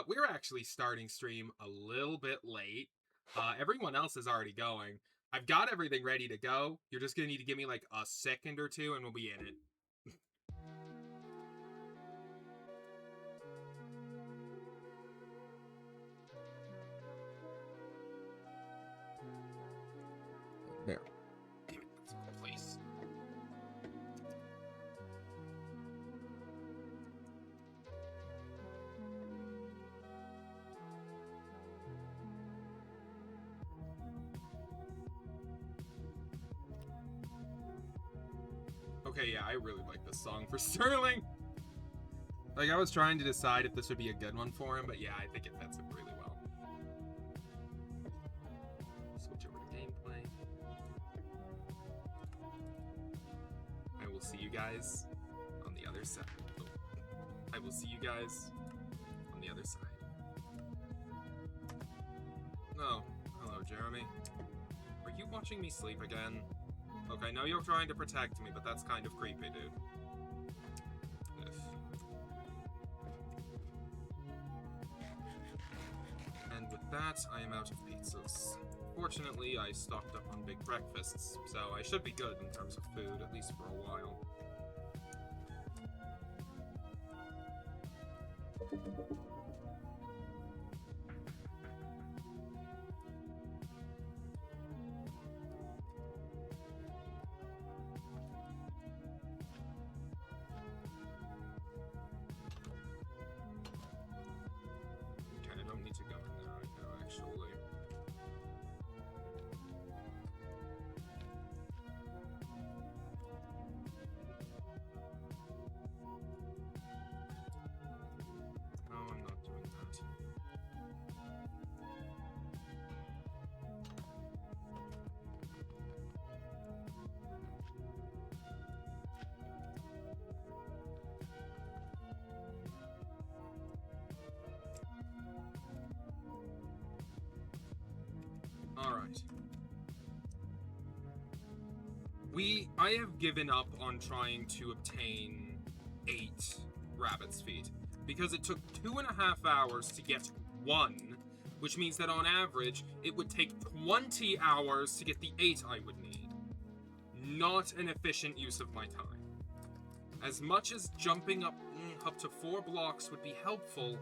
we're actually starting stream a little bit late. Everyone else is already going. I've got everything ready to go. You're just gonna need to give me like a second or two and we'll be in it. There. Damn it, that's the wrong place. Okay, yeah, I really like this song for Sterling. Like, I was trying to decide if this would be a good one for him, but yeah, I think it fits him really well. Switch over to gameplay. I will see you guys on the other side. Oh. I will see you guys on the other side. Oh, hello, Jeremy. Are you watching me sleep again? Look, I know you're trying to protect me, but that's kind of creepy, dude. Ugh. And with that, I am out of pizzas. Fortunately, I stocked up on big breakfasts, so I should be good in terms of food, at least for a while. Okay, I don't need to go in there right now, actually. No, I'm not doing that. Alright. I have given up on trying to obtain 8 rabbit's feet, because it took 2.5 hours to get 1, which means that on average, it would take 20 hours to get the 8 I would need. Not an efficient use of my time. As much as jumping up to 4 blocks would be helpful,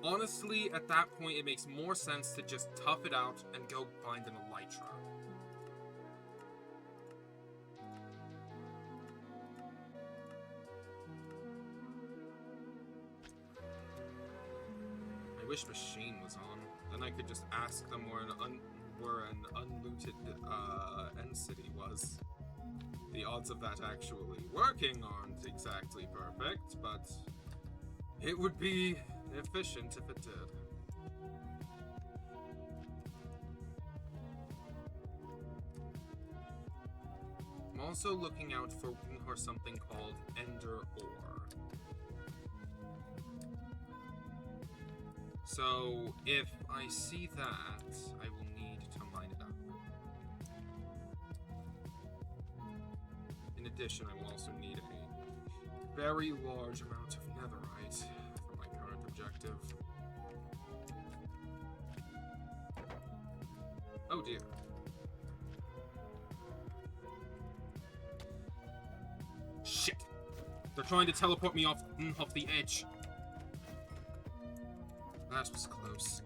honestly, at that point, it makes more sense to just tough it out and go find an elytra. I wish Machine was on. Then I could just ask them where an unlooted end city was. The odds of that actually working aren't exactly perfect, but it would be efficient if it did. I'm also looking out for something called Ender Ore. So if I see that, I will need to mine it up. In addition, I will also need a very large amount of netherite for my current objective. Oh dear. Shit! They're trying to teleport me off the edge. That was close.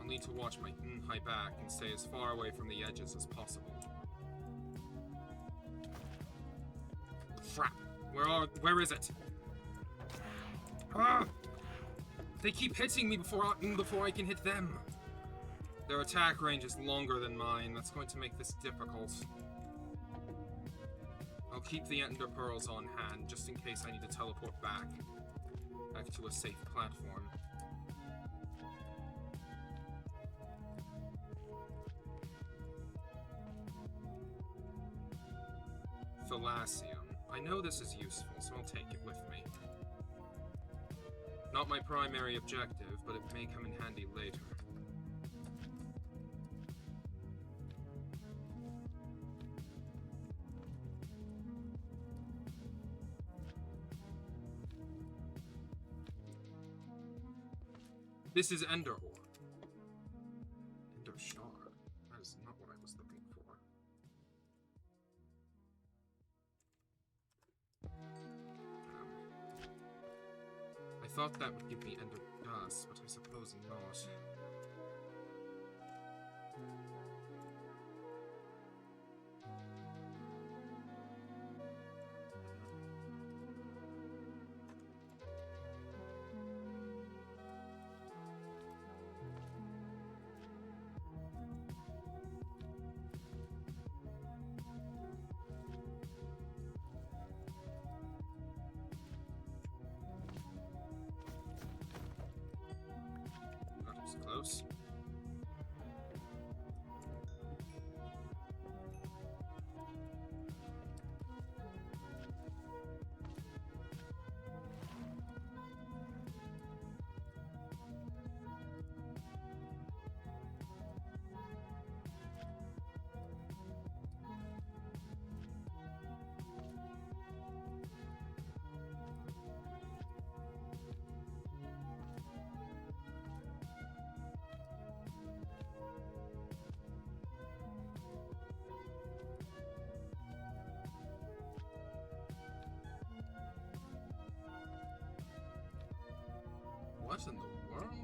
I'll need to watch my high back and stay as far away from the edges as possible. Crap! Where is it? Ah! They keep hitting me before I can hit them. Their attack range is longer than mine. That's going to make this difficult. I'll keep the Ender Pearls on hand, just in case I need to teleport back to a safe platform. Thalassium. I know this is useful, so I'll take it with me. Not my primary objective, but it may come in handy later. This is Ender Ore. Ender Shard. That is not what I was looking for. I thought that would give me Ender Dust, but I suppose not. That was close. What in the world?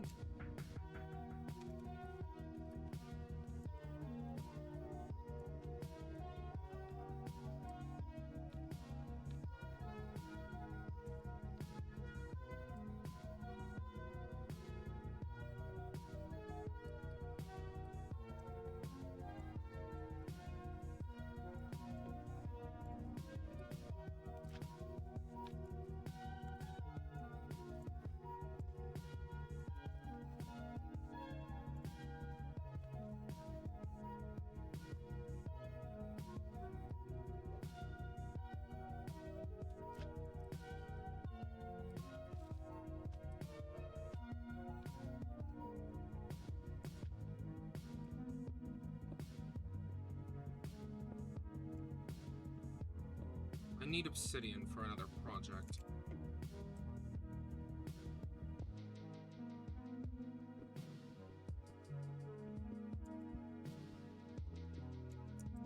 I need obsidian for another project.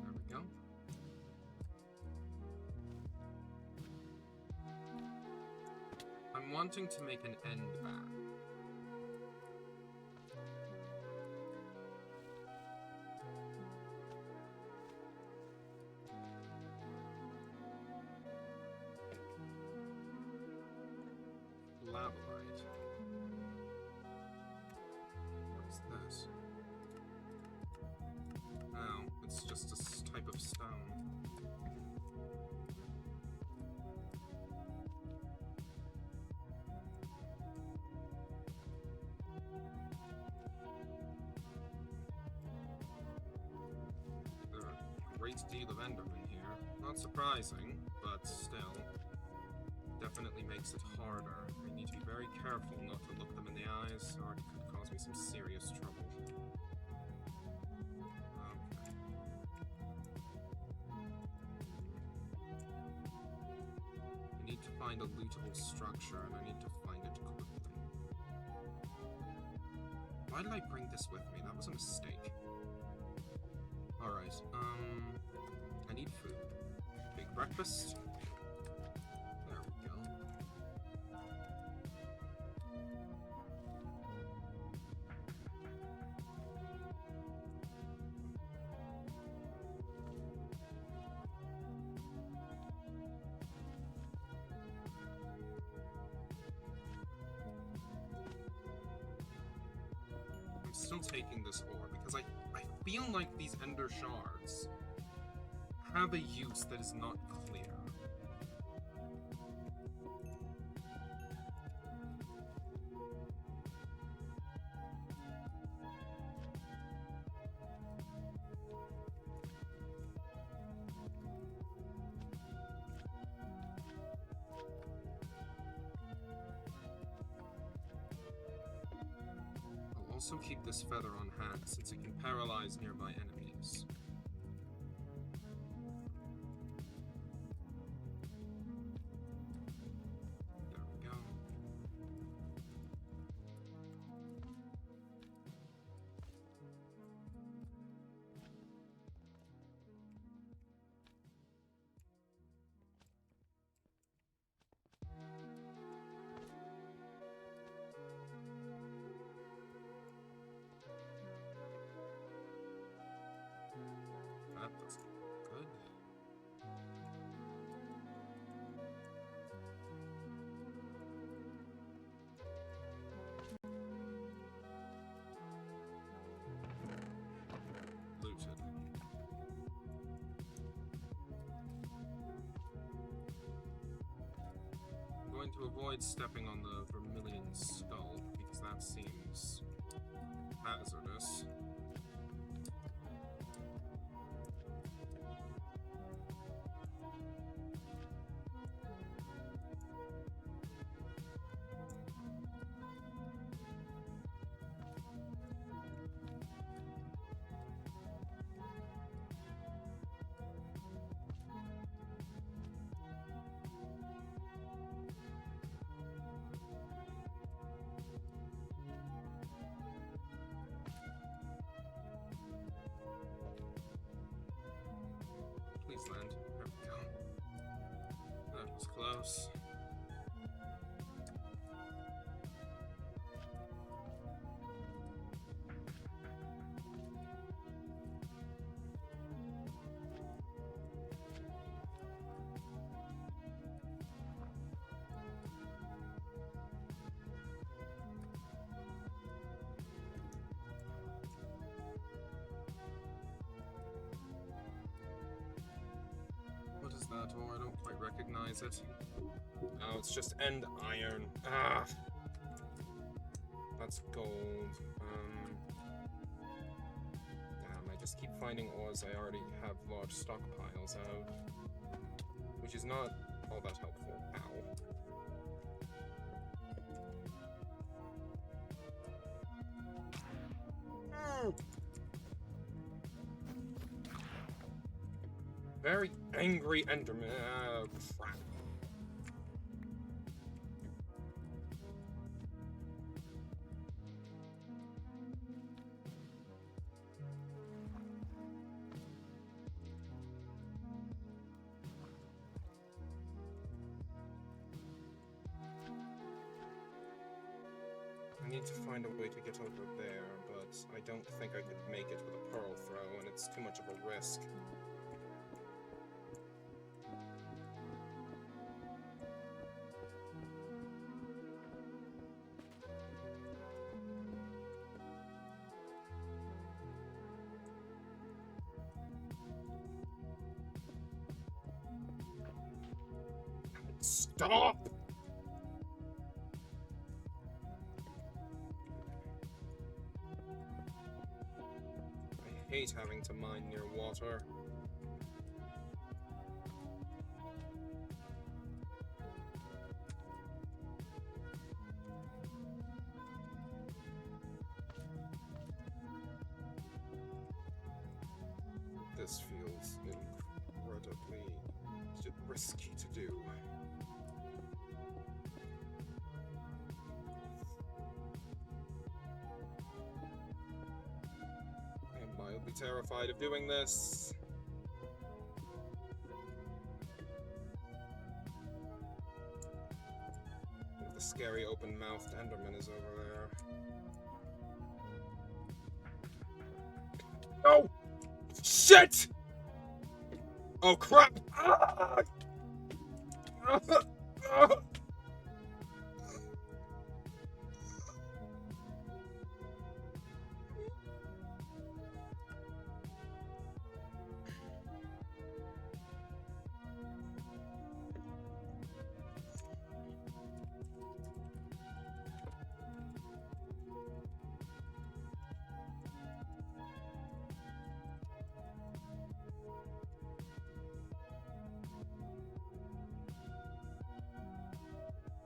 There we go. I'm wanting to make an end back. Labolite. What is this? Oh, it's just a type of stone. There are a great deal of Endermen here. Not surprising, but still. Definitely makes it harder. I need to be very careful not to look them in the eyes, or it could cause me some serious trouble. Okay. I need to find a lootable structure, and I need to find it quickly. Why did I bring this with me? That was a mistake. Alright, I need food. Big breakfast. There we go. I'm still taking this ore because I feel like these ender shards have a use that is not clear. I'll also keep this feather on hand since it can paralyze nearby enemies. There we go. avoid stepping on the vermilion skull, because that seems hazardous. Please land. There we go. That was close. What is that? Oh, I don't quite recognize it. Oh, it's just end iron. Ah! That's gold. Damn, I just keep finding ores I already have large stockpiles of. Which is not all that helpful. Ow. Very angry Enderman. Oh, crap. I need to find a way to get over there, but I don't think I could make it with a pearl throw, and it's too much of a risk. Stop! I hate having to mine near water. This feels incredibly risky to do. I'll be terrified of doing this. The scary open-mouthed Enderman is over there. No! Shit! Oh crap! Ah!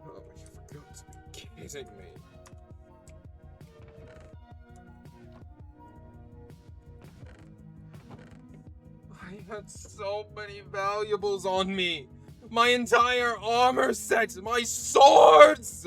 Oh, you forgot to be kidding me. I had so many valuables on me. My entire armor set, my swords!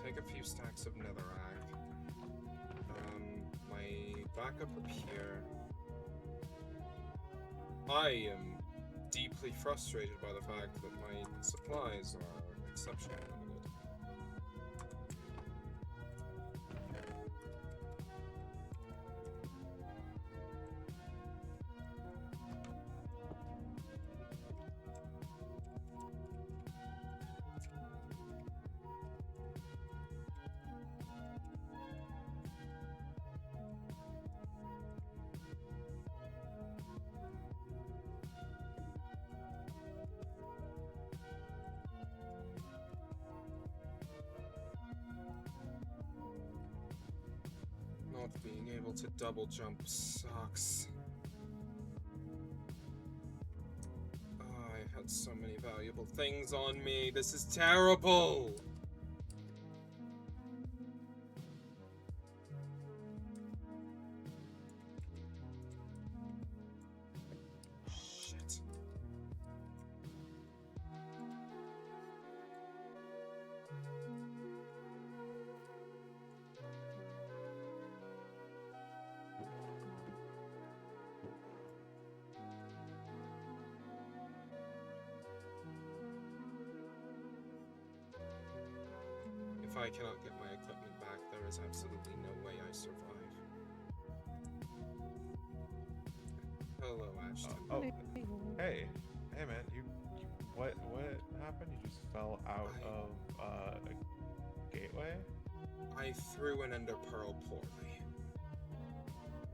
make a few stacks of netherrack. My backup up here. I am deeply frustrated by the fact that my supplies are exceptionally limited. Not being able to double jump sucks. Oh, I had so many valuable things on me. This is terrible! Shit. If I cannot get my equipment back, there is absolutely no way I survive. Hello, Ashton. Oh, hey, man, what happened? You just fell out of a gateway? I threw an ender pearl poorly.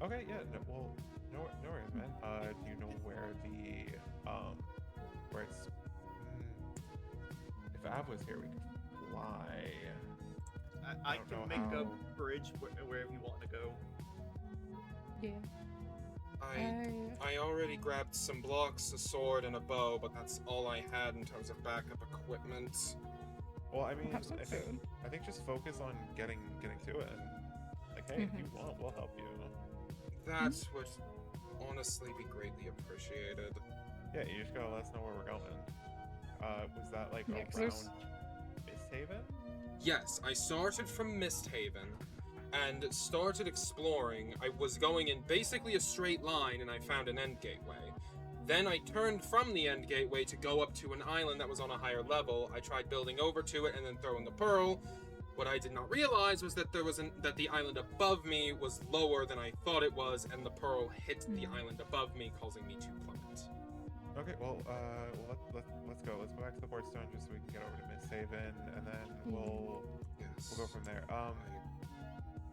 Okay, yeah, no worries, man. Do you know where where it's? If Av was here, we could fly. I can make a bridge wherever you want to go. Yeah. I already grabbed some blocks, a sword, and a bow, but that's all I had in terms of backup equipment. Well, I mean, Have some food. I think just focus on getting to it, and like, hey, if you want, we'll help you. That would honestly be greatly appreciated. Yeah, you just gotta let us know where we're going. Was that like Yeah, 'cause around there's- Misthaven? Yes, I started from Misthaven and started exploring. I was going in basically a straight line and I found an end gateway. Then I turned from the end gateway to go up to an island that was on a higher level. I tried building over to it and then throwing a pearl. What I did not realize was that that the island above me was lower than I thought it was, and the pearl hit the island above me, causing me to plummet. Okay, well, let's go. Let's go back to the port stone just so we can get over to Misthaven, and then we'll go from there.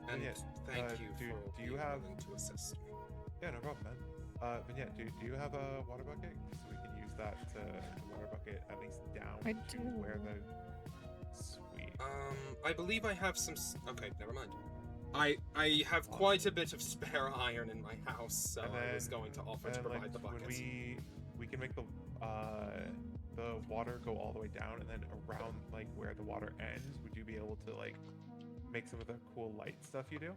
And yeah, thank you do for you being have- willing to assist me. Yeah, no problem, man. But yeah, do you have a water bucket so we can use that to water bucket at least down I to do. where the sweet. I believe I have some. Okay, never mind. I have quite a bit of spare iron in my house, so And I was then- going to offer to And provide like the bucket. when we can make the water go all the way down, and then around like where the water ends, would you be able to like make some of the cool light stuff you do?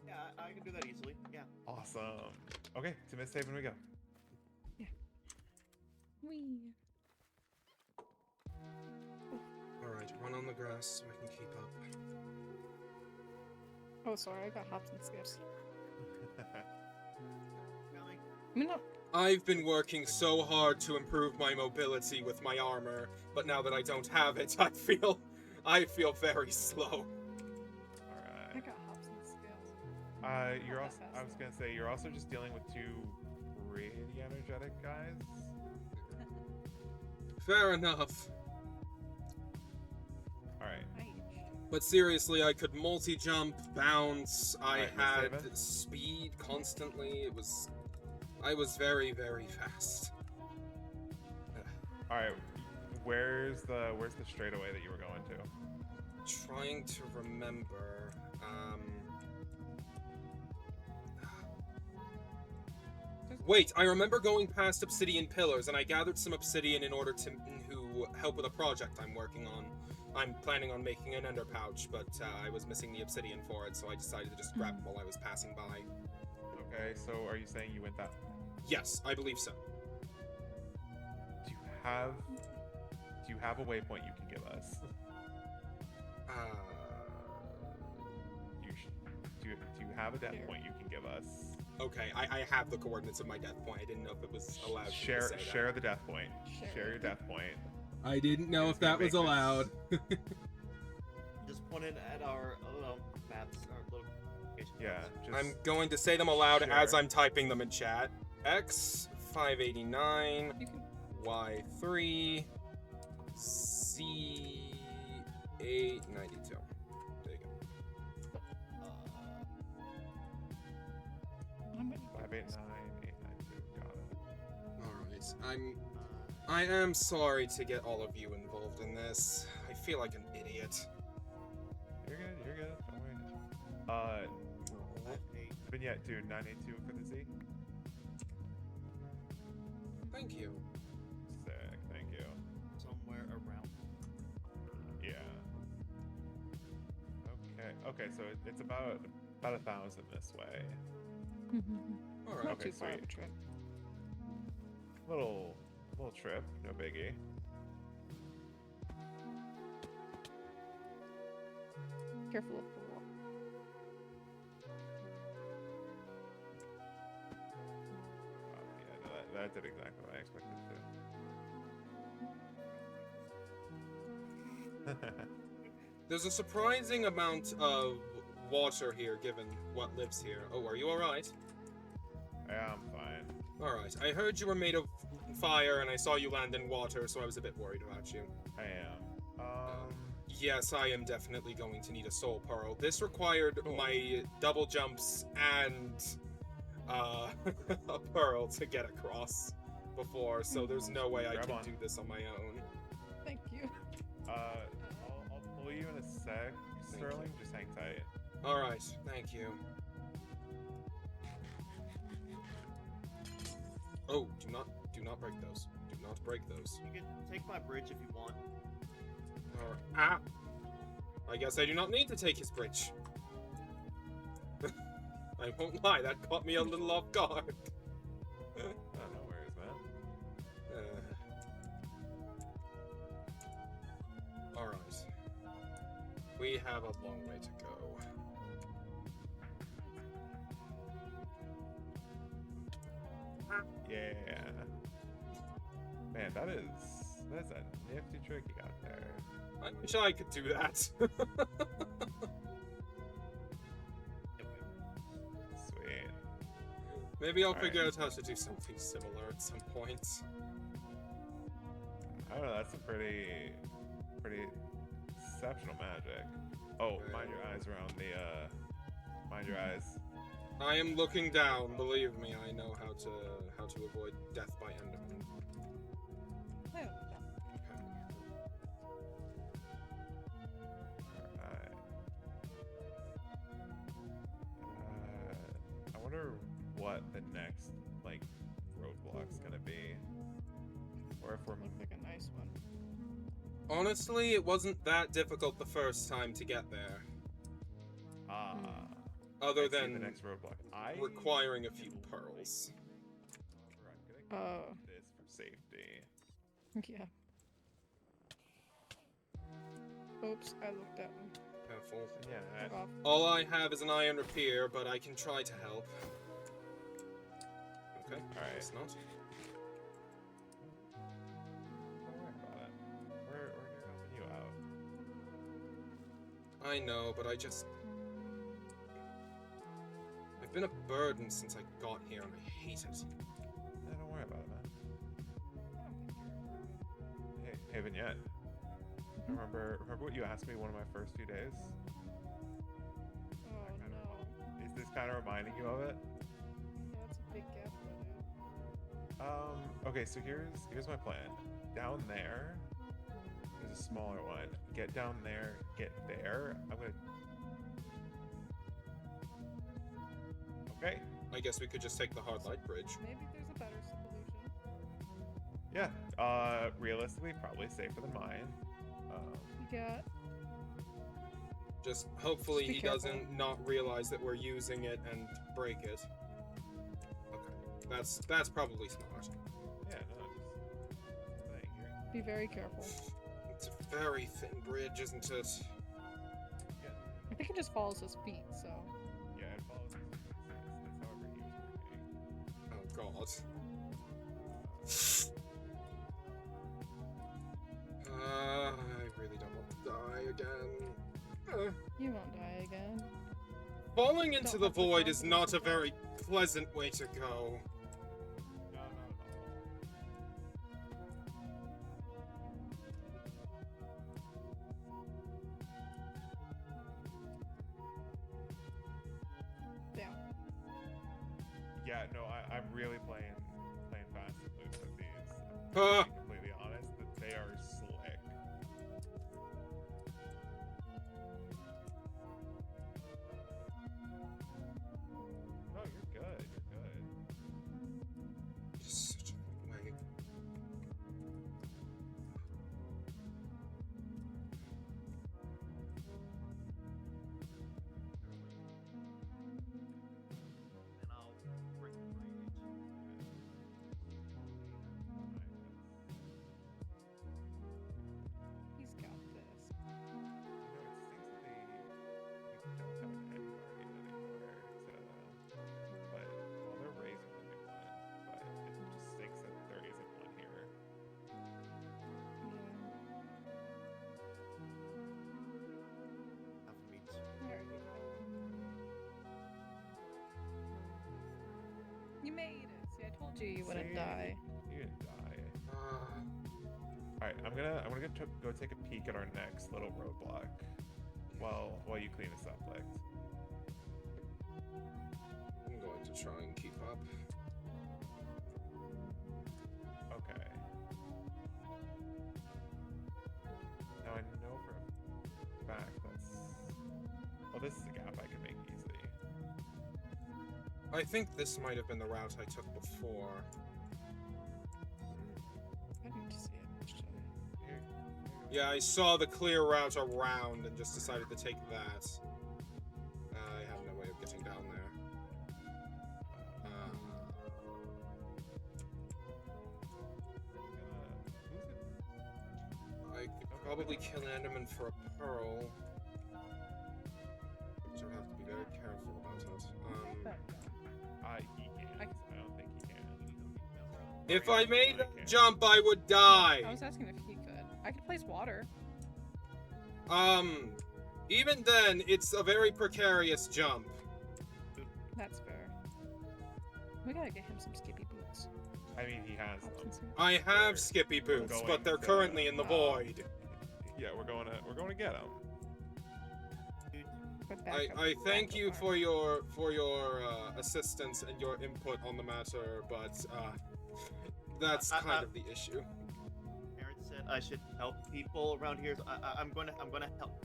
Yeah, I can do that easily. Yeah. Awesome. Okay, to Misthaven we go. Wee. Alright, run on the grass so I can keep up. Oh, sorry, I got hops and skips. Really? I mean, no. I've been working so hard to improve my mobility with my armor, but now that I don't have it, I feel very slow. I Alright. got hops and skips. You're Not also that I was fast. gonna say you're also just dealing with two pretty energetic guys. Fair enough. Alright. But seriously, I could multi-jump, bounce, I Alright, Miss had David? speed constantly, I was very, very fast. Alright. Where's the straightaway that you were going to? Trying to remember, Wait, I remember going past obsidian pillars, and I gathered some obsidian in order to help with a project I'm working on. I'm planning on making an ender pouch, but I was missing the obsidian for it, so I decided to just grab it while I was passing by. Okay, so are you saying you went that? Yes, I believe so. Do you have a waypoint you can give us? do you have a death Here. point you can give us? Okay, I have the coordinates of my death point. I didn't know if it was allowed. Share to say share the death point. Share Share it. your death point. I didn't know It's if gonna that was make this- allowed. Just point it at our little maps, our little location Yeah, maps. just I'm going to say them aloud as share. I'm typing them in chat. X 589, You can. Y3, C 892. There you go. I'm gonna 589-892. Got it. All right, I am sorry to get all of you involved in this. I feel like an idiot. You're good. You're good. Don't worry. Vignette, dude. 982 for the Z. Thank you. Sick. Thank you. Somewhere around. Yeah. Okay. So it's about 1,000 this way. All right. Not Okay, too far of a sweet. trip. Little trip. No biggie. Careful of the wall. Yeah. No, that did exactly what I expected to. There's a surprising amount of water here, given what lives here. Oh, are you all right? Yeah, I'm fine. All right. I heard you were made of fire, and I saw you land in water, so I was a bit worried about you. I am. Yes, I am definitely going to need a soul pearl. This required Cool. my double jumps and a pearl to get across before, so there's no way I Grab can on. do this on my own. Thank you. I'll pull you in a sec, Sterling. Just hang tight. All right, thank you. Oh, do not break those. Do not break those. You can take my bridge if you want. Ah! I guess I do not need to take his bridge. I won't lie, that caught me a little off guard. Oh, no worries, man. Alright. We have a long way to go. Yeah. Man, that is a nifty trick you got there. I wish I could do that. Sweet. Maybe I'll Alright. figure out how to do something similar at some point. I don't know. That's a pretty exceptional magic. Oh, mind your eyes around the. Mind your eyes. I am looking down, believe me, I know how to avoid death by Enderman. Oh, Alright. I wonder what the next roadblock's gonna be, or if we're. looks like a nice one. Honestly, it wasn't that difficult the first time to get there, other I see than the next roadblock. requiring a few pearls. I'm gonna do this for safety. Yeah. Oops, I looked at him. Careful. Yeah. Took off. All I have is an iron rapier, but I can try to help. Okay, Alright. guess not. Don't worry about it. We're here helping you out. I know, but I've been a burden since I got here, and I hate it. Yeah, don't worry about it, man. Hey, Vignette. Remember what you asked me one of my first few days? Oh no. Is this kind of reminding you of it? Yeah, that's a big gap right Okay, so here's my plan. Down there, there's a smaller one. Get down there, get there. I'm gonna. Okay. I guess we could just take the hard light bridge. now. Maybe there's a better solution. Yeah. Realistically, probably safer than mine. You got. Just hopefully Just be he careful. doesn't not realize that we're using it and break it. Okay, that's probably smart. Yeah. No. Just thing here. Be very careful. It's a very thin bridge, isn't it? I think it just follows his feet, so. Yeah. God. I really don't want to die again. You won't die again. Falling into Don't the have the void is not a confidence of very pleasant way to go. No, not at Down. all. Yeah, no, I'm really playing fast and loose with these. I'm Ah. being completely honest, that they are slick. No, you're good. You're good. Such a way. And I'll bring the rage. He's got this. But well, they're raising the big one, but it just stinks that there isn't one here. Have meat. There you go. You made it. See, I told you you wouldn't See? die. You didn't die. Ah. All right, I'm gonna go take a peek at our next little roadblock while you clean this up, Licht. I'm going to try and keep up. Okay. Now I know for a fact that's. Well, this is a gap I can make easily. I think this might have been the route I took before. I didn't see it. Actually. Here. Yeah, I saw the clear route around and just decided to take that. I have no way of getting down there. I could probably kill Enderman for a pearl. Which I'll have to be very careful about it. He can't. I don't think he can. If I made that can't. jump, I would die. I was asking if he could. I could place water. Even then, it's a very precarious jump. That's fair. We gotta get him some skippy boots. I mean, he has them. I have Skippy boots, going but they're to- currently in the Oh. void. Yeah, we're going to get him. With backup- I thank you backup for your assistance and your input on the matter, but that's kind of the issue. Parents said I should help people around here, so I'm gonna help.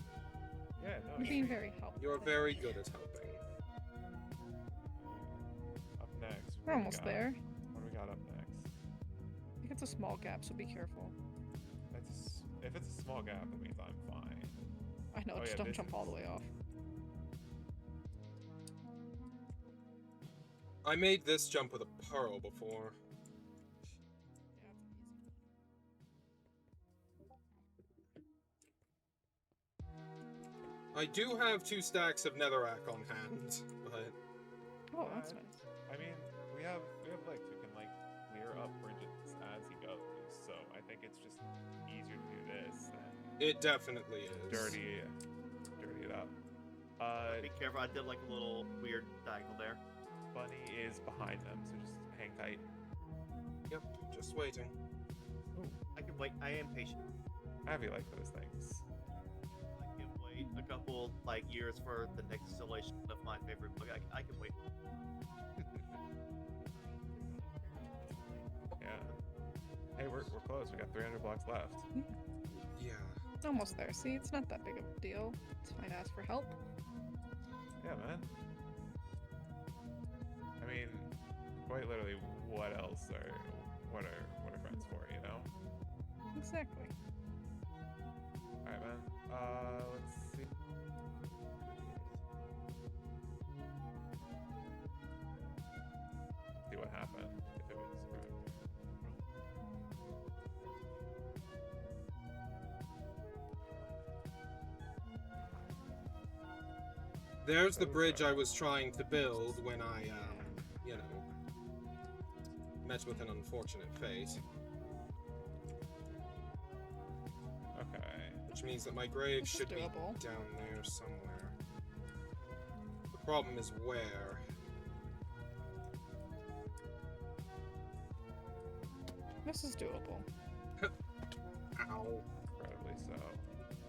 Yeah, no. You're being very helpful. You're very good at helping. Up next. We're almost there. What do we got up next? I think it's a small gap, so be careful. If it's a small gap, that means I'm fine. I know, Oh, just yeah, don't this jump all the is- way off. I made this jump with a pearl before. I do have 2 stacks of netherrack on hand, but Oh, that's nice. I mean, we have Licht who can clear up bridges as he goes, so I think it's just easier to do this than it definitely is. dirty it up. Be careful. I did a little weird diagonal there. Bunny is behind them, so just hang tight. Yep, just waiting. I can wait. I am patient. I have you for those things. I can wait a couple years for the next installation of my favorite book. I can wait. Yeah. Hey, we're close. We got 300 blocks left. Yeah. It's almost there. See, it's not that big of a deal. It's fine to ask for help. Yeah, man. I mean, quite literally, what else are friends for, you know? Exactly. All right, man. Let's see. See what happened if it was correct. There's the bridge I was trying to build when I, met with an unfortunate fate. Okay. Which means that my grave This is should be doable. down there somewhere. The problem is where. This is doable. Ow. Incredibly so.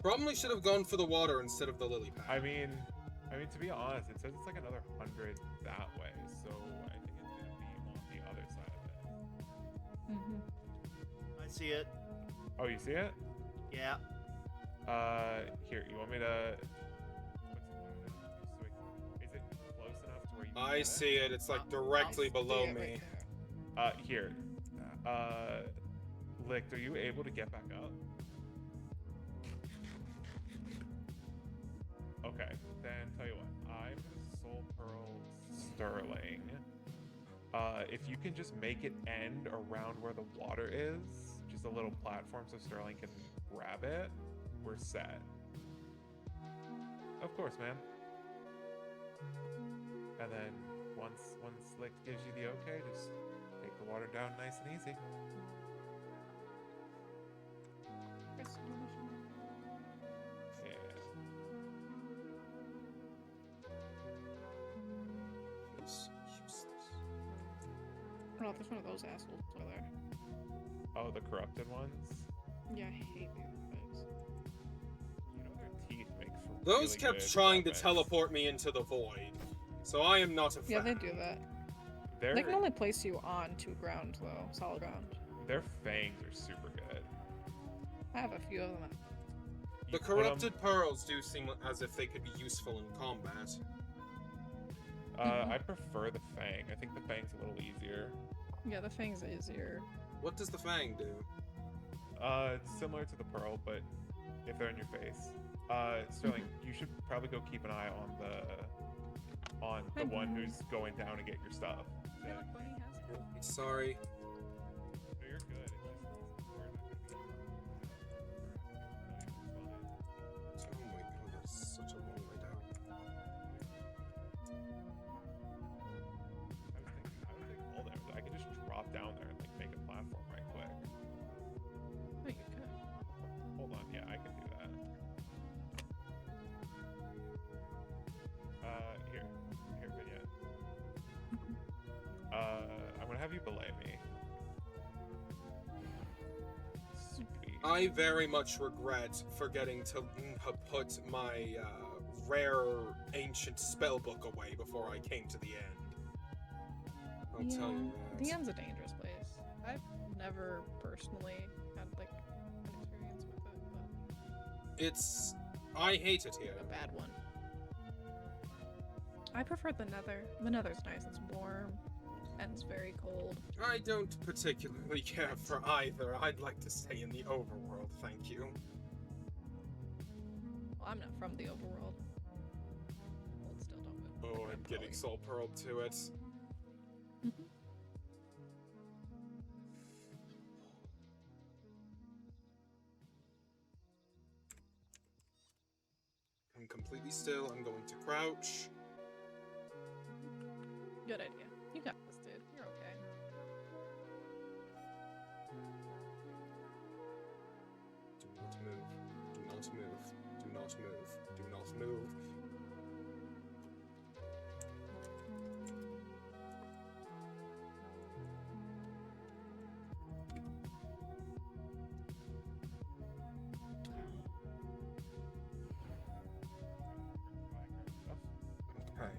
Probably should have gone for the water instead of the lily pad. I mean, to be honest, it says it's like another 100 that way, so I think it's gonna be on the other side of it. Mm-hmm. I see it. Oh, you see it? Yeah. Here, you want me to? Is it close enough to where you? Can I get see it. It's like directly I'll below stay me. right there. Here. Licht, are you able to get back up? Okay, then tell you what, I'm Soul Pearl Sterling. If you can just make it end around where the water is, just a little platform so Sterling can grab it, we're set. Of course, man. And then once Licht gives you the okay, just take the water down nice and easy. Press the mission. Yeah. It's useless. Oh, there's one of those assholes over there. Oh, the corrupted ones? Yeah, I hate these things. You know their teeth make for Those really kept good trying to weapons. teleport me into the void, so I am not a fan. Yeah, they do that. Their, They can only place you onto ground, though. Solid ground. their fangs are super good. I have a few of them. You The put 'em- corrupted pearls do seem as if they could be useful in combat. I prefer the fang. I think the fang's a little easier. Yeah, the thing's easier. What does the fang do? It's similar to the pearl, but if they're in your face. Sterling, you should probably go keep an eye on the one who's going down to get your stuff. Yeah, look, Bunny has it. Sorry. No, you're good. It's just we're not gonna be. Oh my god, that's such a long way down. I was thinking all there. I could just drop down there and like make a platform right quick. Oh, you could. Hold on, yeah, I can do that. Here, Vignette. I'm gonna have you belay me. Sweet. I very much regret forgetting to put my rare ancient spellbook away before I came to the end. I'll tell you that. The end's a dangerous place. I've never personally had like an experience with it, I hate it here. but a bad one. I prefer the Nether. The Nether's nice. It's warm. End's very cold. I don't particularly care for either. I'd like to stay in the overworld, thank you. Well, I'm not from the overworld. Hold still, don't move. Oh, I'm getting soul pearled to it. Mhm. I'm completely still. I'm going to crouch. Good idea. You got this, dude. You're okay. Do not move. Do not move. Do not move. Do not move. Okay.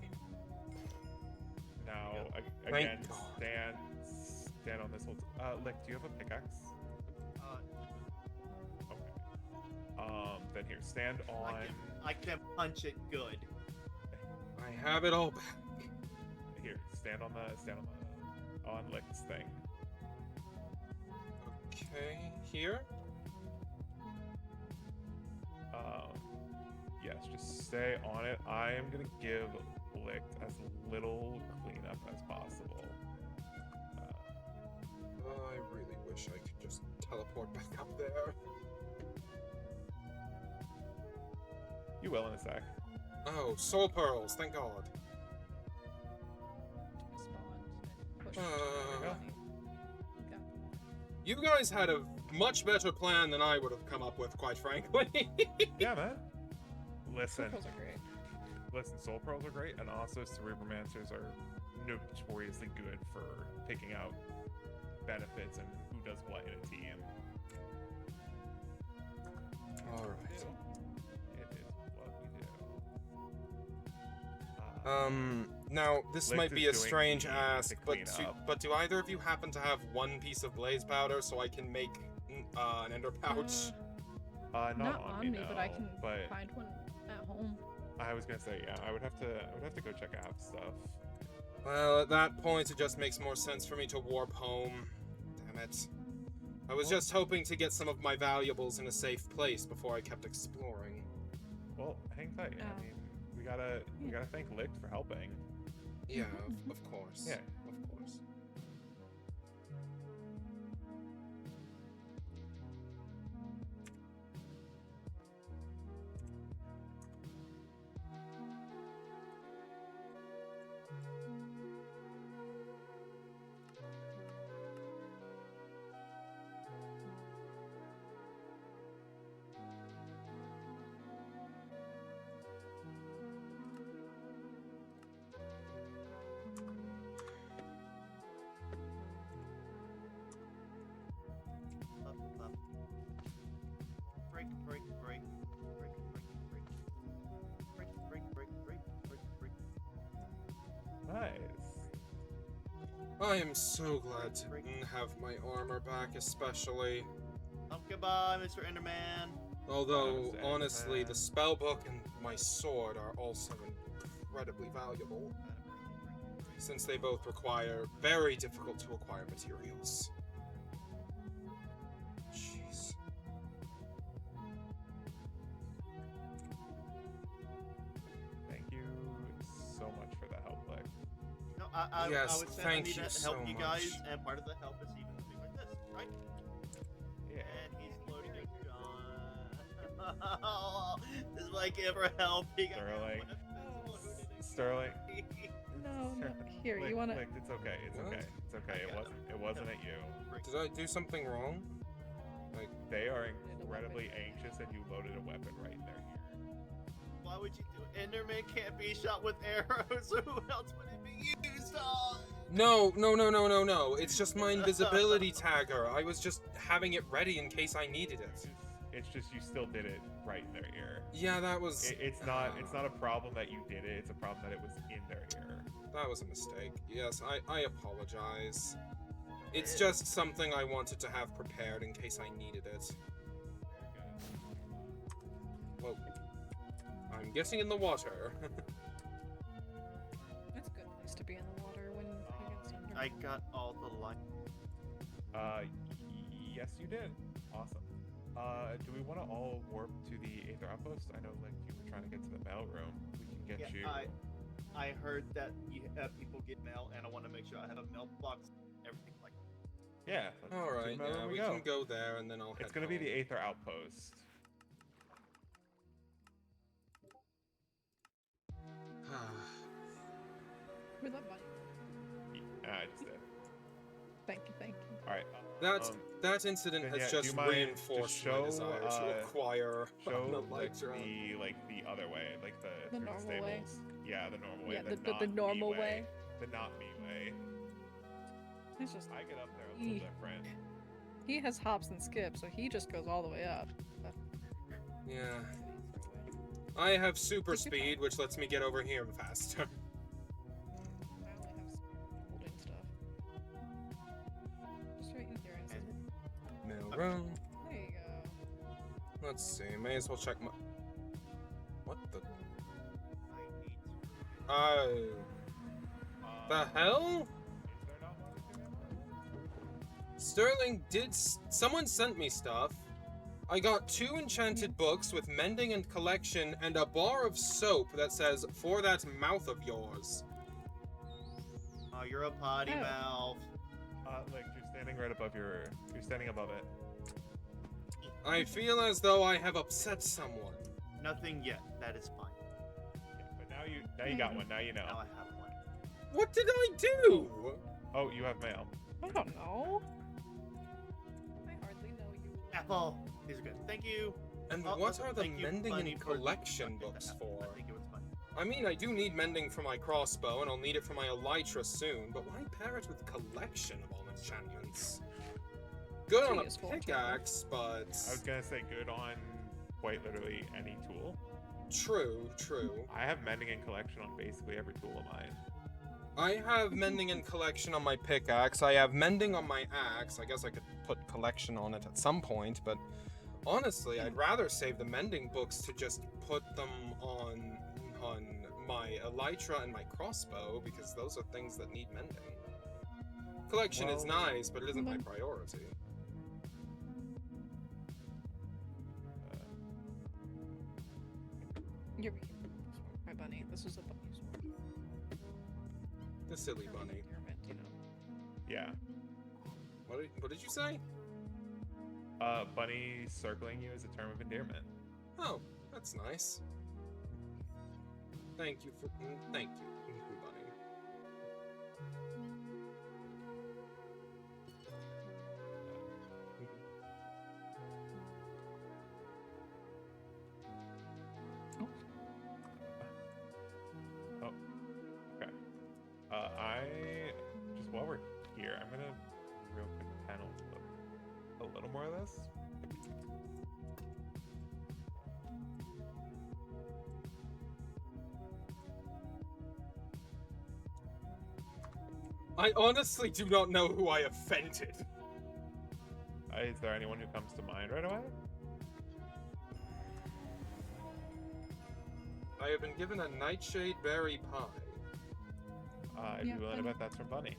Now, Thank again, God. stand on this whole. Lick, do you have a pickaxe? Okay. Then here, stand on. I can punch it good. I have it all back. Here, stand on Lick's thing. Okay, here? Yes, just stay on it. I am gonna give Lick as little cleanup as possible. I really wish I could just teleport back up there. You will in a sec. Oh, soul pearls, thank God. Spawned and pushed. Uh, There you go. You guys had a much better plan than I would have come up with, quite frankly. Yeah, man. Listen, Circles are great. listen. Soul pearls are great, and also cerebromancers are notoriously good for picking out benefits and who does what in a team. All right. It is what we do. Now this Licht might be is a doing strange the ask, but cleanup. do either of you happen to have one piece of blaze powder so I can make an ender pouch? Not on me, but I no, can but find one at home. I was gonna say, yeah, I would have to go check out stuff. Well, at that point, it just makes more sense for me to warp home. Damn it. I was just hoping to get some of my valuables in a safe place before I kept exploring. Well, hang tight. I mean, we gotta thank Licht for helping. Yeah, of course. Yeah. Of course. Break, break, break, break, break, break, break, break, break, break, break, break. Nice. I am so glad to have my armor back, especially. Goodbye, Mr. Enderman. Although, Understand, honestly, man. the spellbook and my sword are also incredibly valuable, since they both require very difficult to acquire materials. Jeez. Thank you so much for the help, Licht. No, I Yes, would say I thank need you to so help you guys, much. and part of the help is even things like this, right? Yeah. And he's loading a gun. This is like ever helping. Sterling. Sterling. No. Here, Licht, you wanna? Licht, it's okay. It's What? okay. It's okay. It wasn't at you. Did I do something wrong? Like, They are incredibly anxious, and you loaded a weapon right in their ear. Why would you do it? Enderman can't be shot with arrows, so who else would it be used on? no. It's just my invisibility tagger. I was just having it ready in case I needed it. It's just you still did it right in their ear. Yeah, that was... It's not a problem that you did it. It's a problem that it was in their ear. That was a mistake. Yes, I apologize. It's just something I wanted to have prepared in case I needed it. Whoa. I'm getting in the water. It's a good place to be in the water when against under. I got all the line. Yes, you did. Awesome. Do we want to all warp to the Aether Outpost? I know, like, you were trying to get to the mail room. We can get you. I heard that people get mail, and I want to make sure I have a mailbox, everything like that. Yeah. All right, yeah, we can go there, and then I'll head It's gonna be home. the Aether Outpost. We love money. I just did. Thank you. All right. That incident then has yeah, do you just mind reinforced just my show, desire to acquire Show the like Lytron. the other way, like the through normal stables. way. Yeah, the normal way. Yeah, the, the not me normal way. The not me way. It's just I get up there a little Eeh. different. he has hops and skips, so he just goes all the way up. Yeah. I have super Take your speed, which lets me get over here faster. I only have holding stuff. Just right in here. Mail room. There you go. Let's see. May as well check my. What the? I need The hell? Is there not one together? Sterling did. Someone sent me stuff. I got 2 enchanted books with mending and collection, and a bar of soap that says "For that mouth of yours." Oh, you're a potty Oh. mouth. Like you're standing right above your. You're standing above it. I feel as though I have upset someone. Nothing yet. That is fine. Yeah, but now you got one. Now you know. Now I have one. What did I do? Oh, you have mail. I don't know. Apple. These are good. Thank you. And Oh, what listen, are the thank you, mending Bunny, and for collection the books apple. for? I think it was funny. I mean, I do need mending for my crossbow, and I'll need it for my elytra soon, but why pair it with collection of all enchantments? Good Too on useful, a too. pickaxe, but... I was gonna say good on quite literally any tool. True, true. I have mending and collection on basically every tool of mine. I have mending and collection on my pickaxe. I have mending on my axe. I guess I could put collection on it at some point, but honestly, I'd rather save the mending books to just put them on my elytra and my crossbow, because those are things that need mending. Collection is Well, nice, but it isn't my priority. You're my bunny. This was a bunny sword. The silly For bunny. endearment, you know. Yeah. What did you say? Bunny circling you is a term of endearment. Oh, that's nice. Thank you, Bunny. Oh, okay. Just while we're here, I'm gonna real quick panel a little more of this. I honestly do not know who I offended. Is there anyone who comes to mind right away? I have been given a nightshade berry pie. I'd Yeah, be willing to Bunny. bet that's from Bunny.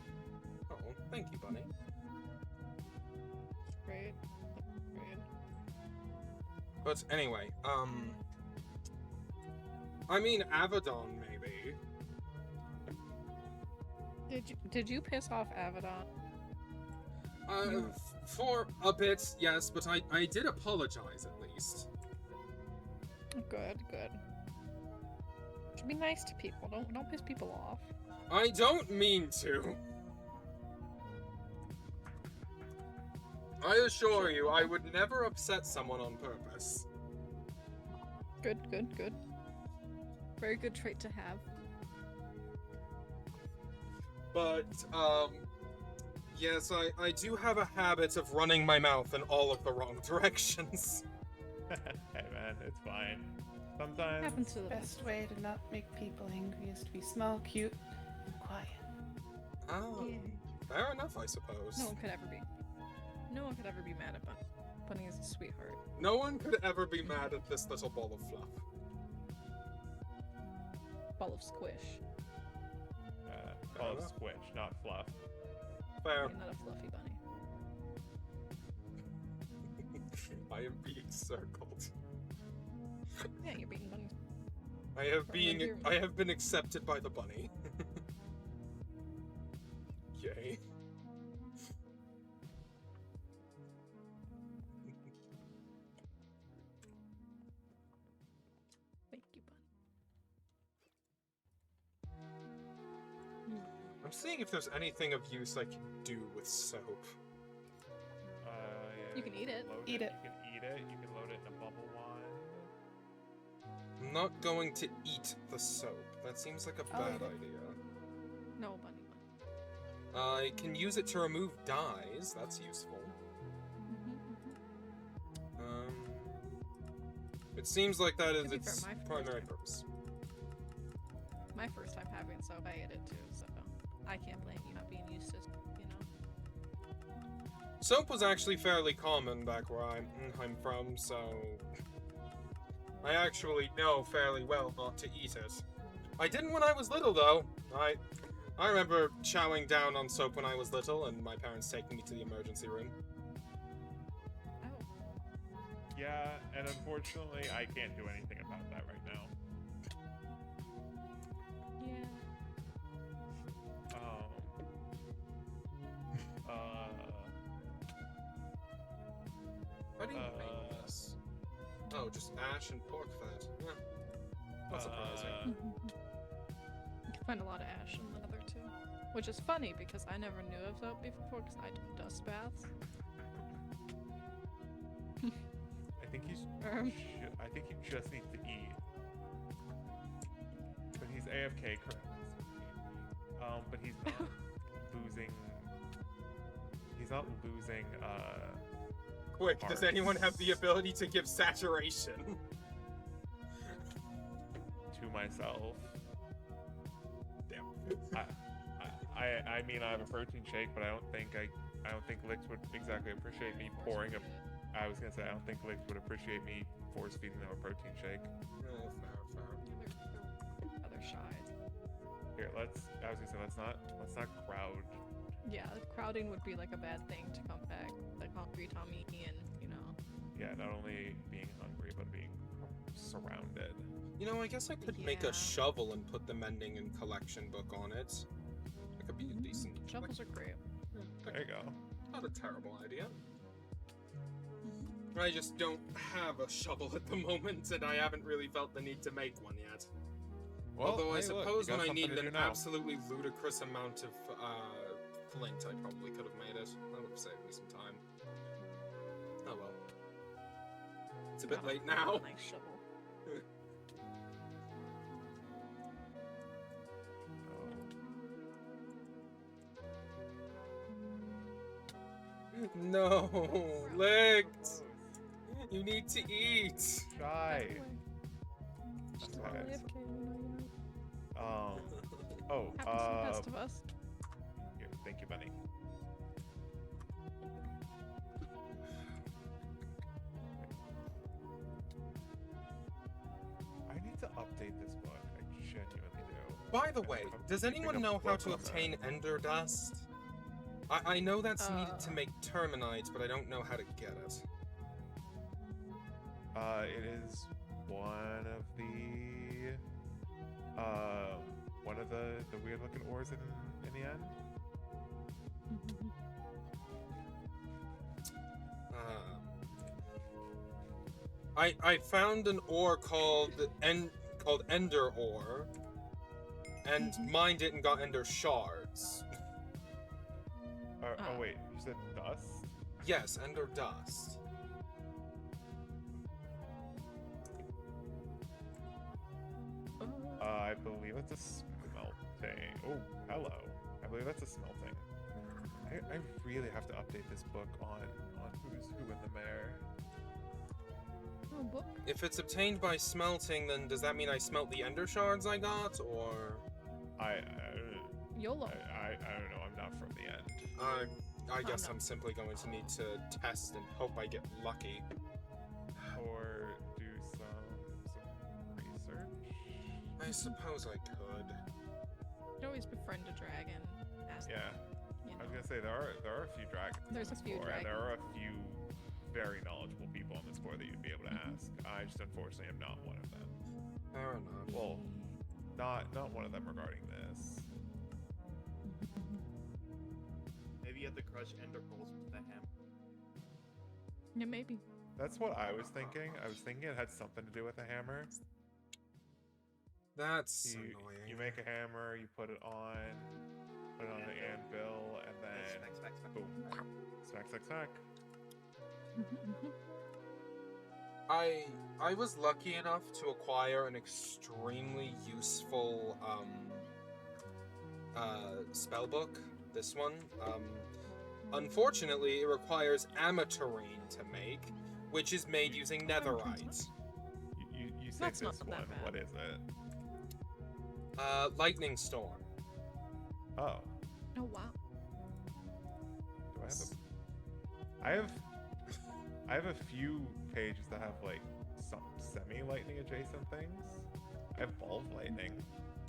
Oh, thank you, Bunny. Great. Great. But anyway, I mean Avedon, maybe. Did you piss off Avedon? For a bit, yes, but I did apologize at least. Good, good. Should be nice to people. Don't piss people off. I don't mean to. I assure you, I would never upset someone on purpose. Good, good, good. Very good trait to have. But, yes, I do have a habit of running my mouth in all of the wrong directions. Hey man, it's fine. Sometimes Happens to the Best way to not make people angry is to be small, cute, and quiet. Fair enough, I suppose. No one could ever be. No one could ever be mad at Bunny. Bunny is a sweetheart. No one could ever be mad at this little ball of fluff. Ball of squish. call it enough. squish, not fluff. Fair. You're not a fluffy bunny. I am being circled. Yeah, you're being bunny. I have been accepted by the bunny. Yay. Thank you, bunny. I'm seeing if there's anything of use I can do with soap. Yeah, You can eat it. load Eat it. You can eat it. You can load it in a bubble wand. I'm not going to eat the soap. That seems like a I'll bad eat it. idea. No, bunny. I can use it to remove dyes. That's useful. It seems like that is To be its fair, my first primary time. purpose. My first time having soap, I ate it too, so I can't blame you not being used to, you know. Soap was actually fairly common back where I'm from, so I actually know fairly well not to eat it. I didn't when I was little, though. I remember chowing down on soap when I was little, and my parents taking me to the emergency room. Oh, Yeah, and unfortunately, I can't do anything about that right now. yeah. How do you make this? Oh, just ash and pork fat. Yeah. Not surprising. You can find a lot of ash in the Nether too, which is funny because I never knew of soap before because I do dust baths. think he's. I think he just needs to eat. But he's AFK currently. But he's not losing. He's not losing. Quick, does Hearts. anyone have the ability to give saturation? To myself. Damn. I mean, I have a protein shake, but I don't think Lix would exactly appreciate me pouring a. I was gonna say I don't think Lix would appreciate me force feeding them a protein shake. Fair. Other shy. Here, I was gonna say let's not crowd. Yeah, crowding would be like a bad thing to come back. Like hungry tummy and, you know. Yeah, not only being hungry but being surrounded. You know, I guess I could make Yeah. a shovel and put the mending and collection book on it. That could be a decent. Shovels are great. There you go. Not a terrible idea. I just don't have a shovel at the moment, and I haven't really felt the need to make one yet. Although I hey, suppose look, when you got I need something to an do now. absolutely ludicrous amount of flint, I probably could have made it. That would have saved me some time. Oh well. It's a bit late now. Nice shovel. No, licked. You need to eat. Shy. She's That's not why it's- AFK, Oh, Happens to the best of us. here, thank you, Bunny. I need to update this book. I genuinely do. By the way, I'm does keeping anyone a know how book to on that. obtain ender dust? I know that's needed to Uh. make terminites, but I don't know how to get it. It is one of the weird looking ores in the end. I found an ore called ender ore, and mined it and got ender shards. Oh wait, you said dust? Yes, ender dust. I believe it's a smelting. Oh, hello. I believe that's a smelting. I really have to update this book on who's who in the mayor. Oh, book. If it's obtained by smelting, then does that mean I smelt the ender shards I got, or YOLO. I don't know. I'm not from the end. I guess no. I'm simply going to need to test and hope I get lucky. Or do some research. I suppose I could. You could always befriend a dragon. Ask Yeah. You I was know. gonna say there are a few dragons. on There's a this few floor, and there are dragons. a few very knowledgeable people on this floor that you'd be able to ask. I just unfortunately am not one of them. Fair enough. Well, not one of them regarding this. Maybe you have to crush ender pearls with the hammer. Yeah, maybe. That's what I was thinking. I was thinking it had something to do with a hammer. That's You annoying. make a hammer, you put it on the anvil, and then Smack, smack, smack. boom, smack, smack, smack. I was lucky enough to acquire an extremely useful spell book. This one. Unfortunately, it requires ameturine to make, which is made using netherite. You say That's not this that one. bad. What is it? Lightning storm. Oh, Oh, wow. do I have I have a few pages that have like some semi-lightning adjacent things. I have ball of lightning.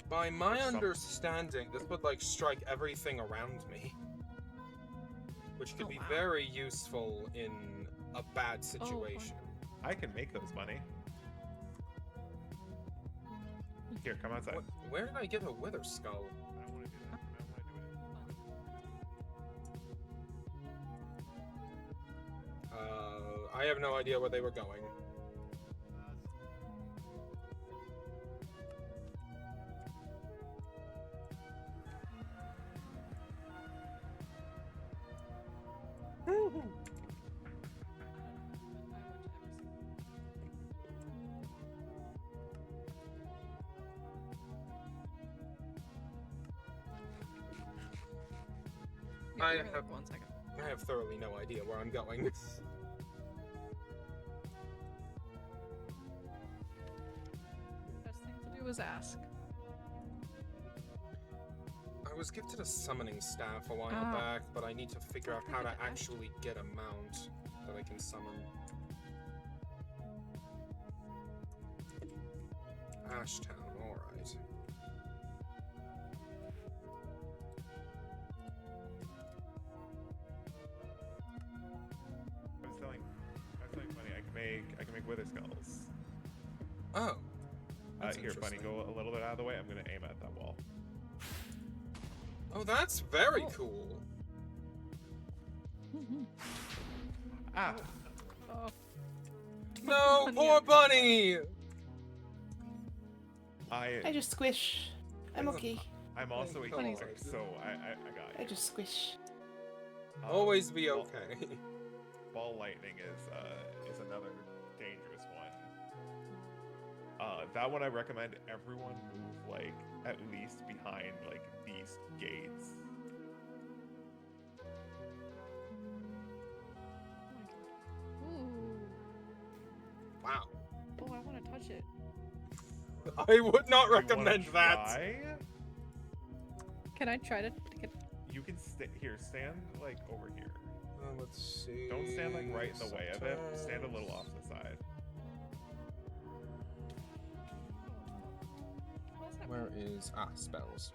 By my Some- understanding, this would like strike everything around me, which could Oh, be wow. very useful in a bad situation. I can make those, Bunny. Here, come outside. Where did I get a wither skull? I want to do that. I have no idea where they were going. I give me, have- like 1 second. I have thoroughly no idea where I'm going. Best thing to do is ask. I was gifted a summoning staff a while back, but I need to figure out how to actually get a mount that I can summon. Ashtown, alright. I was telling Bunny I can make wither skulls. Oh. That's Here, Bunny, interesting. go a little bit out of the way. I'm gonna aim at that wall. Oh, that's very Oh. cool. Ah! Oh, No, Bunny poor out. bunny! I just squish. I'm okay. I'm also a Bunny's cleric, okay. so I got I you. just squish. Always be ball- okay. Ball lightning is another dangerous one. That one I recommend everyone move like at least behind like these gates. oh my god. Ooh. Wow. Oh, I want to touch it. I would not You wanna recommend that. try? Can I try to get? You can stand like over here. Let's see. Don't stand like right in the way of it. Stand a little off the side. What's that? Where is spells?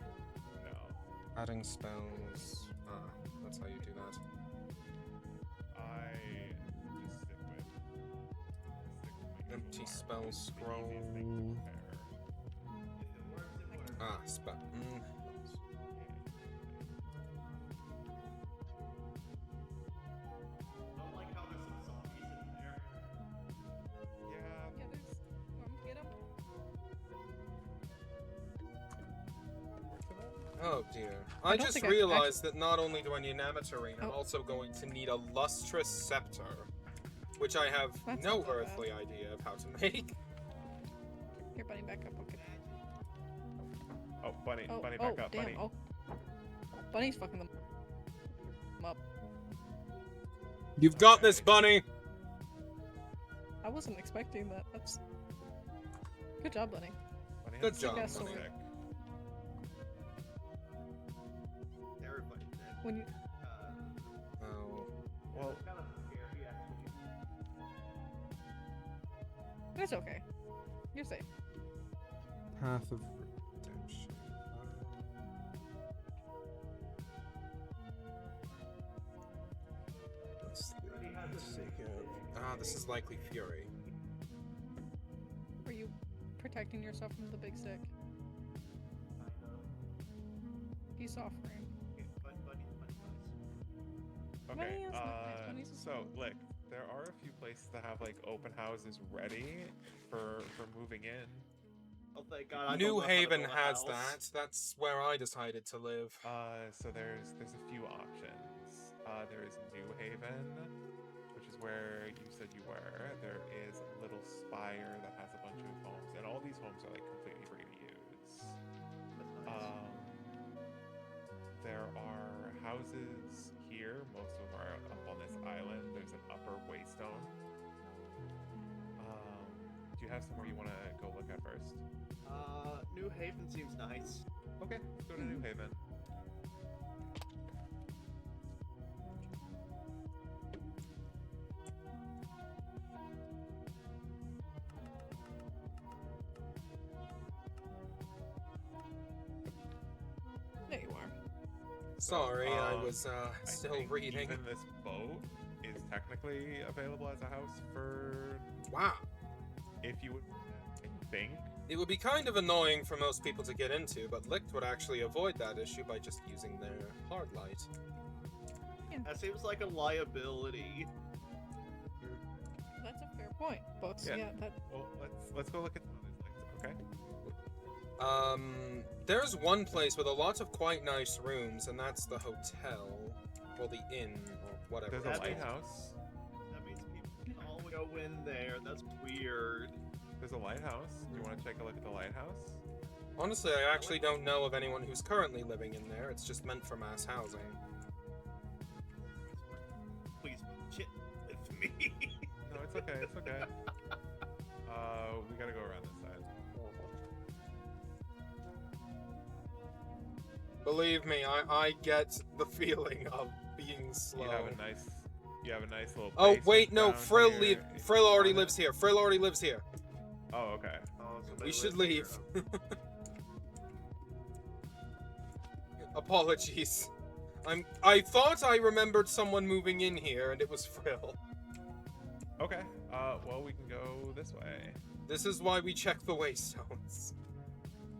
No. Adding spells. That's how you do that. I just stick with my Empty usual spell arm. It's the easiest thing scroll. to prepare. Spell. I don't like how there's some zombies in there. Yeah. Yeah, there's. Want me to get him? Oh dear. I I don't just think I realized that not only do I need an amateur I'm Oh. also going to need a lustrous scepter, which I have That's no not that bad. earthly idea of how to make. Here, Bunny, back up. Okay. Oh, Bunny, Oh, Bunny, oh, back up, damn. Bunny. Oh. Bunny's fucking them up. You've got this, Okay. bunny! I wasn't expecting that. That's good job, Bunny. Bunny Good has job, a Bunny. stick. Everybody did. When you Oh. Well, It's kind of scary, actually. it's okay. You're safe. Path of Redemption. Let's see here. This is likely Fury. Were you protecting yourself from the big stick? Kind of. He's offering. Bunny's nice. okay. Bunny is nice. Bunny's is So, cool. look, there are a few places that have like open houses ready for moving in. Oh, thank God. I don't New know how to Haven build a has house. that. That's where I decided to live. So there's a few options. There is New Haven, which is where you said you were. There is Little Spire that has a bunch of homes, and all these homes are like completely free to use. That's nice. There are houses here. Most of them are up on this island. There's an upper waystone. Do you have somewhere you want to go look at first? New Haven seems nice. Okay, let's go to New Haven. There you are. Sorry, I Um, was I still think reading. Even this boat is technically available as a house for Wow. if you would. I think. It would be kind of annoying for most people to get into, but Licht would actually avoid that issue by just using their hard light. That seems like a liability. That's a fair point. Books. Yeah. Yeah. That. Well, let's go look at some of these lights. Okay. There's one place with a lot of quite nice rooms, and that's the hotel, or the inn, or whatever. There's a That means- lighthouse. That means people can always go in there. That's weird. There's a lighthouse. Do you want to take a look at the lighthouse? Honestly, I actually don't know of anyone who's currently living in there. It's just meant for mass housing. me. No, it's okay. It's okay. We gotta go around this side. Believe me, I get the feeling of being slow. You have a nice little. Oh basement wait, no, down Frill here. Frill already On it? lives here. Frill already lives here. Oh, okay. Oh, so they We should live here. leave. Apologies. I thought I remembered someone moving in here, and it was Frill. Okay. Well, we can go this way. This is why we check the waystones.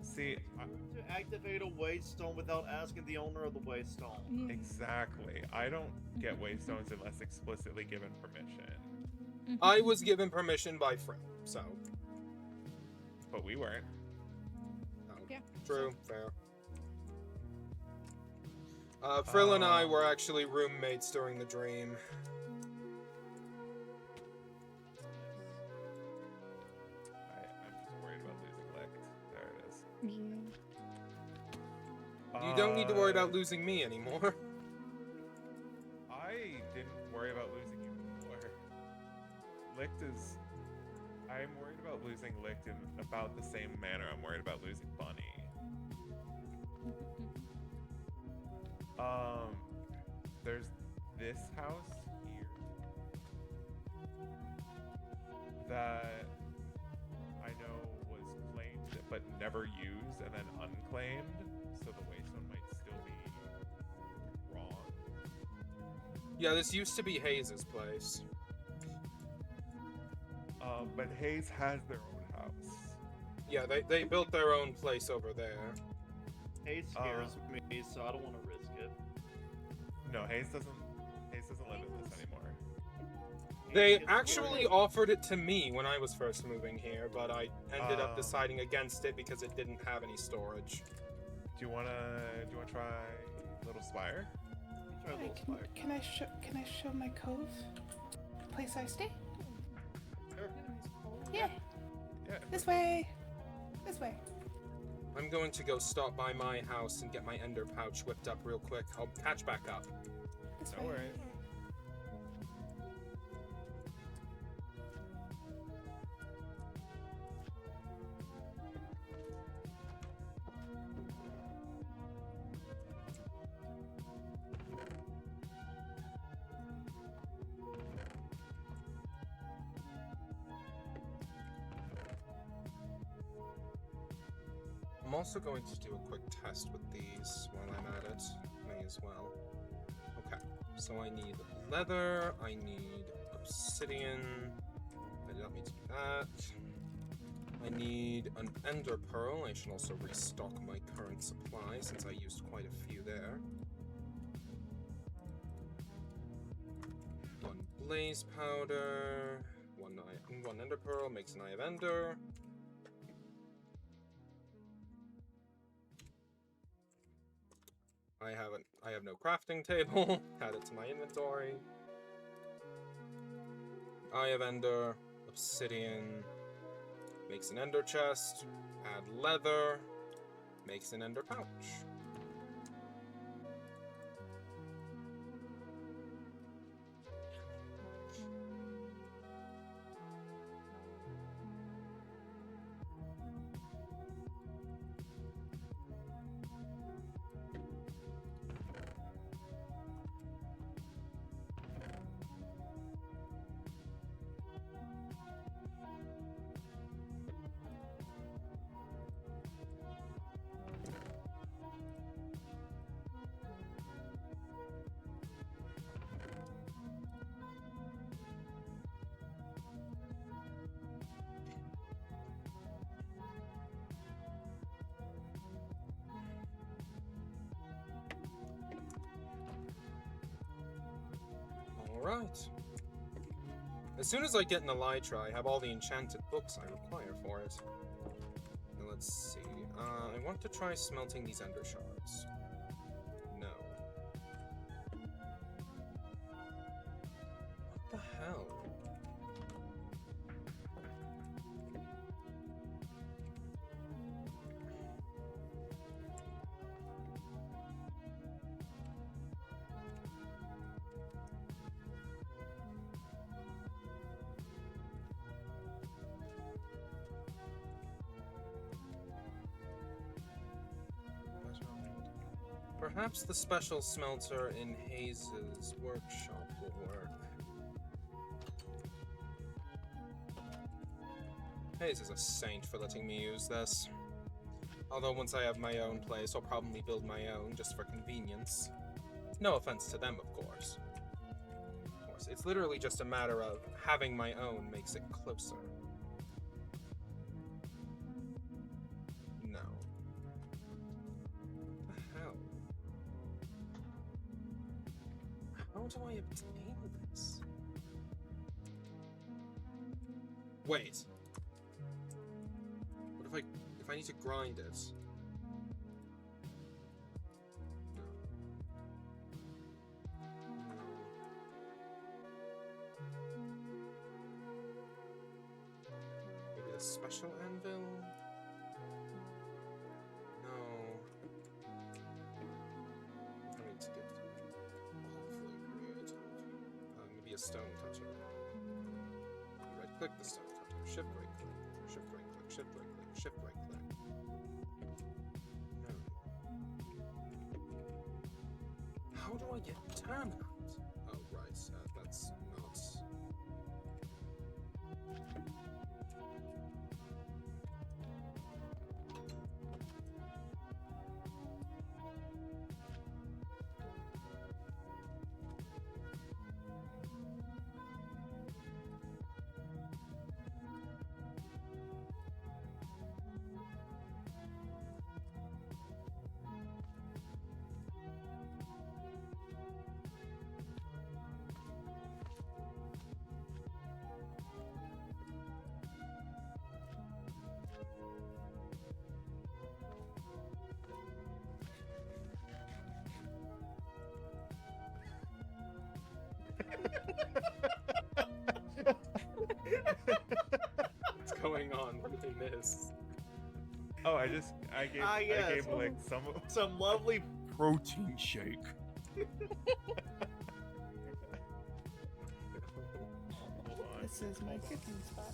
See, To activate a waystone without asking the owner of the waystone. Yeah. exactly. I don't get waystones unless explicitly given permission. I was given permission by Frill, so. But we weren't. Oh, Yeah. true, fair. Frill and I were actually roommates during the dream. I'm just worried about losing Licht. There it is. Yeah. You don't need to worry about losing me anymore. I didn't worry about losing you before. Licht is. I'm worried about losing Licht in about the same manner I'm worried about losing Bunny. There's this house here that I know was claimed but never used and then unclaimed, so the waystone might still be wrong. Yeah, this used to be Hayes's place. But Hayes has their own house. Yeah, they built their own place over there. Hate scares me, so I don't want to risk it. No, Hayes doesn't live in this anymore. They Hate gets actually scary. offered it to me when I was first moving here, but I ended up Oh. deciding against it because it didn't have any storage. Do you wanna try Little Spire? Try a little spire. Can I show my cove? The place I stay? Sure. Yeah. Yeah. This way. This way. I'm going to go stop by my house and get my ender pouch whipped up real quick. I'll catch back up. This No way. worries. I'm also going to do a quick test with these while I'm at it. May as well. Okay, so I need leather, I need obsidian. I did not mean to do that. I need an ender pearl. I should also restock my current supply since I used quite a few there. One blaze powder, one ender pearl makes an eye of ender. I have no crafting table. Add it to my inventory. Eye of Ender, obsidian, makes an ender chest. Add leather, makes an ender pouch. Alright. As soon as I get an elytra, I have all the enchanted books I require for it. Now let's see. I want to try smelting these ender shards. No. What the hell? Perhaps the special smelter in Hayes's workshop will work. Hayes is a saint for letting me use this. Although once I have my own place, I'll probably build my own just for convenience. No offense to them, of course. It's literally just a matter of having my own makes it closer. No. What the hell? How do I obtain this? Wait. What if I need to grind it? No. Maybe the special anvil? No. I need to get hopefully creative. Maybe a stone toucher. Right click the stone toucher. Shift right click. Shift right click. Shift right click. Shift right click. No. How do I get terminite? Oh right, that's not. What's going on? What did I miss? Oh, I gave yes. I gave Lick Some lovely protein shake. Hold on. This is my cooking spot.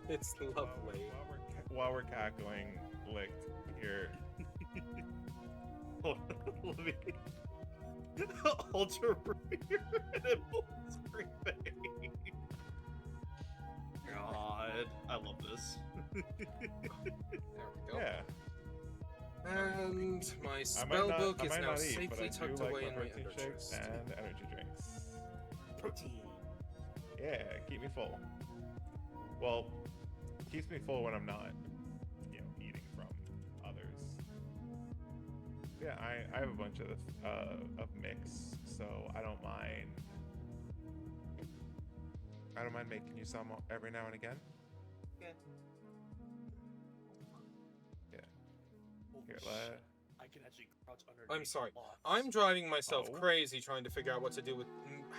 It's lovely. While we're cackling, Licked here. Hold on, let me. Ultra rare and full screen thing. God, I love this. There we go. Yeah. And my I spell book is might now not eat, safely but I tucked do like away my in my protein ender shakes chest. and energy drinks. Protein. Yeah, keep me full. Well, keeps me full when I'm not, eating from others. Yeah, I have a bunch of mix, so I don't mind. I don't mind making you some every now and again. Yeah. Yeah. Holy Here, shit. I can actually crouch underneath. I'm sorry. blocks. I'm driving myself Oh. crazy trying to figure out what to do with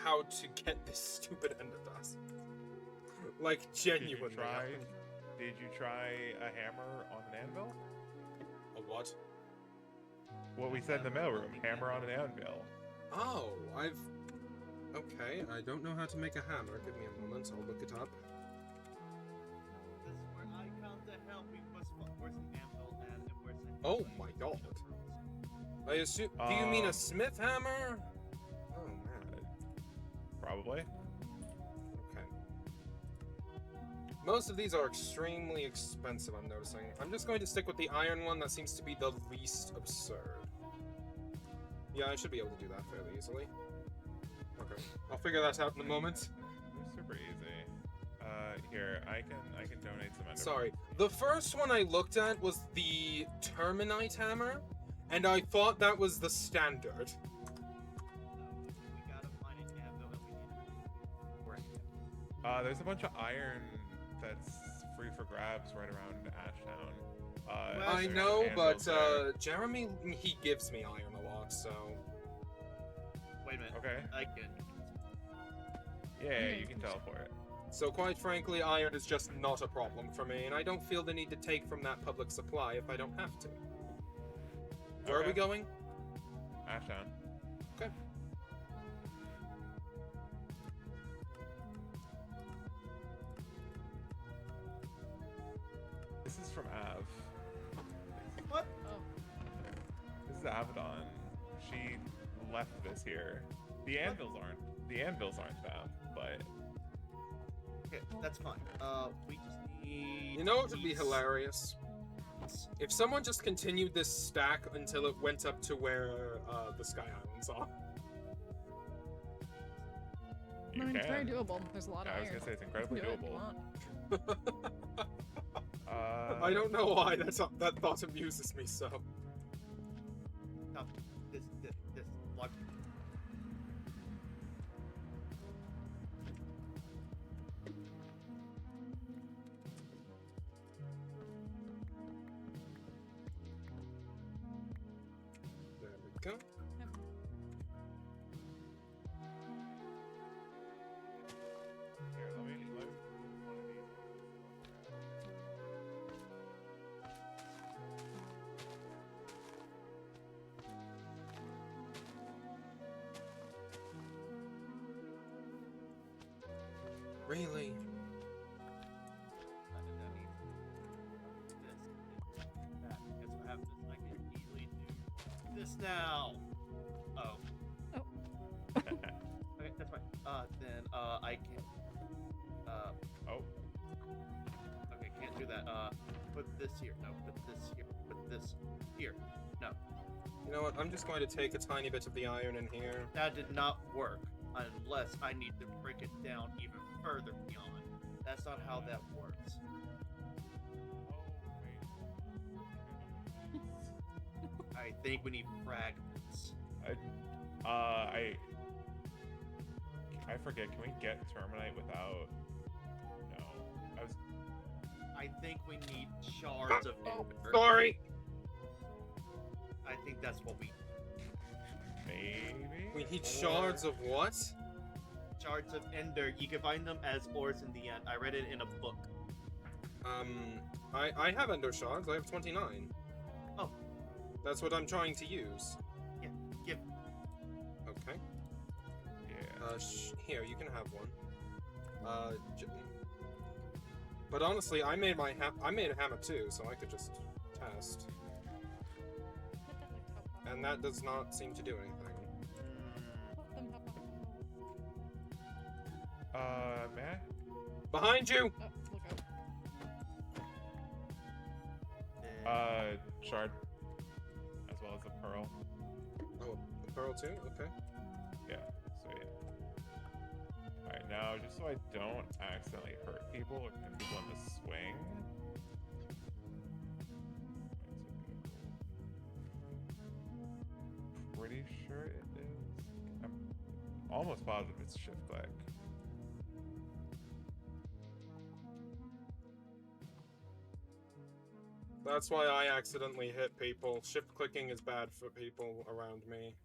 how to get this stupid ender dust. Like genuinely. Did you try a hammer on an anvil? A what? What we said in the mailroom, hammer on an anvil. Oh, okay, I don't know how to make a hammer. Give me a moment, I'll look it up. This is where I come to help you. Where's an anvil and where's an Oh my god. I assume. Do you mean a smith hammer? Oh man. Probably. Okay. Most of these are extremely expensive, I'm noticing. I'm just going to stick with the iron one that seems to be the least absurd. Yeah, I should be able to do that fairly easily. Okay, I'll figure that out in a moment. They're super easy. Here, I can donate some ender. Sorry. The first one I looked at was the terminite hammer, and I thought that was the standard. We gotta find an anvil and we need to. There's a bunch of iron that's free for grabs right around Ashtown. I there's know, anvils but there. Jeremy, he gives me iron a lot, so... Wait a minute. Okay. I can. Yeah, you can teleport. So quite frankly, iron is just not a problem for me, and I don't feel the need to take from that public supply if I don't have to. Where are we Okay. going? Ashtown. Okay. This is from Av. What? Oh, This is Abaddon. she left this here. The anvils aren't. The anvils aren't them, but Okay, that's fine. We just need. You know what would be hilarious? If someone just continued this stack until it went up to where the Sky Islands are. you I mean, it's very can. doable. There's a lot of I was iron. gonna say it's incredibly Do it if you doable. want. I don't know why that thought amuses me so. No, this block. There we go. Here, let me one of these. Really? That means this. That. Guess what happens? I can easily do this now. Oh. Oh. Okay, that's fine. Then I can. Oh, Okay, can't do that. Put this here. No, put this here. Put this here. No, You know what? I'm just going to take a tiny bit of the iron in here. that did not work. Unless I need to break it down even further beyond. That's not how that works. I think we need fragments. I forget. Can we get terminite without? No, I was. I think we need shards of ender. Sorry! I think that's what we Maybe. We need shards of what? shards of ender. You can find them as ores in the end. I read it in a book. I have ender shards. I have 29. Oh. That's what I'm trying to use. Yeah, give. Okay. Yeah. Here, you can have one. But honestly, I made a hammer too, so I could just test. And that does not seem to do anything. May I? Behind you! Oh, look out. Shard. As well as the pearl. Oh, the pearl too? Okay. Yeah, sweet. Alright, now, just so I don't accidentally hurt people or get people in the swing. Pretty sure it is. I'm almost positive it's shift click. That's why I accidentally hit people. Shift clicking is bad for people around me.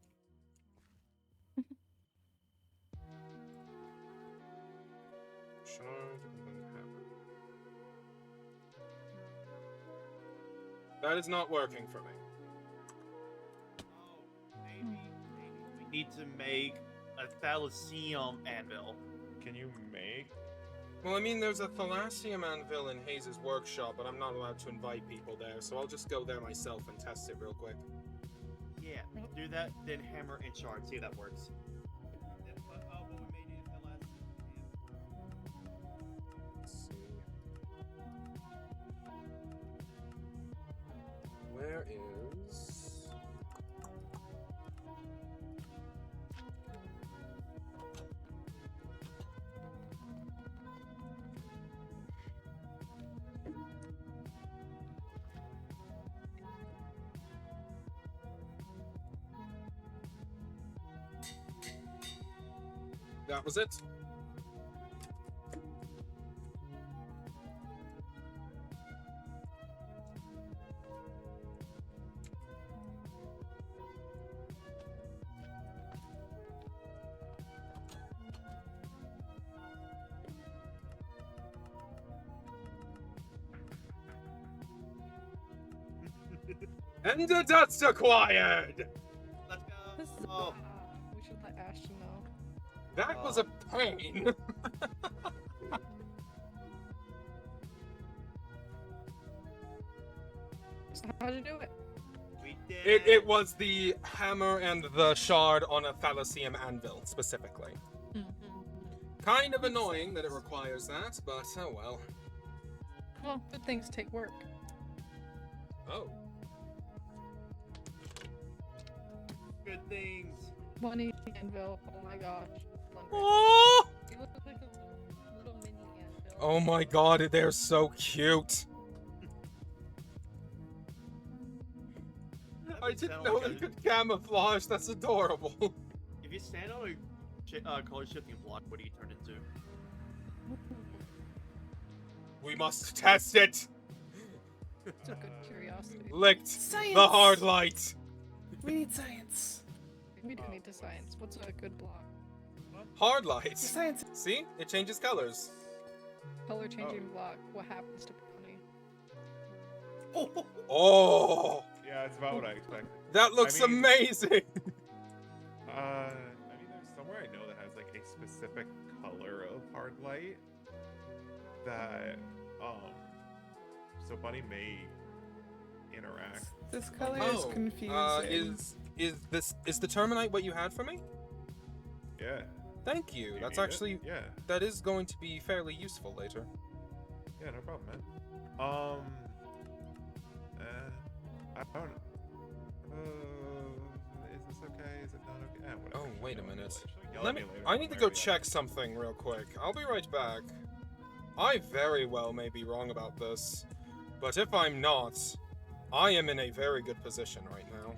Shard and then hammer. That is not working for me. Oh, maybe we need to make a Thalassium anvil. Can you make? Well, I mean, there's a Thalassium anvil in Hayes' workshop, but I'm not allowed to invite people there, so I'll just go there myself and test it real quick. Yeah, do that, then hammer and shard. See if that works. But we made it the last. Let's see. Where is... That was it. Ender dust acquired! Let's go. Huzzah! Oh, We should let Ashton know. That was a pain. So how'd you do it? we It was the hammer and the shard on a Thalassium anvil, specifically. Kind of annoying that it requires that, but oh well. Well, good things take work. Oh. Good things. One easy anvil. Oh my gosh. Oh! You look like a little mini anvil. Oh my god, they're so cute. I didn't know they could camouflage. That's adorable. If you stand on a color shifting block, what do you turn into? We must test it. It's a good curiosity. Licked Science! the hard light. We need science. We do need the science. What's a good block? Hard light. Science. See? It changes colors. Color changing block. What happens to Brownie? Oh, Yeah, it's about what I expected. that looks I mean- amazing. I mean, there's somewhere I know that has like a specific color of hard light that, so Bunny may interact. This color Oh, is confusing. is the Terminite what you had for me? Yeah. Thank you. Do you That's need it? actually Yeah. that is going to be fairly useful later. Yeah, no problem, man. I don't know. Is this okay? Is it not okay? Whatever. Oh, wait a Yell at me minute. later. Yell Let at me. me later I when need to I'm go ready. check something real quick. I'll be right back. I very well may be wrong about this, but if I'm not, I am in a very good position right now.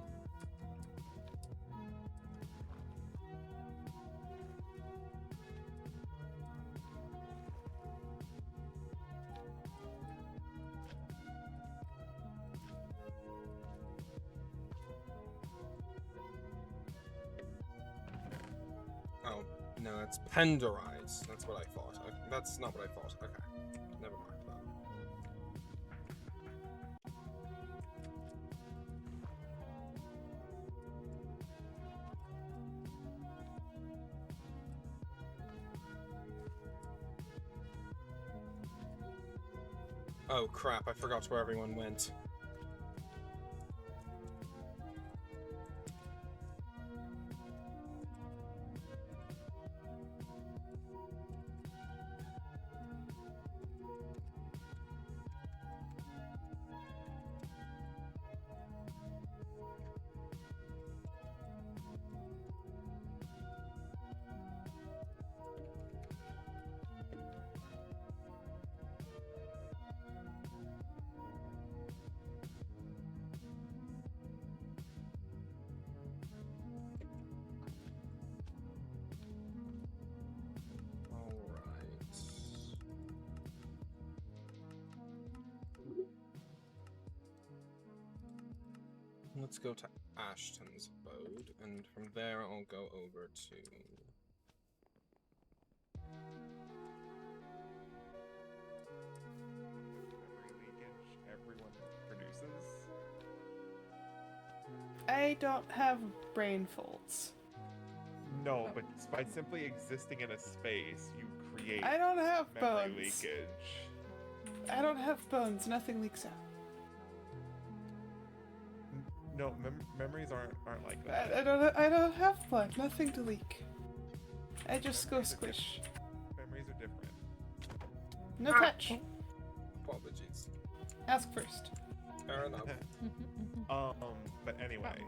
Oh, no, it's Penderize. That's what I thought. That's not what I thought. Okay. Never mind that. Oh crap, I forgot where everyone went. Alright. Let's go to Ashton's abode, and from there I'll go over to... Every leakage everyone produces. I don't have brain folds. No, but by simply existing in a space, you create I don't have memory bones. leakage. I don't have bones. Nothing leaks out. No, memories aren't like I that. I don't have blood. Nothing to leak. I just go Memories are squish. Memories are different. No touch. Apologies. Ask first. Fair enough. But anyway,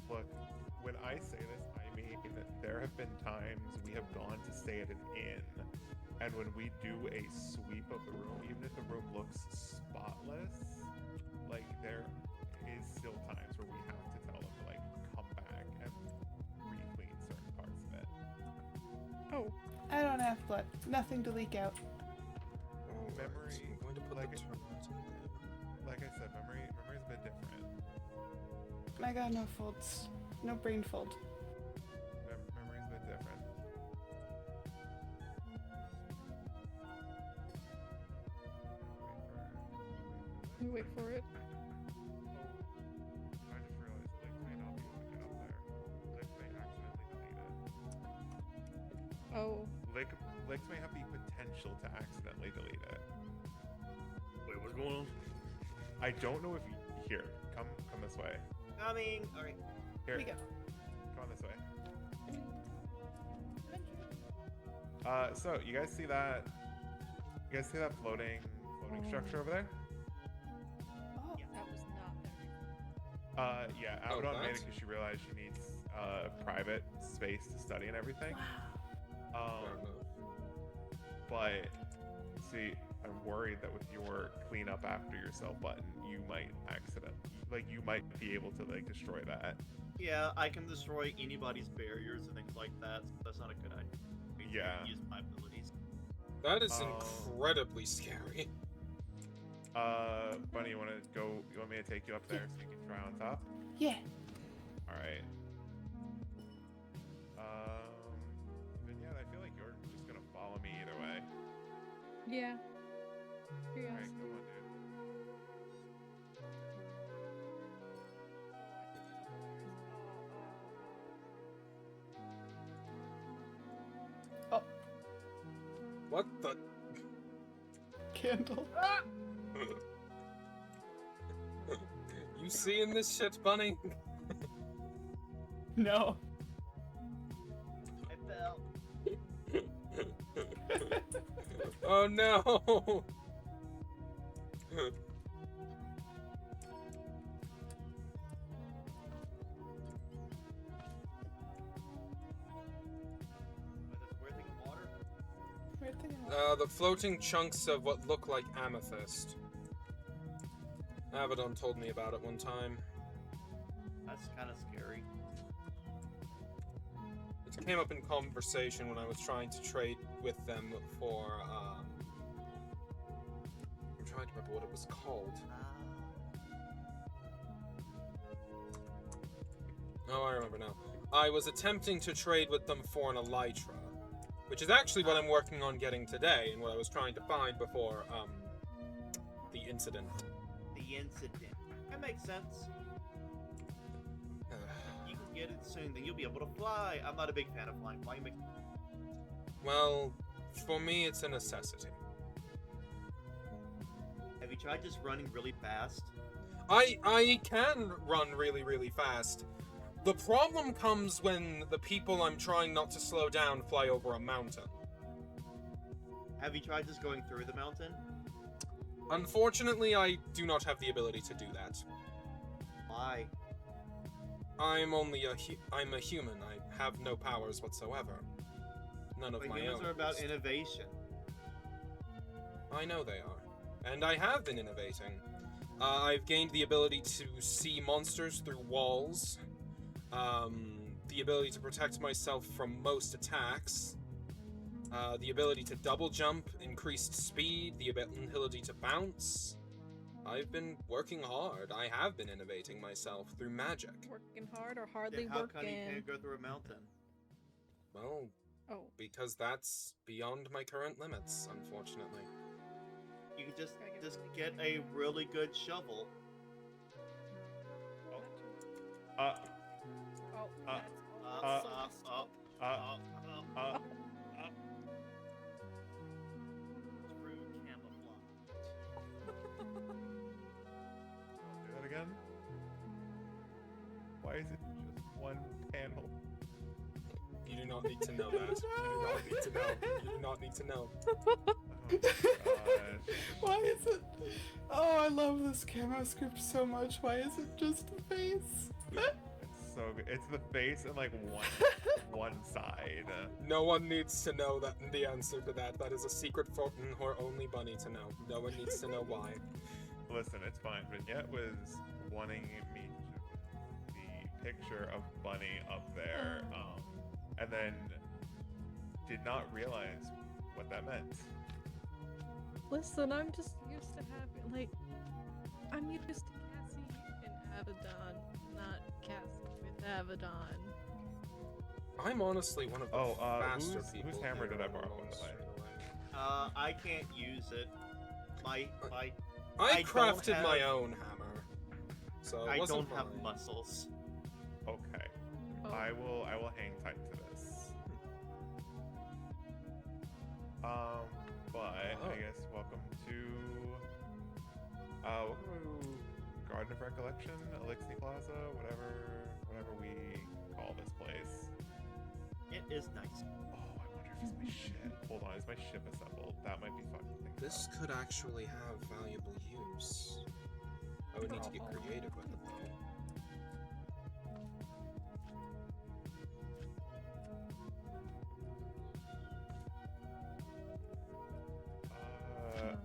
look, when I say this, I mean that there have been times we have gone to stay at an inn, and when we do a sweep of the room, even if the room looks spotless, like there is still times where we have to tell them to like come back and re-clean certain parts of it. Oh, I don't have blood. Nothing to leak out. Alright, Memory, I'm going to put like- the Terminite in there. Like I said, memory's a bit different. I got no folds. No brain fold. Memory's a bit different. we wait for it. I just realized Lick may not be able to get up there. Lick may accidentally delete it. Oh, Lick may have the potential to accidentally delete it. Wait, what's going on? I don't know if you here. Come this way. Coming. All right. Here, We go. come on this way. So you guys see that? You guys see that floating structure over there? Oh, That was not there. Yeah, Oh, Abaddon made it that? because she realized she needs private space to study and everything. wow. Fair enough. But see, I'm worried that with your clean up after yourself button, you might you might be able to like destroy that. Yeah, I can destroy anybody's barriers and things like that. So that's not a good idea. Yeah. Use my abilities. That is Oh. incredibly scary. Bunny, you want me to take you up there so you can try on top? Yeah. All right. Vignette, I feel like you're just gonna follow me either way. Yeah. All right, come on, dude. Oh, What the? candle. You seeing this shit, Bunny? No. I fell. Oh no! Weird thing in water. Weird thing. The floating chunks of what look like amethyst. Abaddon told me about it one time. That's kind of scary. It came up in conversation when I was trying to trade with them for, I'm trying to remember what it was called. Oh, I remember now. I was attempting to trade with them for an elytra, which is actually what I'm working on getting today and what I was trying to find before, the incident. The incident. That makes sense. You can get it soon, then you'll be able to fly. I'm not a big fan of flying. Flying makes Well, for me, it's a necessity. Have you tried just running really fast? I can run really, really fast. The problem comes when the people I'm trying not to slow down fly over a mountain. Have you tried just going through the mountain? Unfortunately, I do not have the ability to do that. Why? I'm a human. I have no powers whatsoever. None of But my humans own. are at about least. innovation. I know they are. And I have been innovating. I've gained the ability to see monsters through walls. The ability to protect myself from most attacks. The ability to double jump, increased speed, the ability to bounce. I've been working hard. I have been innovating myself through magic. Working hard or hardly Then how come you working? can't go through a mountain? Well, Oh, because that's beyond my current limits, unfortunately. You can just Gotta get just really get a really good shovel. oh, Uh, that's Through camouflage. do that again. Why is it just one panel? You do not need to know that. You do not need to know. You do not need to know. Oh gosh. Why is it? Oh, I love this camo script so much. Why is it just the face? It's so good. It's the face and like one side. No one needs to know that the answer to that. That is a secret for only Bunny to know. No one needs to know why. Listen, it's fine. Vignette was wanting me to the picture of Bunny up there, and then did not realize what that meant. Listen, I'm just used to having, like, I'm used to Cassie and Abaddon, not Cassie with Abaddon. I'm honestly one of the faster whose people. hammer here did I on borrow, by almost the way? straight away. I can't use it. My I I don't crafted my have- own hammer, so it I wasn't don't have mine. muscles. Okay, Oh. I will hang tight to this. But Oh. I guess welcome to Garden of Recollection, Elixir Plaza, whatever we call this place. It is nice. Oh, I wonder if it's my ship. Hold on, is my ship assembled? That might be fucking things This up. could actually have valuable use. I would need to get creative with it though.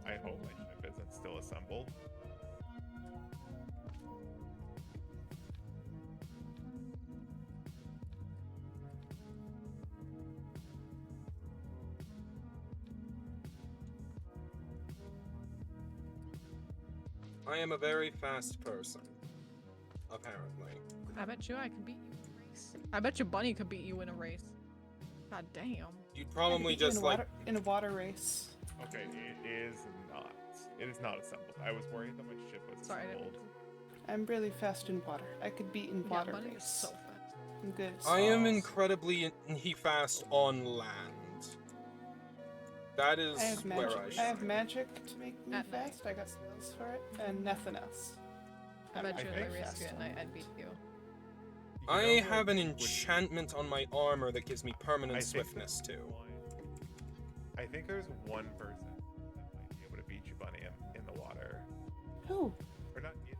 I hope my ship isn't still assembled. I am a very fast person, apparently. I bet you I could beat you in a race. I bet you Bunny could beat you in a race. God damn. You'd probably I could beat you just in a like. water, in a water race. Okay, it is not. It is not assembled. I was worried that my ship was Sorry, I didn't assembled. I'm really fast in water. I could beat in water Bunny race. is so fast. I'm good. at I am sauce. incredibly fast on land. That is I have where magic. I I shine. have magic to make me At night. fast. I got spells for it, and nothing else. I bet I you if think I raced fast you at on night, land. I'd beat you. You I know have an what would- enchantment on my armor that gives me permanent I think swiftness there's too. I think there's one person that might be able to beat you, Bunny, in the water. Who? Or not in.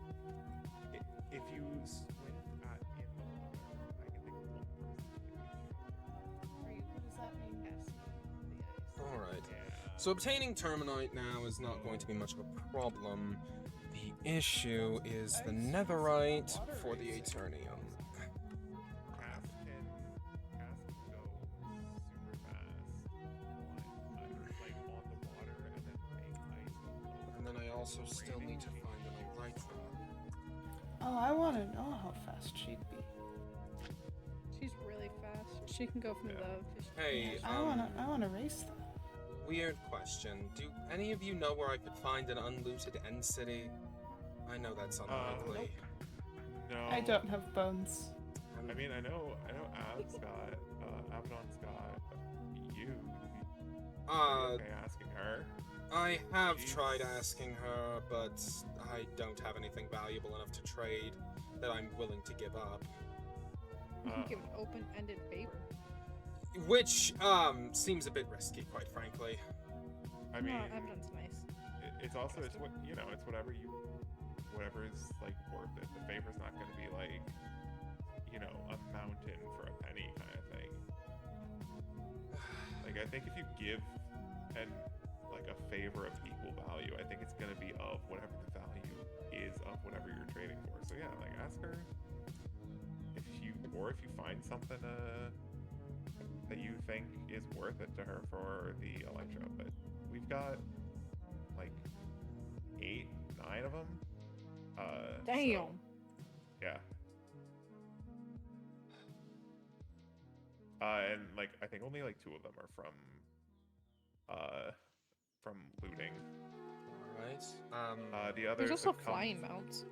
If you swim at in the water, I can think of one person What does that mean? Yes. Alright. that can beat you. So obtaining Terminite now is not going to be much of a problem. The issue is the Netherite for the Eternium. Cass can go super fast like on the water and then make ice float. And then I also still need to find an Elytra. Oh, I want to know how fast she'd be. She's really fast. She can go from Yeah. the fish. Hey, I wanna race them. weird question. Do any of you know where I could find an unlooted end city? I know that's unlikely. No. I don't have bones. I mean, I know Ab's got, Abaddon's got you. Okay, asking her. I have Jeez. tried asking her, but I don't have anything valuable enough to trade that I'm willing to give up. You can give an open-ended favor. Which, seems a bit risky, quite frankly. I mean, No, Abaddon's nice. it's also, it's what, you know, it's whatever is, like, worth it. The favor's not going to be, like, you know, a mountain for a penny kind of thing. Like, I think if you give like, a favor of equal value, I think it's going to be of whatever the value is of whatever you're trading for. So, yeah, like, ask her if you find something, that you think is worth it to her for the Elytra. But we've got, like, 8, 9 of them. Damn. So, yeah. And like I think only like 2 of them are from looting. Alright. The others There's also have come- flying mounts.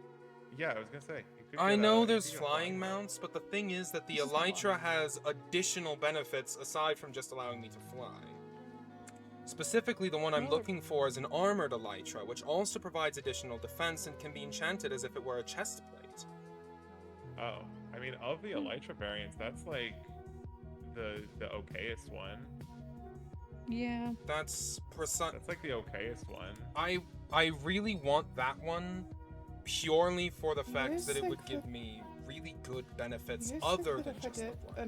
Yeah, I was gonna say. You could I get know you there's could get a flying mount. mounts, but the thing is that the This is not Elytra one. has additional benefits aside from just allowing me to fly. Specifically, the one I'm Oh. looking for is an armored Elytra, which also provides additional defense and can be enchanted as if it were a chest plate. Oh, I mean, of the Elytra variants, that's like the okayest one. Yeah. That's precise. That's like the okayest one. I really want that one purely for the fact guys that it would think give that- me really good benefits You guys other think than that if I just the did flight.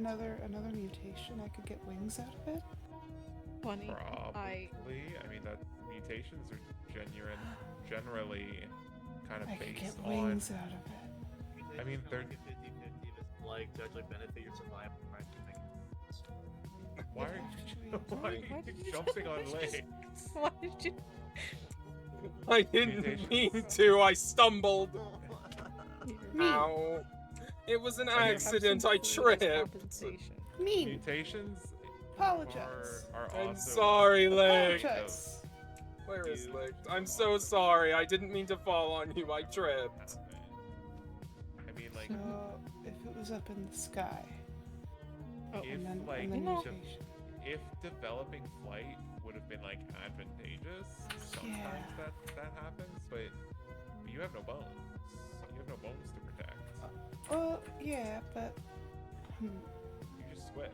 another mutation, I could get wings out of it? Bunny. Probably. I mean, that mutations are generally kind of I could based get on. wings out of it. I mean, they're- like a 50-50 if it's like to actually benefit your survival. Right? Why are Why you did you- jumping on why did you- legs? Why did you? I didn't Mutations. mean to. I stumbled. Me. Ow. It was an I have accident. some I food as tripped. compensation. Mean. Mutations Apologize. are I'm also sorry, Lick. Apologize. Where is You Lick? should I'm go so on. sorry. I didn't mean to fall on you. I tripped. I mean, like, So, if it was up in the sky, Oh, if and then, like and then You know- mutation. if developing flight would have been like advantageous, sometimes Yeah. that happens, but you have no bones, Well, yeah, but You just switch.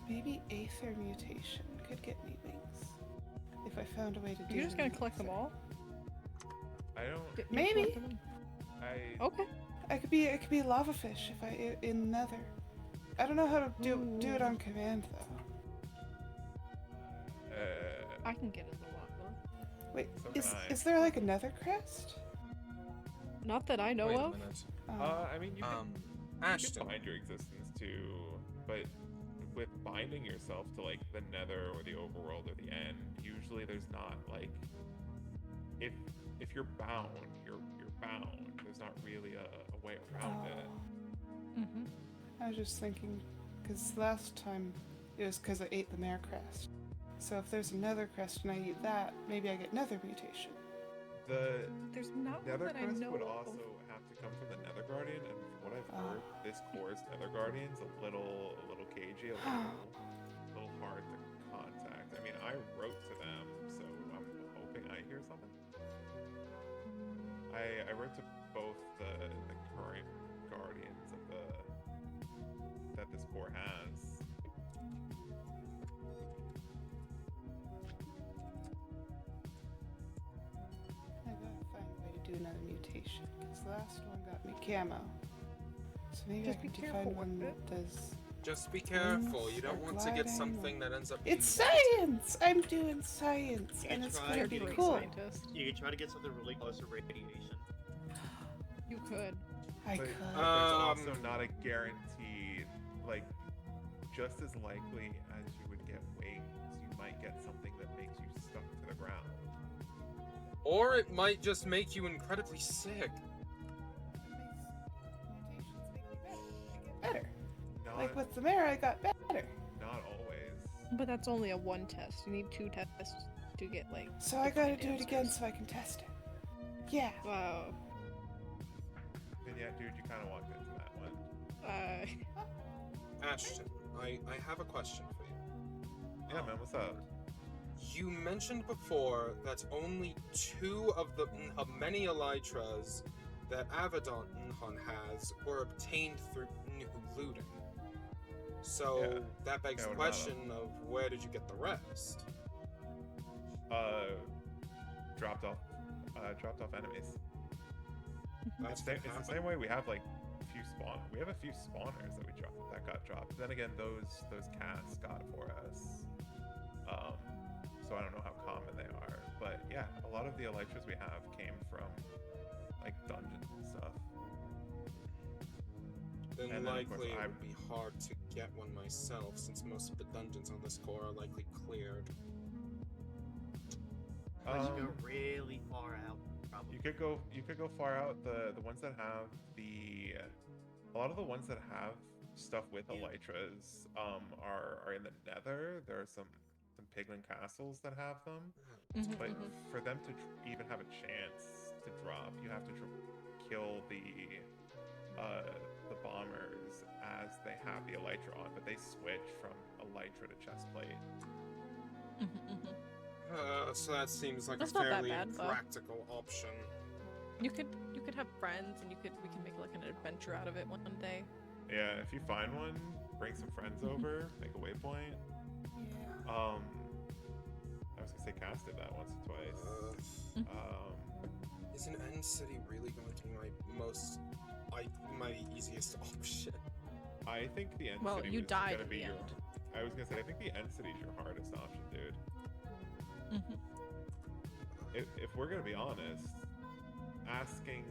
maybe Aether mutation could get me wings. If I found a way to do You're just gonna it in collect them Aether. all? I don't. You're Maybe. collecting them? I. Okay. I could be a lava fish if I in Nether. I don't know how to do it on command though. I can get in the lava. Wait, So can I. is there like a Nether crest? Not that I know Wait a of. minute. I mean, you can Ashton. find your existence too, but with binding yourself to like the Nether or the overworld or the end, usually there's not like if you're bound, you're bound. There's not really a way around it. Mm-hmm. I was just thinking, because last time it was because I ate the mare crest. So if there's another crest and I eat that, maybe I get Nether mutation. The There's not one Nether that I crest know would of. also have to come from the Nether Guardian, and from what I've heard, this core's Nether Guardian's a little cagey, a little hard to contact. I mean, I wrote to them, so I'm hoping I hear something. I wrote to both the current guardians of that this core has. I gotta find a way to do another mutation, because the last one got me camo. So maybe Just I be can careful find one with that it. does. Just be careful. Wings You don't or want to get gliding something or- that ends up. It's being science! I'm doing science, You and can it's try gonna to be be a cool. Scientist. You can try to get something really close to radiation. You could. I But could. there's also not a guaranteed, like, just as likely as you would get wings, you might get something that makes you stuck to the ground. Or it might just make you incredibly sick. Mutations make me better. I get better. Not, Like with the mare, I got better. not always. But that's only a one test. You need 2 tests to get like. So I gotta definite do it again answers. so I can test it. Yeah. Wow. And yeah, dude, you kind of walked into that one. Ashton, I have a question for you. Yeah, man, what's up? You mentioned before that only 2 of the many elytras that Avedon has were obtained through looting. So Yeah. that begs Yeah, the what about question of where did you get the rest? Dropped off enemies. That's It's the same way we have like we have a few spawners that got dropped. Then again, those casts got for us. So I don't know how common they are, but yeah, a lot of the elytras we have came from like dungeons and stuff. Then And then, of course, likely it I- would be hard to get one myself, since most of the dungeons on this core are likely cleared. Unless you go really far out, probably. You could go far out. The ones that have a lot of the ones that have stuff with elytras are in the Nether. There are some piglin castles that have them, but for them to even have a chance to drop, you have to kill the bombers as they have the elytra on, but they switch from elytra to chestplate. So that seems like That's a not that fairly bad, though. practical option. You could have friends, and we can make like an adventure out of it one day. Yeah, if you find one, bring some friends over, make a waypoint. Yeah. I was gonna say Cass did that once or twice. Is an end city really going to be my easiest option? I think the end Well, city you was died gonna in be the your. end. I was gonna say I think the end city's your hardest option, dude. If we're gonna be honest, asking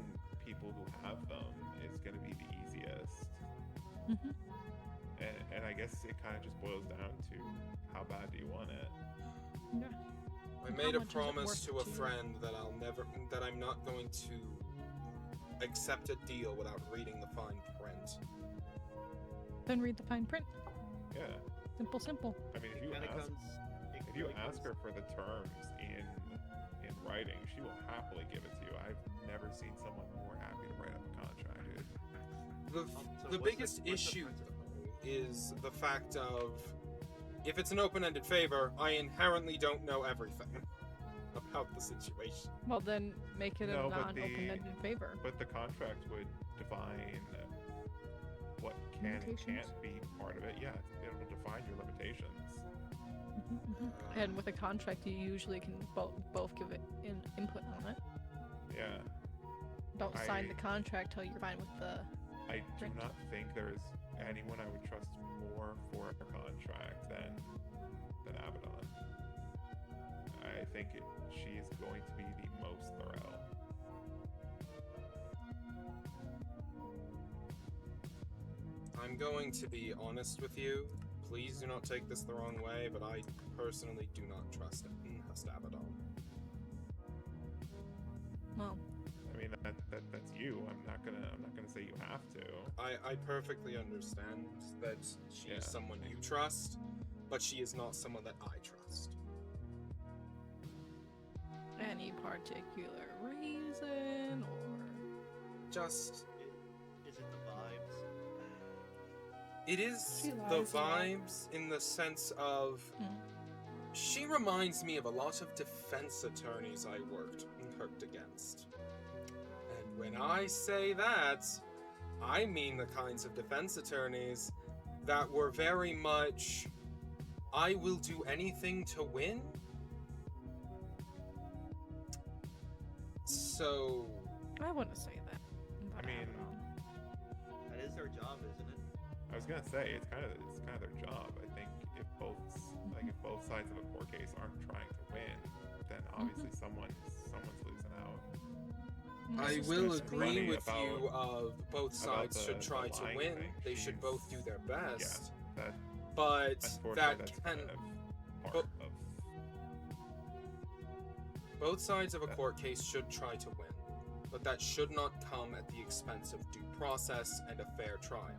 people who have them is gonna be the easiest. And I guess it kind of just boils down to how bad do you want it. Yeah. I How made a much is it promise worth to a to you? friend that I'm not going to accept a deal without reading the fine print. Then read the fine print. Yeah. Simple. I mean, It kinda comes. It if you really ask her comes- for the terms in writing, she will happily give it to you. I've never seen someone more happy to write up a contract, dude. The So the what's biggest what's the issue principle? though is the fact of if it's an open-ended favor, I inherently don't know everything about the situation. Well, then make it No, a but the- non-open-ended favor. But the contract would define what can and Limitations? can't be part of it. Yeah, it'll define your limitations. And with a contract, you usually can both give it input on it. Yeah. Don't sign I- the contract till you're fine with the. I do Right. not think there's anyone I would trust more for a contract than Abaddon. I think she is going to be the most thorough. I'm going to be honest with you. Please do not take this the wrong way, but I personally do not trust Abaddon. Well, I mean that's you. I'm not gonna say you have to. I perfectly understand that she Yeah. is someone you trust, but she is not someone that I trust. any particular reason or. Just, Is it the vibes? it is She the lies a lot. vibes in the sense of she reminds me of a lot of defense attorneys I worked against. And when I say that, I mean the kinds of defense attorneys that were very much, I will do anything to win. So, I wouldn't say that. But I mean- don't know. That is their job, isn't it? I was gonna say it's kind of their job. I think if both sides of a court case aren't trying to win, then obviously someone's losing out. I It's will just agree funny with about- you of both about sides should the try to lying win. thing. They should both do their best. Yeah, that But unfortunately that that's can kind of part but- of. both sides of a court case should try to win. But that should not come at the expense of due process and a fair trial.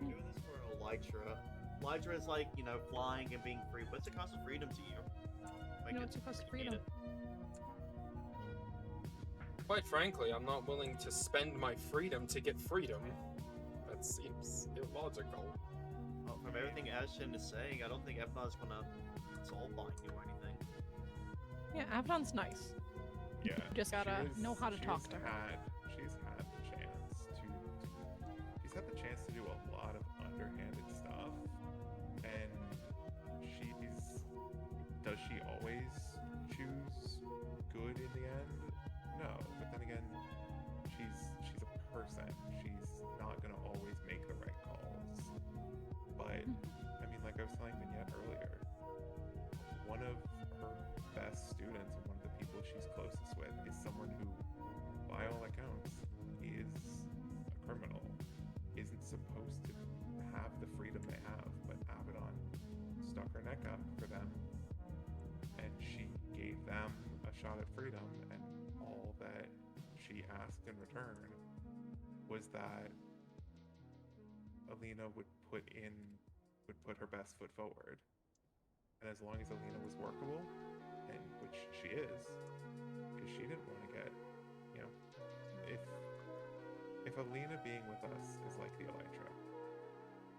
You're doing this for Elytra. Elytra is like, flying and being free. What's the cost of freedom to you? Like, What's the cost of you need freedom? it. Quite frankly, I'm not willing to spend my freedom to get freedom. That seems illogical. Well, from everything Ashton is saying, I don't think Abaddon's gonna soulbind you or anything. Yeah, Abaddon's nice. Yeah, You just gotta know how to she talk has to her. She's had the chance to do a lot of underhanded stuff, and does she always choose good in the end? No, but then again, she's a person. She's not gonna always make the right calls. But I mean, like I was telling Vignette earlier, one of her best students and one of the people she's closest with is someone who, by all accounts, is a criminal, isn't supposed to have the freedom they have, but Abaddon stuck her neck up for them, and she gave them a shot at freedom, and all that she asked in return was that Alina would put her best foot forward. And as long as Alina was workable, and which she is, because she didn't want to get, if Alina being with us is like the Elytra,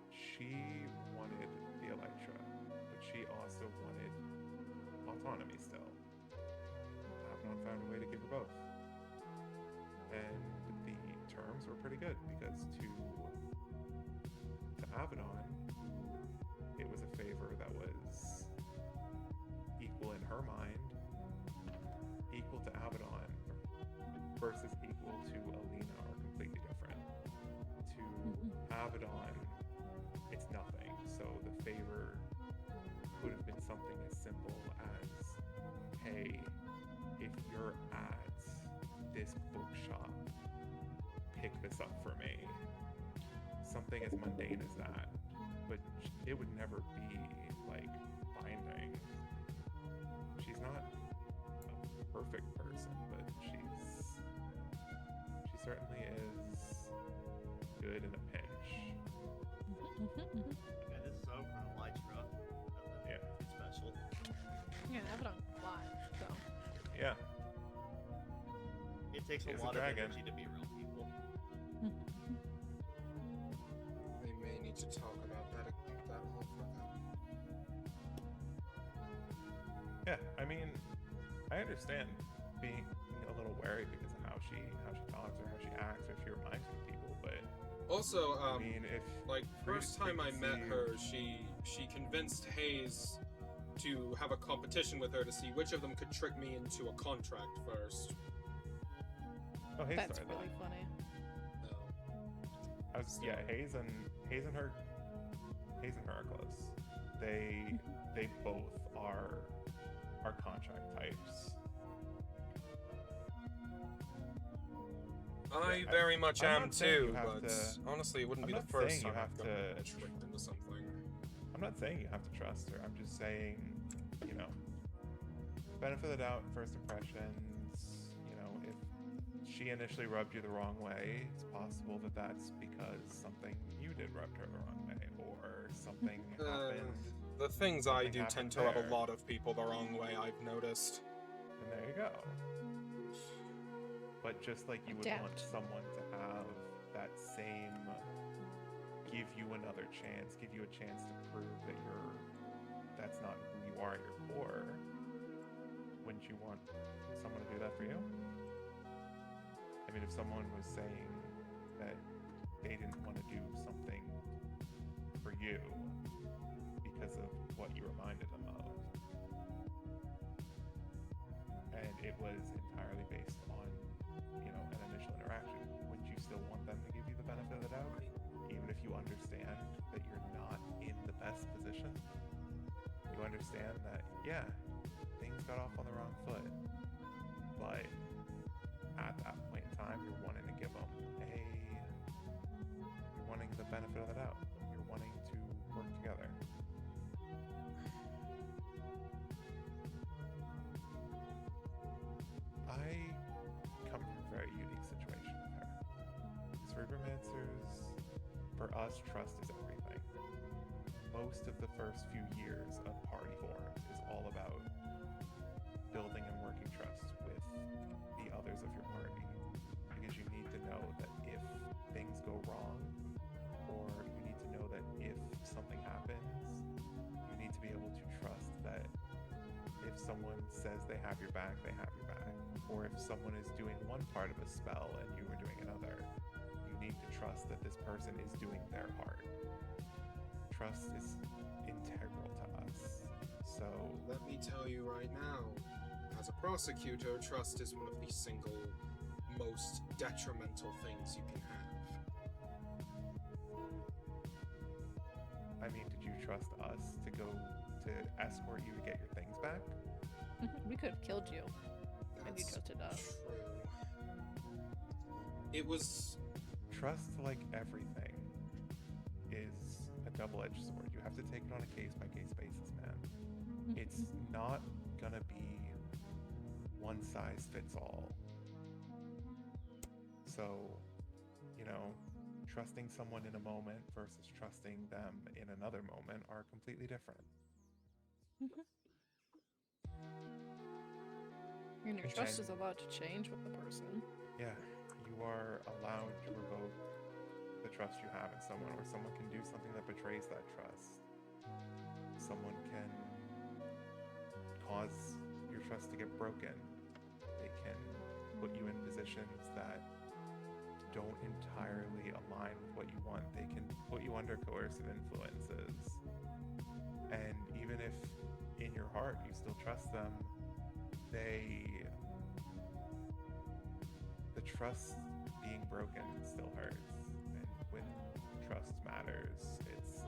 she wanted the Elytra, but she also wanted autonomy still. Abaddon found a way to give her both. And the terms were pretty good, because to Abaddon, it was a favor that was equal in her mind, equal to Abaddon, versus equal to Alina are completely different. To Abaddon, it's nothing. So the favor could have been something as simple as, hey, if you're at this bookshop, pick this up for me. Something as mundane as that. But it would never be, like, binding. She's not a perfect person, but she certainly is good in a pinch. Okay, this is over on Elytra. Yeah. Nothing special. Yeah, Abaddon can fly, so. Yeah. It takes She a is a lot of dragon. energy to be real people. We may need to talk about that whole for them. Yeah, I mean, I understand being a little wary because of how she talks or how she acts or she reminds you of people, but Also, I mean, if like first time I met preconceived- her, she convinced Hayes to have a competition with her to see which of them could trick me into a contract first. Oh, hey, That's sorry, really that. funny. Yeah, Hayes and her are close. They both are contract types. I Yeah, very much I'm am not saying too, you have but to- honestly, it wouldn't I'm be the not first saying you time have I've gotten to- tricked into something. I'm not saying you have to trust her. I'm just saying, you know, benefit of the doubt, first impressions. You know, if she initially rubbed you the wrong way, it's possible that that's because something you did rubbed her the wrong way, or something happened. The things I Something do happened tend to rub a there. lot of people the wrong way, I've noticed. And there you go. But just like you would want Adapt. someone to have that same, give you another chance, give you a chance to prove that that's not who you are at your core, wouldn't you want someone to do that for you? I mean, if someone was saying that they didn't want to do something for you because of what you reminded them of, and it was entirely based on, you know, an initial interaction, wouldn't you still want them to give you the benefit of the doubt, even if you understand that you're not in the best position? You understand that, yeah, things got off on the wrong foot, but at that point in time, you're wanting to give them you're wanting the benefit of the doubt. You're wanting to work together. I come from a very unique situation with her. Cerebromancers, for us, trust is everything. Most of the first few years of party forums is all about building and working trust with the others of your party. Because you need to know that if things go wrong, or you need to know that if something happens, you need to be able to trust that if someone says they have your back, they have your back. Or if someone is doing one part of a spell and you are doing another, you need to trust that this person is doing their part. Trust is integral to us. So Let me tell you right now, as a prosecutor, trust is one of the single most detrimental things you can have. I mean, did you trust us to go to escort you to get your things back? We could have killed you. And you That's trusted us. true. It was... Trust, like everything, is a double-edged sword. You have to take it on a case-by-case basis, man. It's not gonna be one size fits all. So, you know, trusting someone in a moment versus trusting them in another moment are completely different. And your Okay. trust is allowed to change with the person. Yeah, you are allowed to revoke the trust you have in someone, or someone can do something that betrays that trust. Someone can cause your trust to get broken. They can put you in positions that don't entirely align with what you want. They can put you under coercive influences. And even if in your heart you still trust them, the trust being broken still hurts. And when trust matters, it's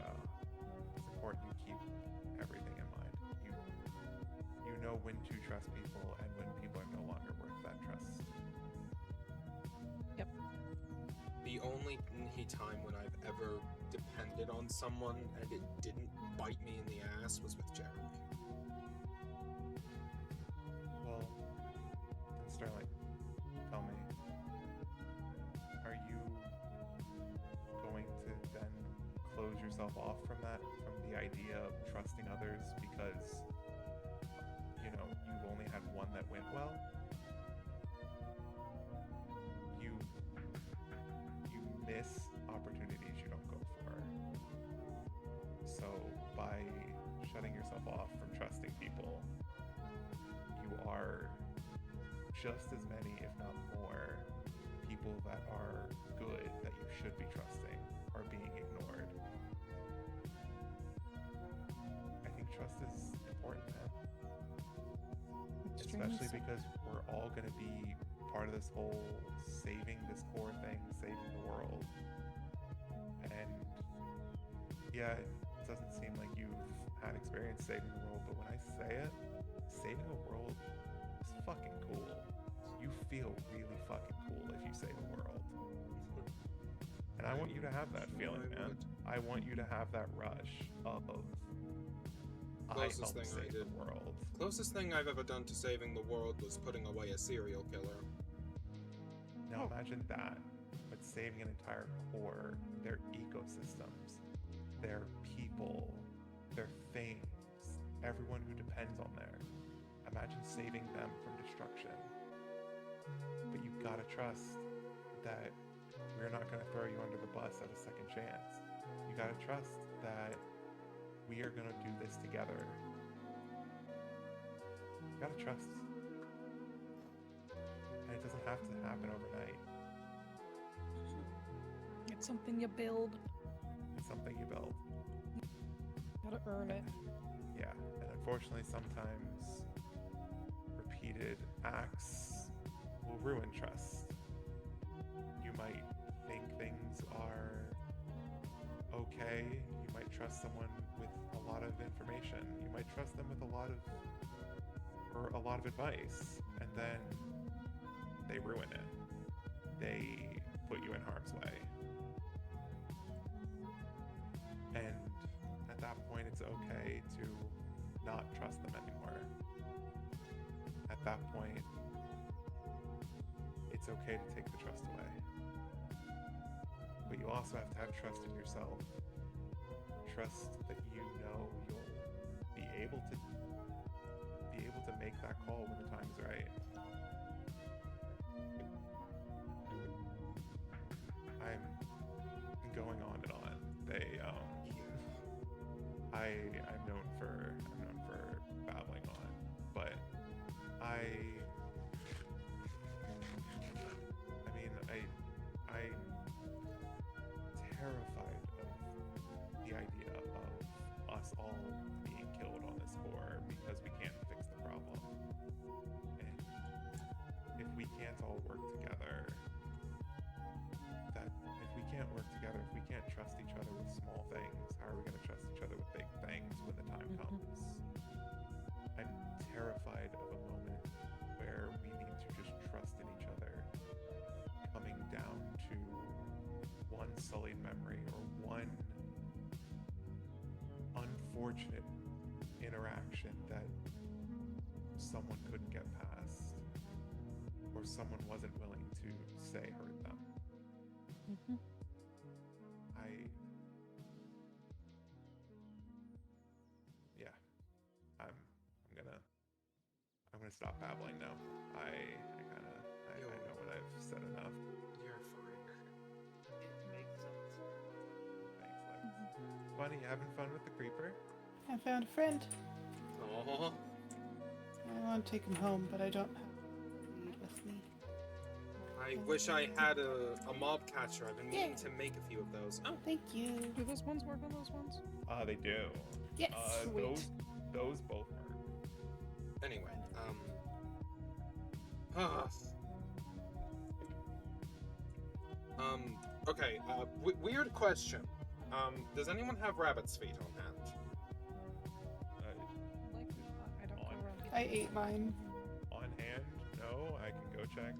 important you keep everything in mind. You know when to trust people and when people are no longer worth that trust. Yep. The only time when I've ever depended on someone and it didn't bite me in the ass was with Jeremy. Well, then Sterling, tell me, are you going to then close yourself off from the idea of trusting others because, you know, you've only had one that went well? You miss opportunities you don't go for. So by shutting yourself off from trusting people, just as many, if not more, people that are good that you should be trusting are being ignored. I think trust is important, man. Especially because we're all going to be part of this whole saving this core thing, saving the world. And yeah, it doesn't seem like you've had experience saving the world, but when I say it, saving the world is fucking cool. You feel really fucking cool if you save the world. And I want you to have that feeling, man. I want you to have that rush of I helped save the world. Closest thing I've ever done to saving the world was putting away a serial killer. Now imagine that, but saving an entire core, their ecosystems, their people, their things, everyone who depends on there. Imagine saving them from destruction. But you gotta trust that we're not gonna throw you under the bus at a second chance. You gotta trust that we are gonna do this together. You gotta trust. And it doesn't have to happen overnight. It's something you build. It's something you build. You gotta earn it. Yeah, and unfortunately sometimes repeated acts will ruin trust. You might think things are okay. You might trust someone with a lot of information. You might trust them with a lot of advice, and then they ruin it. They put you in harm's way. And at that point, it's okay to not trust them anymore. At that point, it's okay to take the trust away. But you also have to have trust in yourself. Trust that you know you'll be able to make that call when the time is right. I'm going on and on. I'm known for babbling on, but I'm terrified of the idea of us all being killed on this core because we can't fix the problem. And if we can't all work together, if we can't trust each other with small things, how are we going to trust each other with big things when the time comes? I'm terrified of a moment where we need to just trust in each other, coming down to one sullied memory or one unfortunate interaction that someone couldn't get past or someone wasn't willing to say hurt them. I'm gonna stop babbling now. I know when I've said enough. You're fine. It makes sense. Thanks, Lex. Bunny, you having fun with the creeper? I found a friend. Aww. I want to take him home, but I don't have weed with me. I wish I had a mob catcher. I've been meaning to make a few of those. Oh, Thank you. Do those ones work on those ones? They do. Yes. Those both work. anyway, okay, weird question. Does anyone have rabbit's feet on hand? Like, I don't go around. I ate mine. On hand? No, I can go check.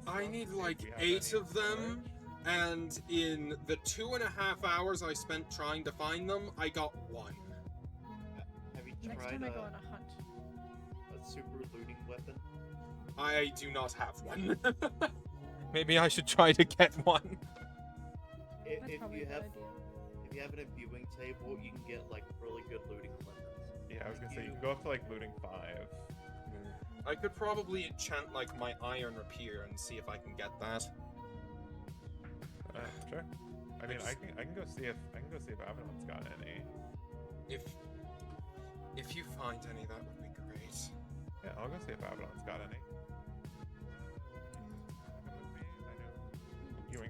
I need like 8 of them, and in the 2.5 hours I spent trying to find them, I got 1. Have you Next tried time I go on a hunt. a super looting weapon? I do not have one. Maybe I should try to get one. If That's probably you a good have idea. if you have an imbuing table, you can get like really good looting weapons. Yeah, I was gonna say you can go up to like looting 5. I could probably enchant like my iron rapier and see if I can get that. Sure. I mean, I can go see if Avalon's got any. If you find any, that would be great. Yeah, I'll go see if Avalon's got any.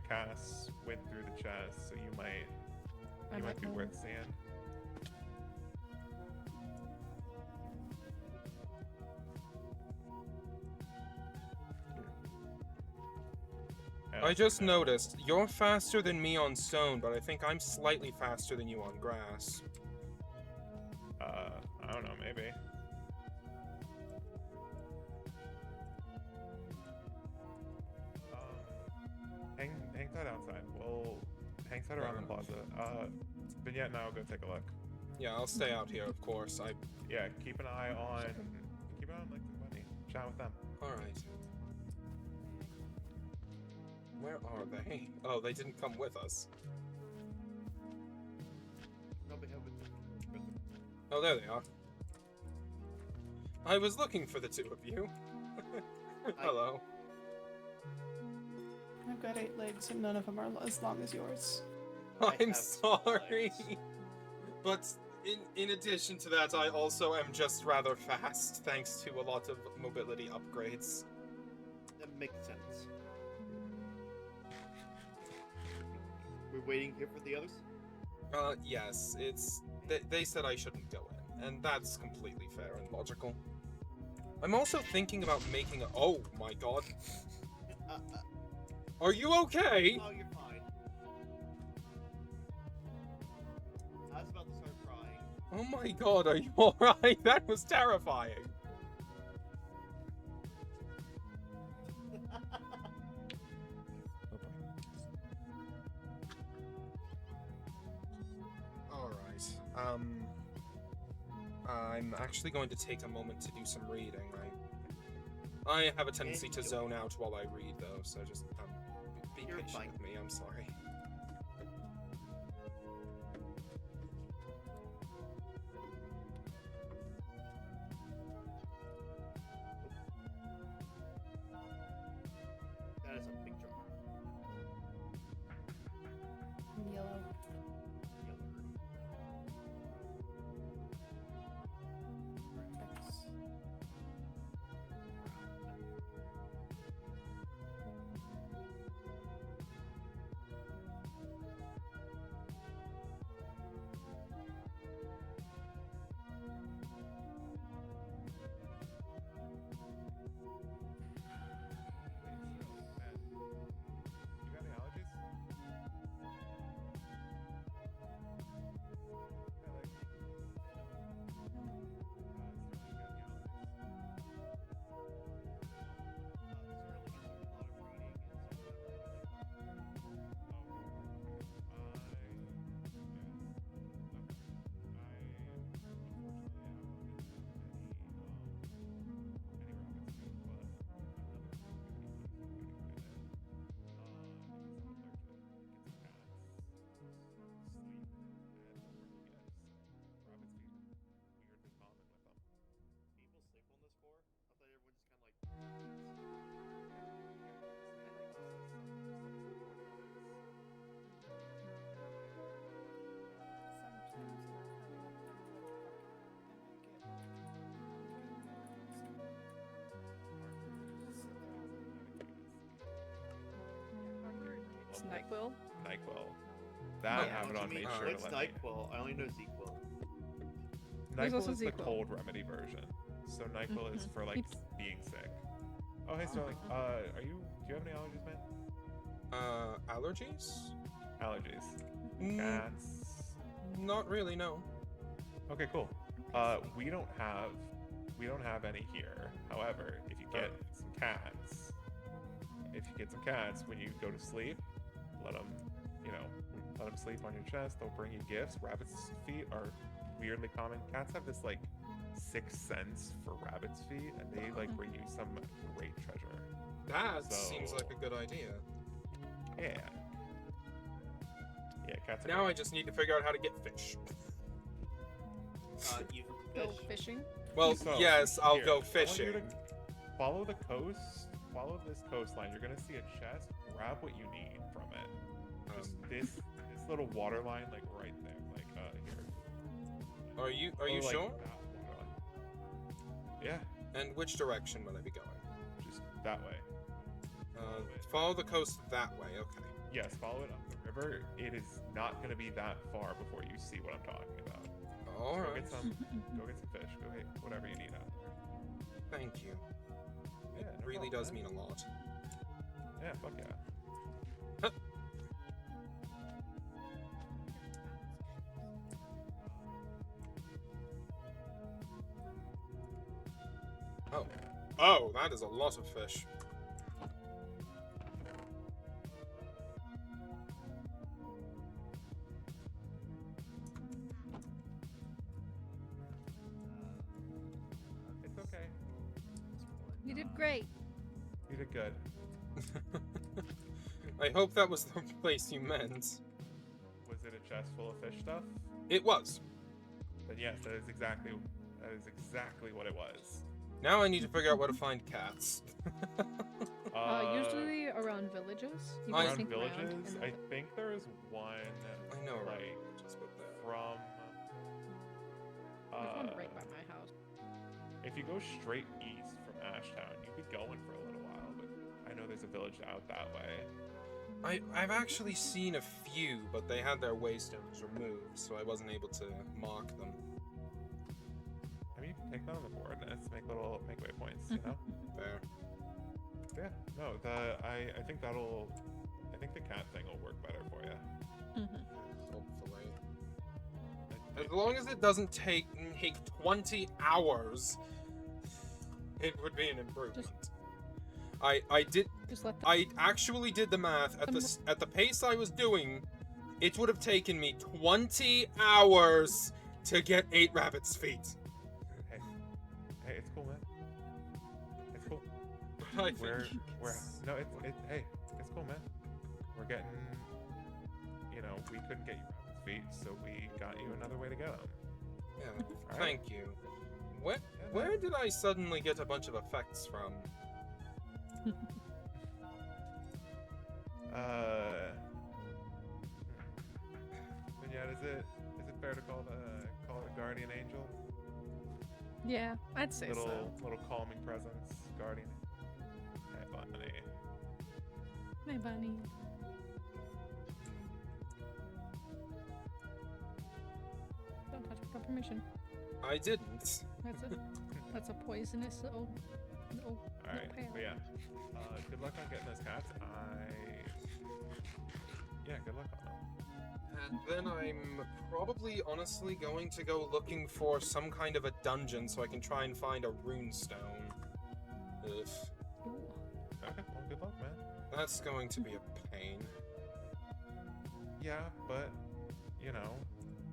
Cass went through the chest, so you might be know. worth seeing. I just noticed, you're faster than me on stone, but I think I'm slightly faster than you on grass. I don't know, maybe. Hang tight outside. We'll hang tight around the plaza. Vignette and I will go take a look. Yeah, I'll stay out here, of course. Yeah, keep an eye on like the money. Chat with them. Alright. Where are they? Oh, they didn't come with us. Probably have it. Oh, there they are. I was looking for the two of you. Hello. I've got 8 legs and none of them are as long as yours. I I'm have sorry. legs. But in addition to that, I also am just rather fast, thanks to a lot of mobility upgrades. That makes sense. We're waiting here for the others? Yes, they said I shouldn't go in, and that's completely fair and logical. I'm also thinking about making a— oh my god. Are you okay? Oh, you're fine. I was about to start crying. Oh my god, are you alright? That was terrifying. Alright, I'm actually going to take a moment to do some reading. I have a tendency to zone out while I read, though, so just be You're patient fine. with me, I'm sorry. That is a big drop. Yellow. X. You got any allergies? People sleep on this floor? I thought everyone just kind of like. It's NyQuil. NyQuil. That Yeah, have it on me. made sure What's to let me. NyQuil? I only know ZQuil. There's NyQuil also is the ZQuil. cold remedy version. So NyQuil is for like It's- being sick. Oh hey Sterling, do you have any allergies, man? Allergies? Allergies. Mm, Cats. not really, no. Okay, cool. We don't have any here. However, if you get some cats, when you go to sleep, let them sleep on your chest. They'll bring you gifts. Rabbit's feet are weirdly common. Cats have this like sixth sense for rabbit's feet, and they like bring you some great treasure. That So- seems like a good idea. Yeah. Yeah, cats. Are Now great. I just need to figure out how to get fish. You Go fish. fishing. Well, So, yes, I'll here, go I want you fishing. to follow the coast. Follow this coastline. You're gonna see a chest. Grab what you need from it. Just this little water line, like right there, like here. Are you Follow, like, sure? that water line. Yeah, And which direction will I be going? just that way. Follow the coast that way. Okay. yes, follow it up the river. It is not going to be that far before you see what I'm talking about. All Go right. get some. Go get some fish. Go get whatever you need out there. Thank you. Yeah, It no really problem, does man. mean a lot. Yeah, fuck yeah. Oh. Oh, that is a lot of fish. It's okay. You did great. You did good. I hope that was the place you meant. Was it a chest full of fish stuff? It was. Then yes, that is exactly what it was. Now I need to figure out where to find cats. Usually around villages. You I- guys Around think villages, and I then think there is one I know, right? like Just put that. from. there's one right by my house. If you go straight east from Ashtown, you could go in for a little while, but I know there's a village out that way. I've actually seen a few, but they had their waystones removed, so I wasn't able to mark them. I mean, you can take that on the board and it's make waypoints, you know? There. Yeah, no, I think the cat thing will work better for you. Hopefully. As long as it doesn't take 20 hours, it would be an improvement. Just let them. I actually did the math at the pace I was doing. It would have taken me 20 hours to get 8 rabbit's feet. Hey, it's cool, man. It's cool. I think We're no, hey, it's cool, man. We're getting, we couldn't get you rabbit's feet, so we got you another way to get them. yeah, All right. thank you. Where did I suddenly get a bunch of effects from? Vignette, is it fair to call it a guardian angel? Yeah, I'd say so. Little calming presence, guardian. Hey, bunny. Hey, bunny. Don't touch it without permission. I didn't. That's a poisonous little. All right, but yeah. Good luck on getting those cats. Good luck on them. And then I'm probably honestly going to go looking for some kind of a dungeon so I can try and find a rune stone. Ugh. Ooh. Okay, well, good luck, man. That's going to be a pain. Yeah, but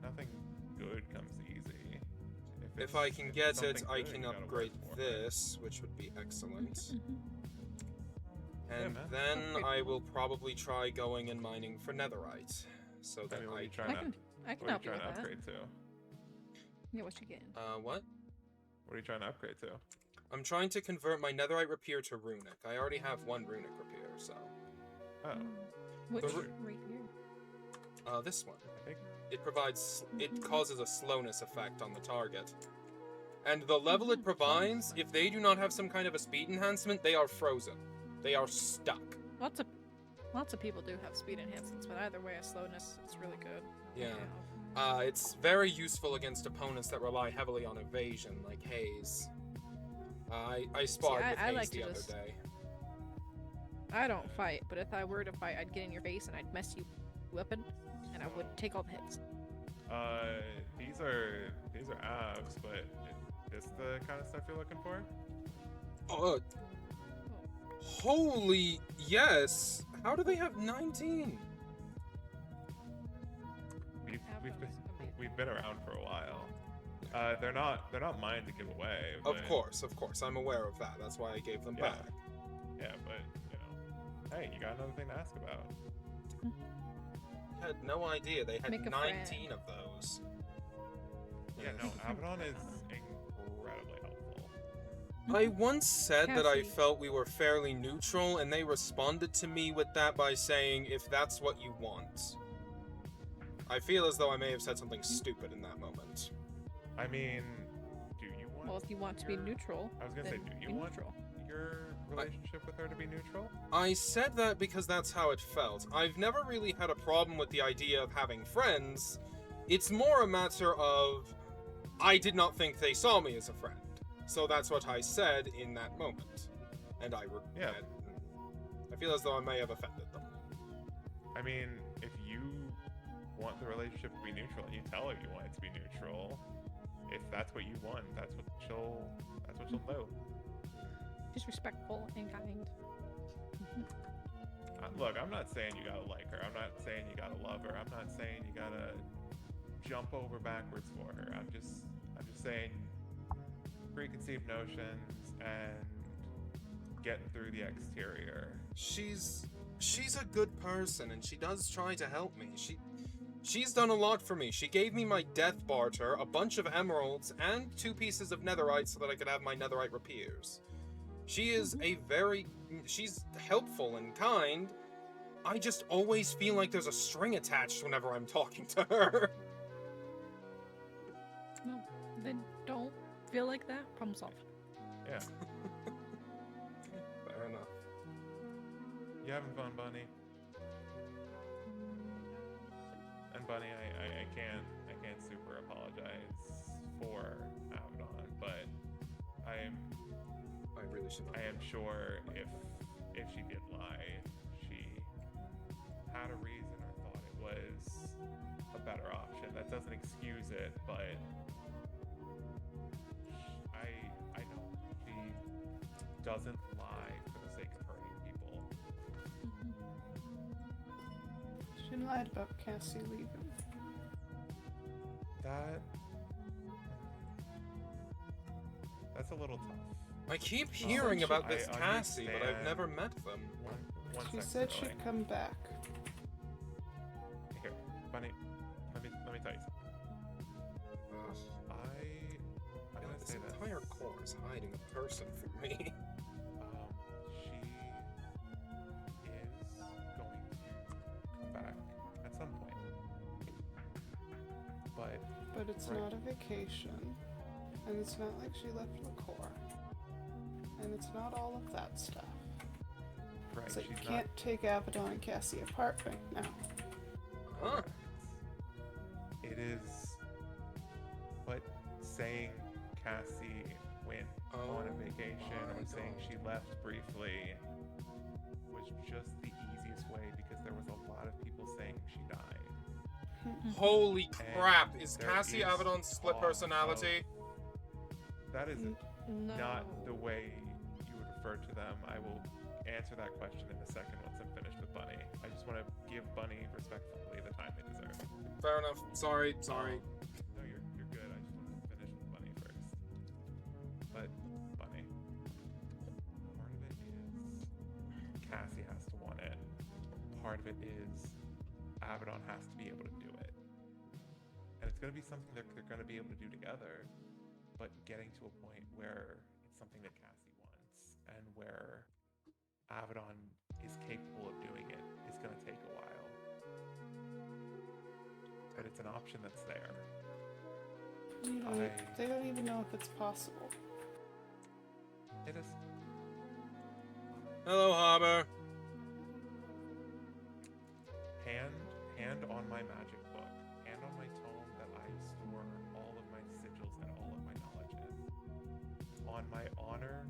nothing good comes easy. If I can get it, something I good, can you gotta upgrade work for it. this, which would be excellent. And man. then I will probably try going and mining for netherite, so that What are I you can... trying I can to help you with that. upgrade to? Yeah, what you getting? What? What are you trying to upgrade to? I'm trying to convert my netherite rapier to runic. I already have one runic rapier, so... Oh, Which the right here? This one. I think It causes a slowness effect on the target. And the level it provides, if they do not have some kind of a speed enhancement, they are frozen. They are stuck. Lots of people do have speed enhancements, but either way, a slowness is really good. Yeah. It's very useful against opponents that rely heavily on evasion, like Haze. I sparred with I Haze like to the other just- day. I don't fight, but if I were to fight, I'd get in your face and I'd mess you up, and I would take all the hits. These are abs, but is this the kind of stuff you're looking for? Holy yes! How do they have 19? We've been around for a while. They're not mine to give away. Of but- course, I'm aware of that. That's why I gave them Yeah. back. Yeah, but hey, you got another thing to ask about. I had no idea they had Make a 19 friend. of those. Yeah, no, Abaddon is incredibly helpful. I once said that I Cassie. felt we were fairly neutral, and they responded to me with that by saying, if that's what you want. I feel as though I may have said something stupid in that moment. I mean, do you want? Well, if you want to be your- neutral, I was gonna say, then do you be want neutral. your relationship with her to be neutral? I said that because that's how it felt. I've never really had a problem with the idea of having friends. It's more a matter of I did not think they saw me as a friend. So that's what I said in that moment. And I feel as though I may have offended them. I mean, if you want the relationship to be neutral and you tell her you want it to be neutral, if that's what you want, that's what she'll do. She's respectful and kind. Look, I'm not saying you gotta like her. I'm not saying you gotta love her. I'm not saying you gotta jump over backwards for her. I'm just saying preconceived notions and getting through the exterior. She's a good person and she does try to help me. She's done a lot for me. She gave me my death barter, a bunch of emeralds, and 2 pieces of netherite so that I could have my netherite rapiers. She is she's helpful and kind. I just always feel like there's a string attached whenever I'm talking to her. No, then don't feel like that. Problem solved. Yeah. Fair enough. You having fun, Bunny? And Bunny, I can't super apologize for Abaddon, but I really should not. I am sure if she did lie, she had a reason or thought it was a better option. That doesn't excuse it, but I know she doesn't lie for the sake of hurting people. She lied about Cassie leaving. That's a little tough. I keep hearing about this I Cassie, but I've understand. never met them. One She second, said Sterling. she'd come back. Here, Bunny, let me tell you something. I'm gonna This say this. entire core is hiding a person from me. She is going to come back at some point. But it's Right. not a vacation. And it's not like she left the core. And it's not all of that stuff. right, So you she's can't take Abaddon and Cassie apart right now. Huh. It is, but saying Cassie went on a vacation or saying she left briefly was just the easiest way because there was a lot of people saying she died. Holy And crap! Is there Cassie is Abaddon's split talk personality? That is No. not the way you would refer to them. I will answer that question in a second once I'm finished with Bunny. I just want to give Bunny respectfully the time they deserve. Fair enough. Sorry. No, you're good. I just wanted to finish with Bunny first. But Bunny, part of it is Cassie has to want it. Part of it is Abaddon has to be able to do it. And it's going to be something that they're going to be able to do together. But getting to a point where it's something that Cassie wants and where Abaddon is capable of doing it is going to take a while. But it's an option that's there. They don't even know if it's possible. It is. Hello, Harbor. Hand on my magic book, hand on my tome that I store all of my sigils and all of my knowledge in. On my honor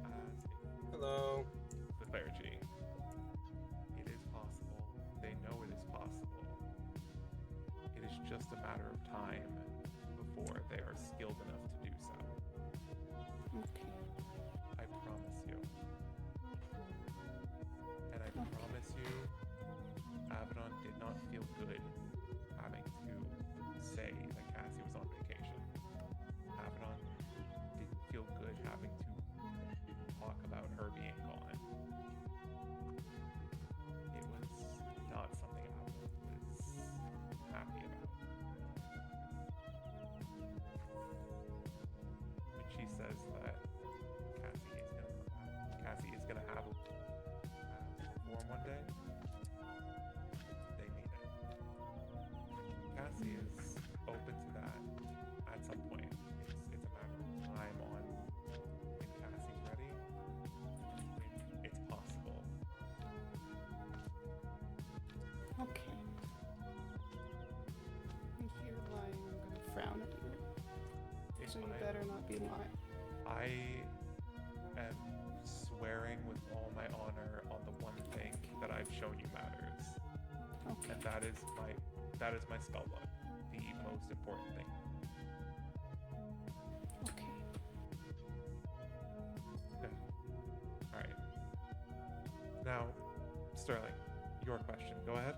as Hello. the clergy, it is possible. They know it is possible. It is just a matter of time before they are skilled enough to do so. Okay. I promise you. And I promise you, Abaddon did not feel good having to say that Cassie was on vacation. Abaddon didn't feel good having to Okay. If you're lying, I'm gonna frown at you. If So you I- better not be lying. I am swearing with all my honor on the one thing that I've shown you matters, Okay. and that is my spell book, the most important thing. Okay. Okay. All right. Now, Sterling, your question. Go ahead.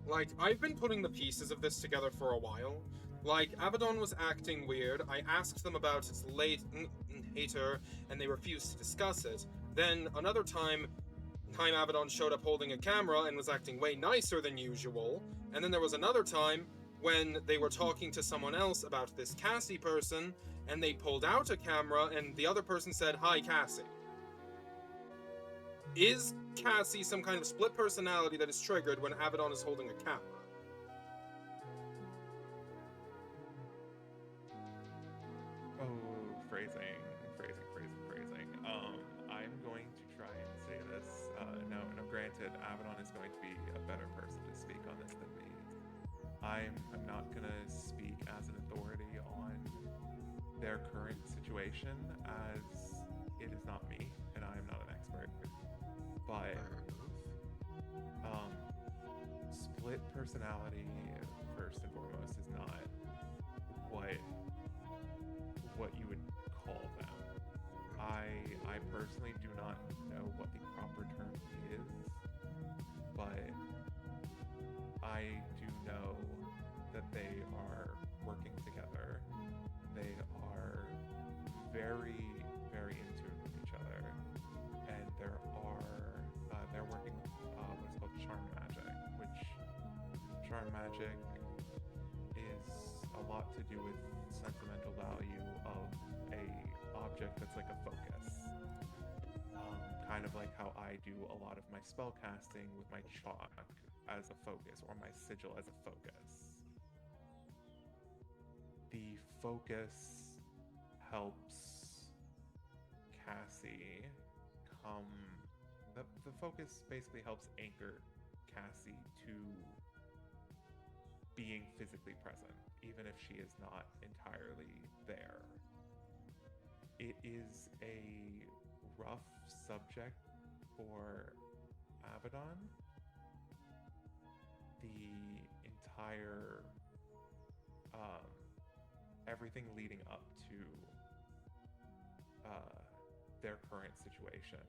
Like, I've been putting the pieces of this together for a while. Like, Abaddon was acting weird. I asked them about its later, and they refused to discuss it. Then, another time Abaddon showed up holding a camera and was acting way nicer than usual. And then there was another time when they were talking to someone else about this Cassie person, and they pulled out a camera, and the other person said, "Hi, Cassie." Is Cassie some kind of split personality that is triggered when Abaddon is holding a camera? Oh, phrasing. I'm going to try and say this. Now, granted, Abaddon is going to be a better person to speak on this than me. I'm not going to speak as an authority on their current situation, as it is not me, and I am not an expert. But split personality, first and foremost, is not what you would call them. I personally do not know what the proper term is, but I do know that they are working together. They are very, very in tune with each other, and they're working with what is called charm magic, which charm magic is a lot to do with sentimental value of a object that's like a focus. Kind of like how I do a lot of my spell casting with my chalk as a focus, or my sigil as a focus. The focus helps Cassie come. The focus basically helps anchor Cassie to being physically present, even if she is not entirely there. It is a rough subject for Abaddon. The entire everything leading up to their current situation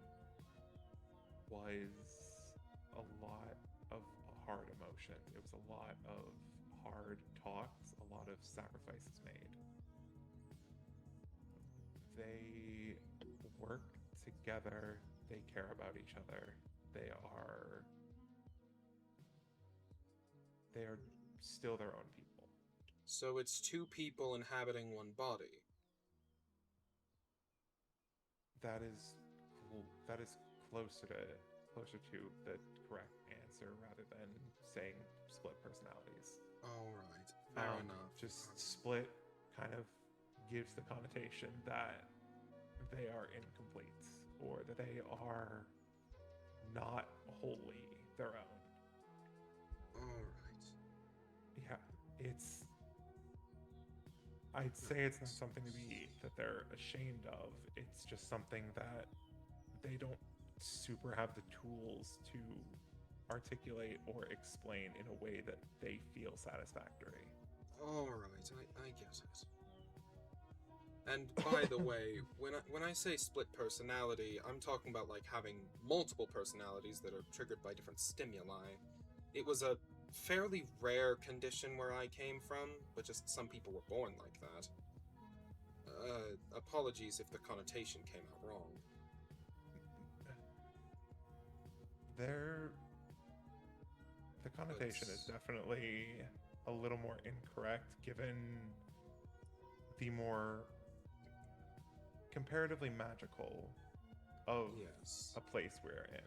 was a lot of hard emotions. It was a lot of hard talks, a lot of sacrifices made. They work together, they care about each other, they are still their own people. So it's two people inhabiting one body. That is closer to the correct answer, rather than saying split personalities. Alright, fair enough. Just split kind of gives the connotation that they are incomplete, or that they are not wholly their own. Alright. Yeah, I'd say it's not something that they're ashamed of. It's just something that they don't super have the tools to articulate or explain in a way that they feel satisfactory. Alright, I get it. And by the way, when I say split personality, I'm talking about like having multiple personalities that are triggered by different stimuli. It was a fairly rare condition where I came from, but just some people were born like that. Apologies if the connotation came out wrong. The connotation is definitely a little more incorrect, given the more comparatively magical of a place we're in.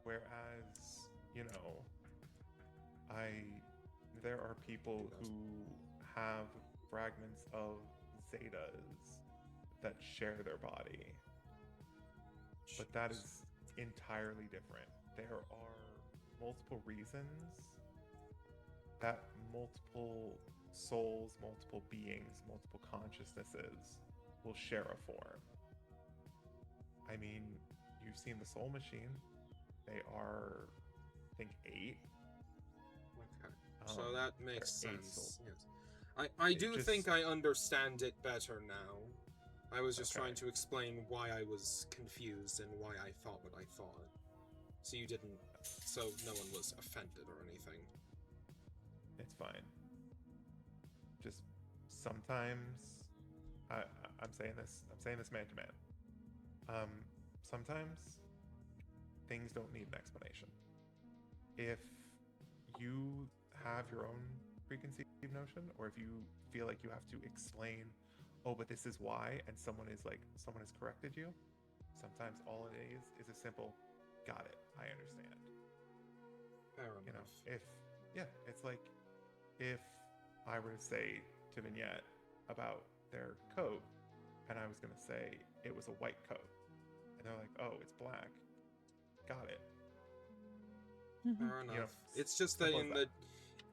Whereas, there are people who have fragments of zetas that share their body. but that is entirely different. There are multiple reasons that multiple souls, multiple beings, multiple consciousnesses will share a form. I mean, you've seen the Soul Machine. They are, I think, 8. Okay. So that makes they're 8 sense. souls. Yes. I It do just- think I understand it better now. I was just Okay. trying to explain why I was confused and why I thought what I thought. So you didn't. So no one was offended or anything. It's fine. Just sometimes, I'm saying this man to man. Sometimes things don't need an explanation. If you have your own preconceived notion, or if you feel like you have to explain, oh, but this is why, and someone has corrected you, sometimes all it is a simple, got it, I understand. Fair You know, enough. it's like if I were to say to Vignette about their coat, and I was going to say it was a white coat, and they're like, oh, it's black, got it. Fair enough. You know, It's just that simple as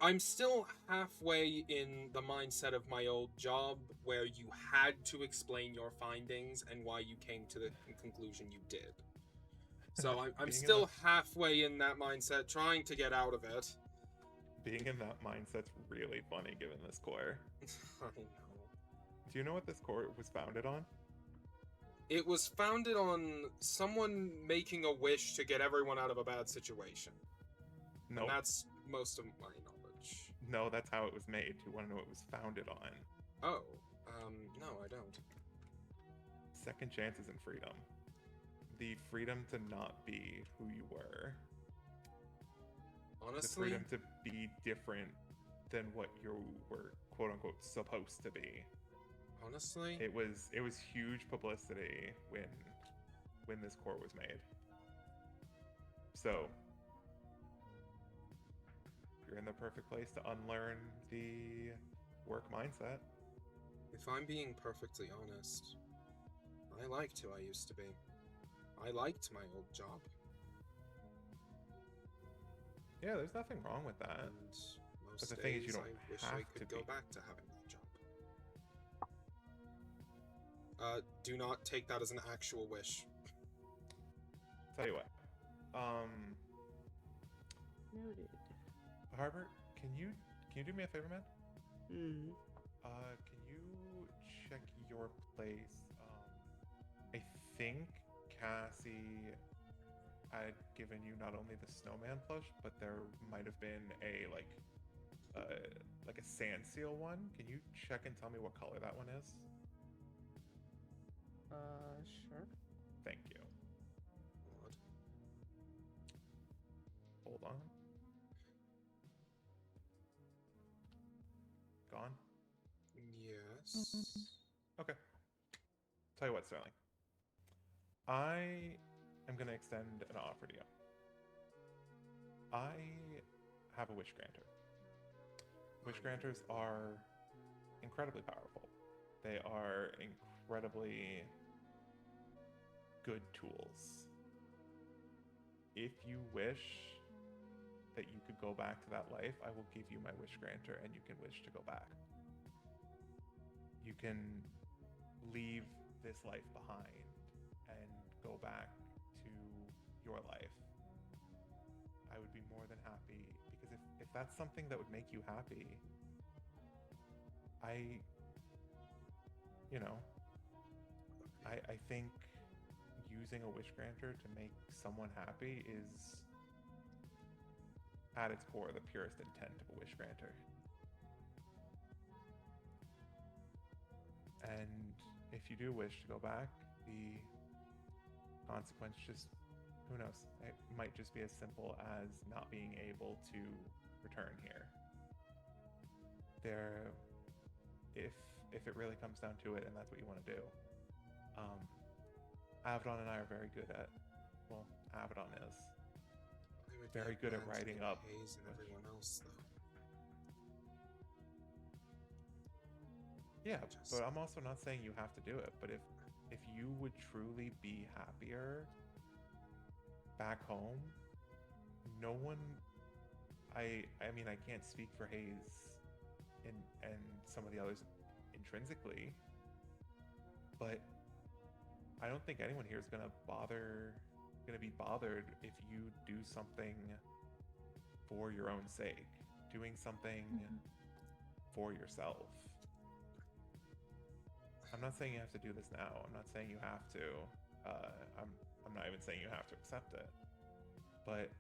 I'm still halfway in the mindset of my old job where you had to explain your findings and why you came to the conclusion you did. So I'm Being in still halfway in that mindset, trying to get out of it. Being in that mindset's really funny given this core. I know. Do you know what this core was founded on? It was founded on someone making a wish to get everyone out of a bad situation. No, And that's most of my knowledge. no, that's how it was made. Do you want to know what it was founded on? Oh, no, I don't. Second chances and freedom. The freedom to not be who you were. The Honestly, freedom to be different than what you were, quote unquote, supposed to be. honestly, It was huge publicity when this core was made. So you're in the perfect place to unlearn the work mindset. if I'm being perfectly honest, I liked who I used to be. I liked my old job, Yeah, there's nothing wrong with that. and most the thing is, you days don't I wish have I to could go be. back to having that job. Do not take that as an actual wish. Tell you what, Noted. Harbert, can you do me a favor, man? Hmm. Can you check your place? I think Cassie had given you not only the snowman plush, but there might have been a like a sand seal one. Can you check and tell me what color that one is? Sure. Thank you. Odd. Hold on. Gone? Yes. Okay. Tell you what, Sterling. I am going to extend an offer to you. I have a wish granter. Wish granters are incredibly powerful. They are incredibly good tools. If you wish that you could go back to that life, I will give you my wish granter and you can wish to go back. You can leave this life behind and go back to your life. I would be more than happy, because if that's something that would make you happy, I think using a wish granter to make someone happy is at its core the purest intent of a wish granter. And if you do wish to go back, the consequence just, who knows, it might just be as simple as not being able to return here. If it really comes down to it and that's what you want to do, Abaddon and I are very good at, well, Abaddon is I would very get good at mad to writing get up Hayes and wish. everyone else, though. Yeah, Just- but I'm also not saying you have to do it. But if you would truly be happier back home, no one. I mean, I can't speak for Hayes and some of the others intrinsically, but I don't think anyone here is gonna be bothered if you do something for your own sake, doing something for yourself. I'm not saying you have to do this now. I'm not saying you have to. I'm not even saying you have to accept it. But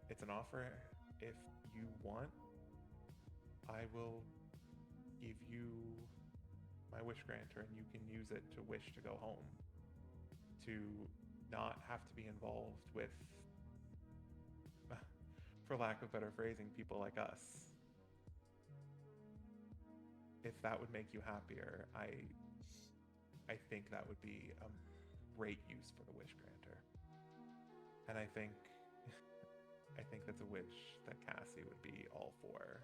it's an offer. If you want, I will give you my wish granter, and you can use it to wish to go home. To not have to be involved with, for lack of better phrasing, people like us. If that would make you happier, I think that would be a great use for the wish granter. And I think that's a wish that Cassie would be all for.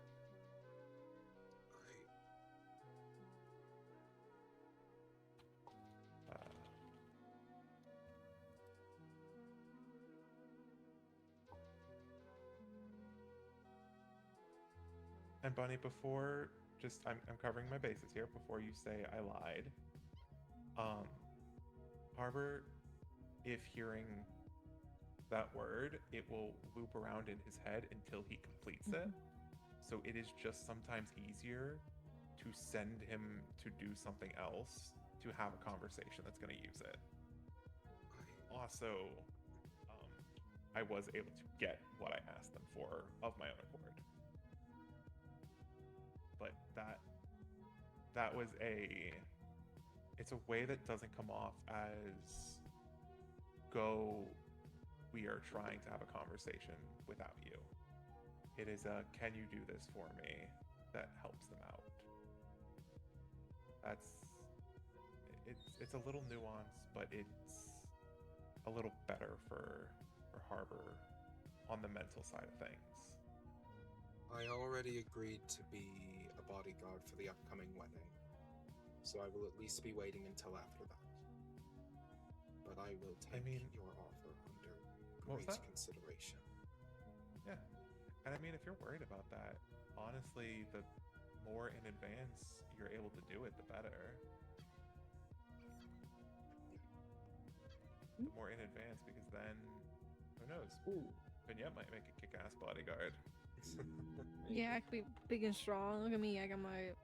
And Bunny, before, I'm covering my bases here before you say I lied. Harbor, if hearing that word, it will loop around in his head until he completes it. So it is just sometimes easier to send him to do something else to have a conversation that's going to use it. Also, I was able to get what I asked them for of my own accord. But that was it's a way that doesn't come off as we are trying to have a conversation without you. It is a can you do this for me that helps them out. It's a little nuanced, but it's a little better for Harbor on the mental side of things. I already agreed to be a bodyguard for the upcoming wedding, so I will at least be waiting until after that. But I will take your offer under great consideration. Yeah. And I mean, if you're worried about that, honestly, the more in advance you're able to do it, the better. The more in advance, because then, who knows? Vignette might make a kick-ass bodyguard. Yeah, I could be big and strong. Look at me, I got my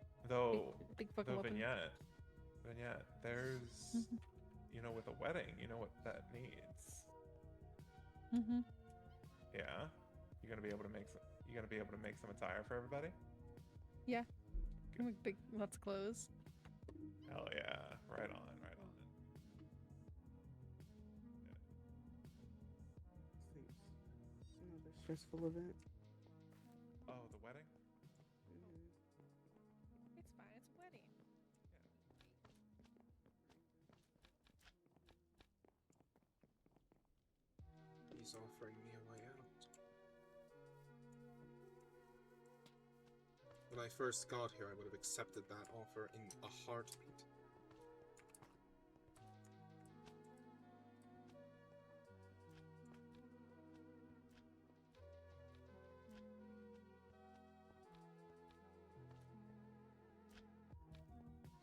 big fucking weapon. Vignette, there's, with a wedding, you know what that needs. Yeah, you're gonna be able to make some attire for everybody. Yeah, I'm like big, lots of clothes. Hell yeah, right on. Seems another stressful event. Oh, the wedding? It's fine, it's a wedding. He's offering me a way out. When I first got here, I would have accepted that offer in a heartbeat.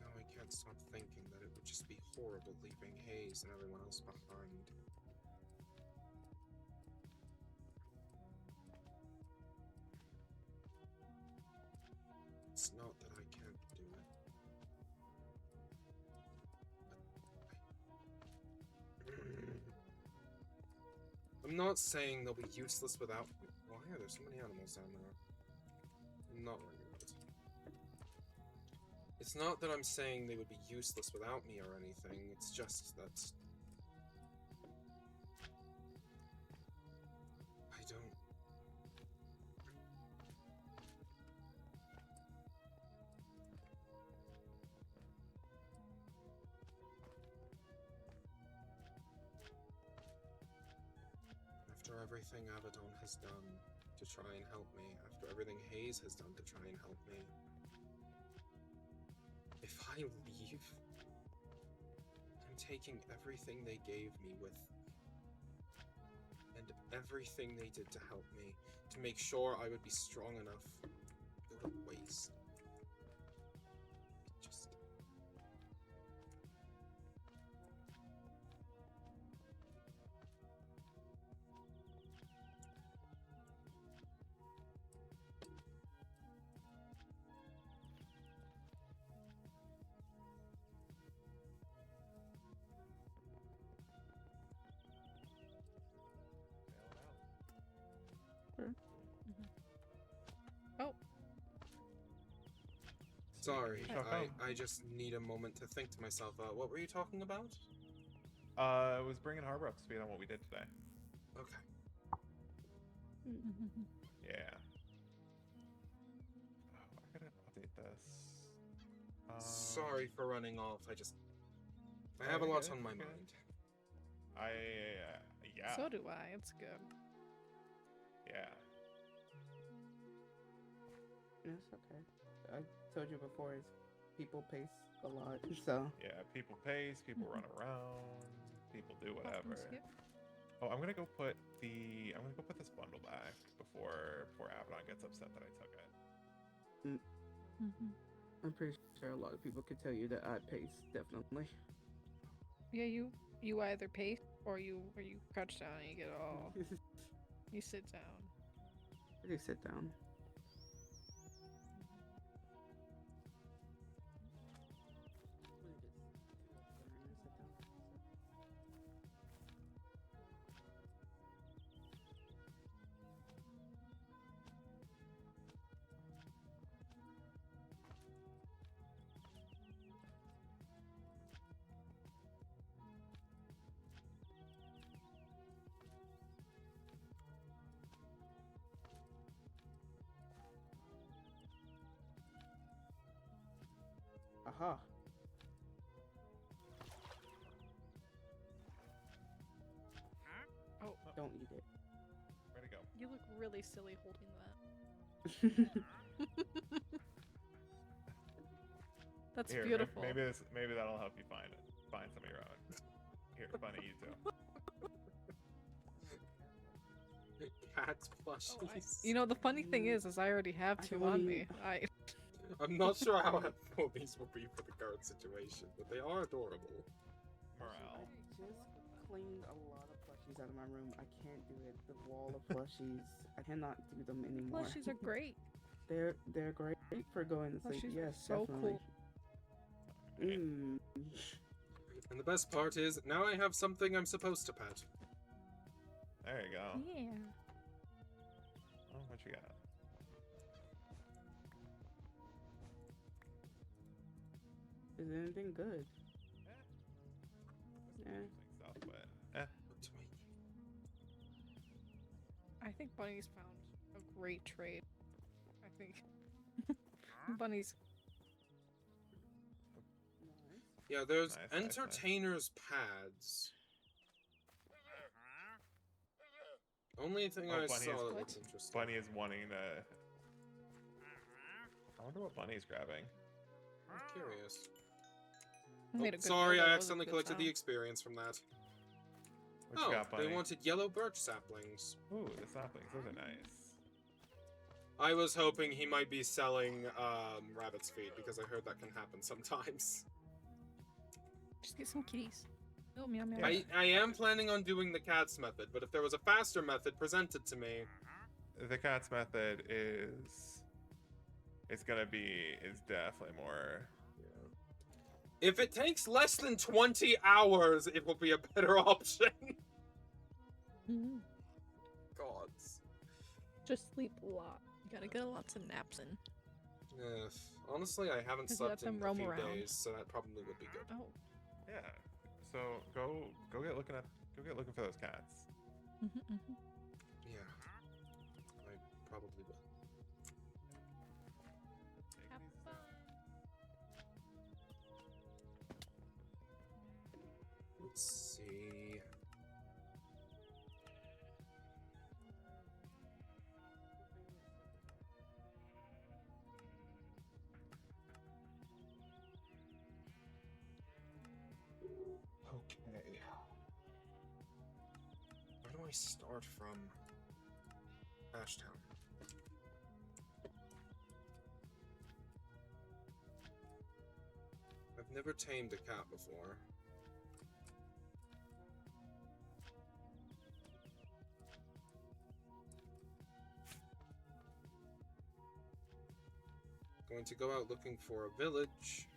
Now I can't stop thinking that it would just be horrible leaving Hayes and everyone else behind. It's not that I can't do it. I'm not saying they'll be useless without me. Why are there so many animals down there? I'm not worried about it. It's not that I'm saying they would be useless without me or anything, it's just that I don't... After everything Abaddon has done to try and help me, after everything Hayes has done to try and help me, if If I leave, I'm taking everything they gave me and everything they did to help me, to make sure I would be strong enough, go to waste. It just... Oh, Sorry, Shall come. I just need a moment to think to myself, what were you talking about? It was bringing Harbor up to speed on what we did today. Okay. Yeah. Oh, I gotta update this. Sorry for running off, I have a you're lot good, on my you're good. mind. Yeah. so do I. It's good. Yeah. It's okay. I told you before, it's people pace a lot, so. Yeah, people pace, people run around, people do whatever. Skip. Oh, I'm gonna go put this bundle back before Abaddon gets upset that I took it. I'm pretty sure a lot of people could tell you that I pace, definitely. Yeah, you either pace or you crouch down and you get all. You sit down. I do sit down. Aha. Oh, Don't eat it. Where'd it go? you look really silly holding that. That's Here, beautiful. maybe that'll help you find some of your own. Here, Bunny, you too. Cat Oh, plushies. you know, the funny thing is I already have I two don't on need- me. I'm not sure how helpful these will be for the current situation, but they are adorable. Morale. I just cleaned a lot of plushies out of my room. I can't do it. The wall of plushies. I cannot do them anymore. Plushies are great. They're great for going to sleep. Plushies are Yes, so definitely. cool. Mm. And the best part is, now I have something I'm supposed to pet. There you go. Yeah. Oh, what you got? Is it anything good? There's some Eh. interesting stuff, but What do I need? I think Bunny's found a great trade. I think Bunny's. Nice. Yeah, there's Nice, nice, nice. entertainers pads. Only thing Oh, I Bunny saw is- that What? looked interesting. Bunny is wanting to. I wonder what Bunny's grabbing. I'm curious. I Oh, made a good sorry, deal, I that was a accidentally good collected the sound. experience from that. What you Oh, got, Bunny? they wanted yellow birch saplings. Ooh, the saplings. Those are nice. I was hoping he might be selling rabbit's feet because I heard that can happen sometimes. Just get some kitties. Oh, meow meow. Yeah. I am planning on doing the cat's method, but if there was a faster method presented to me, The cat's method is definitely more. if it takes less than 20 hours, it will be a better option. Mhm. Gods. Just sleep a lot. You gotta get lots of naps in. Ugh. Honestly, I haven't 'Cause you let slept in them a roam few around. days, so that probably would be good. Oh. Yeah. So go get looking for those cats. Yeah. I probably will. Have fun. Let's see. I start from Ashtown? I've never tamed a cat before. Going to go out looking for a village.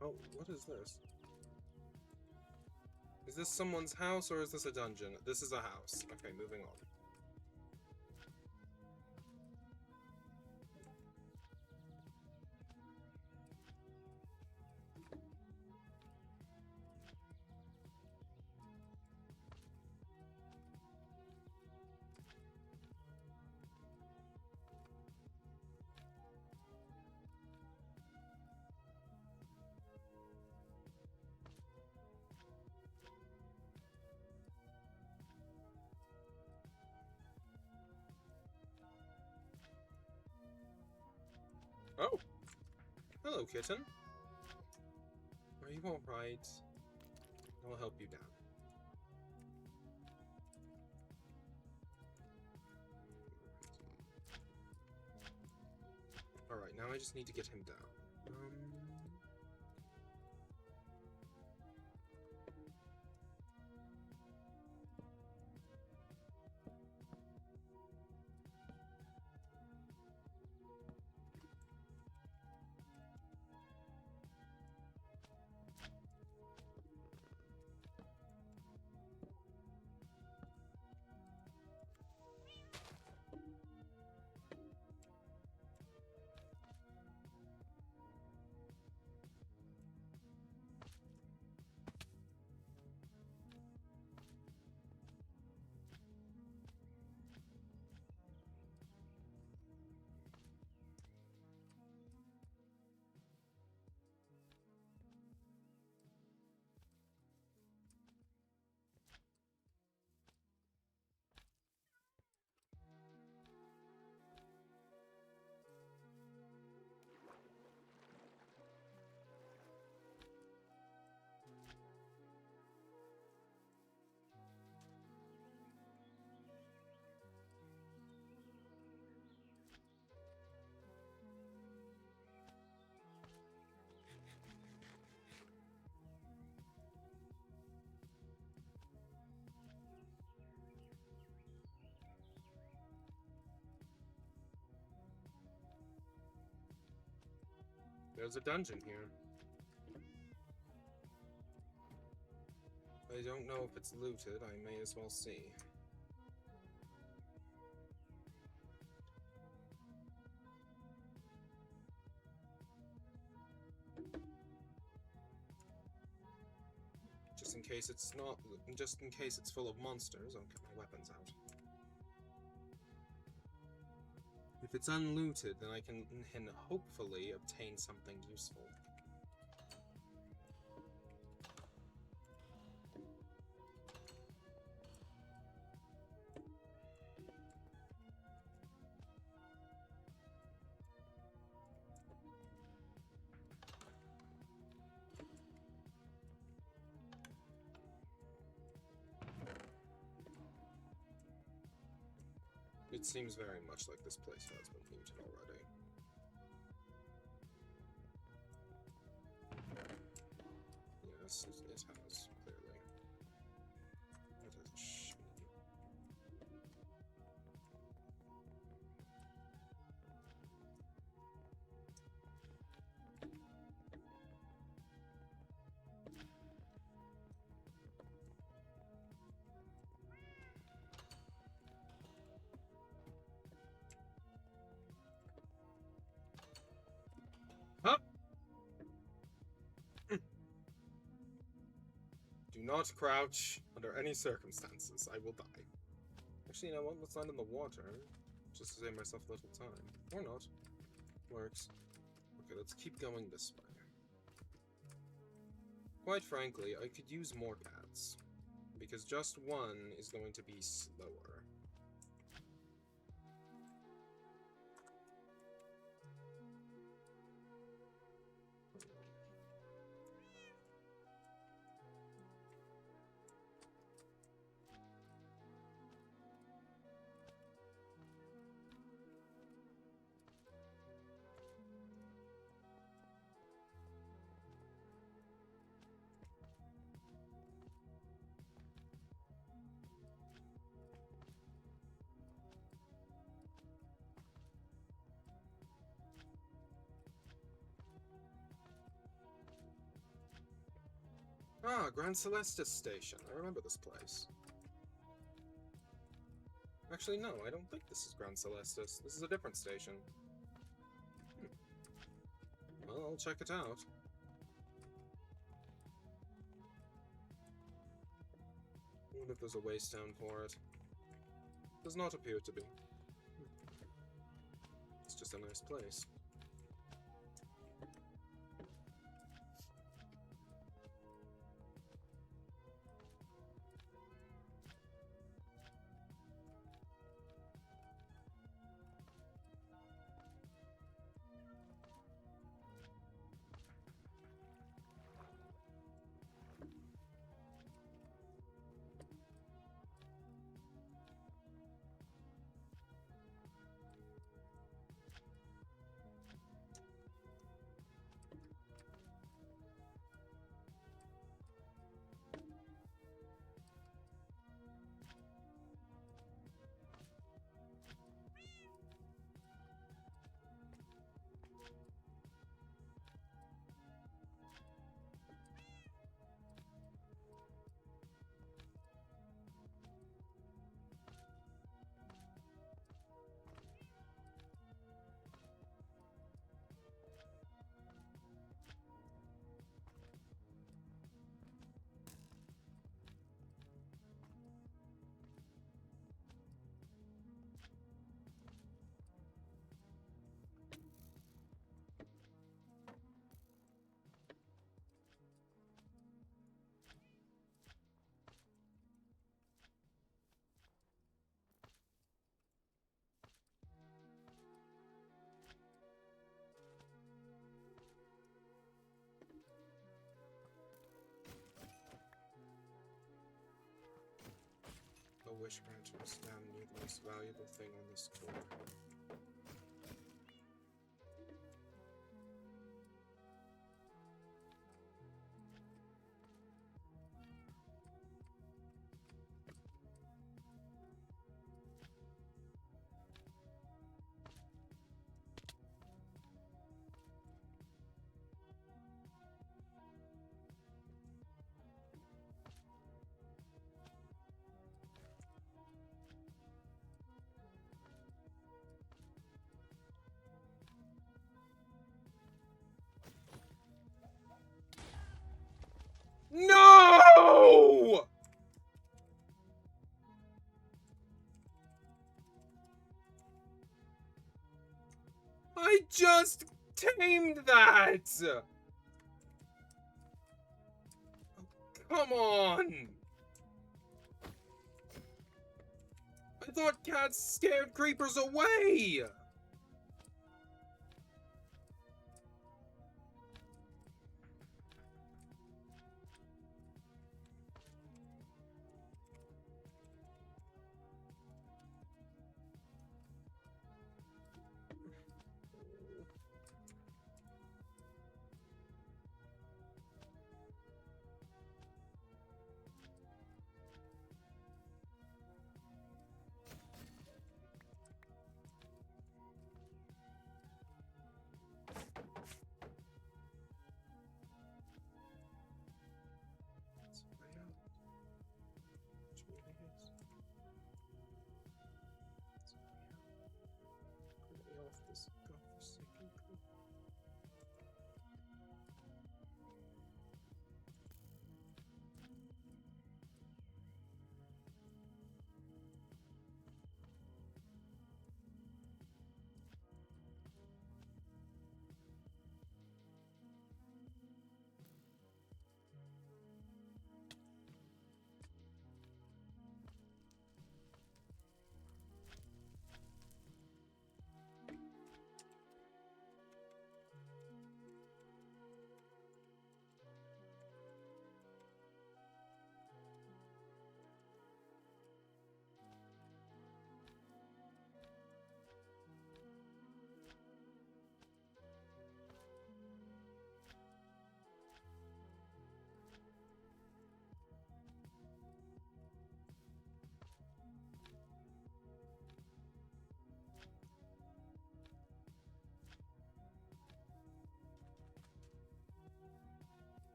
Oh, what is this? Is this someone's house or is this a dungeon? This is a house. Okay, moving on. Oh! Hello, kitten. Are you alright? I'll help you down. Alright, now I just need to get him down. There's a dungeon here. I don't know if it's looted, I may as well see. Just in case it's not, just in case it's full of monsters, I'll get my weapons out. If it's unlooted, then I can hopefully obtain something useful. It seems very much like this place has been looted already. Yes, it has, clearly. What a shame. Huh? Do not crouch under any circumstances. I will die. Actually, you know what? Let's land in the water. Just to save myself a little time. Or not. Works. Okay, let's keep going this way. Quite frankly, I could use more cats. Because just one is going to be slower. Ah, Grand Celestis Station. I remember this place. Actually, no, I don't think this is Grand Celestis. This is a different station. Well, I'll check it out. I wonder if there's a waste down for it. Does not appear to be. It's just a nice place. A wish granter is damn near the most valuable thing on this tour. No! I just tamed that! Oh, come on! I thought cats scared creepers away!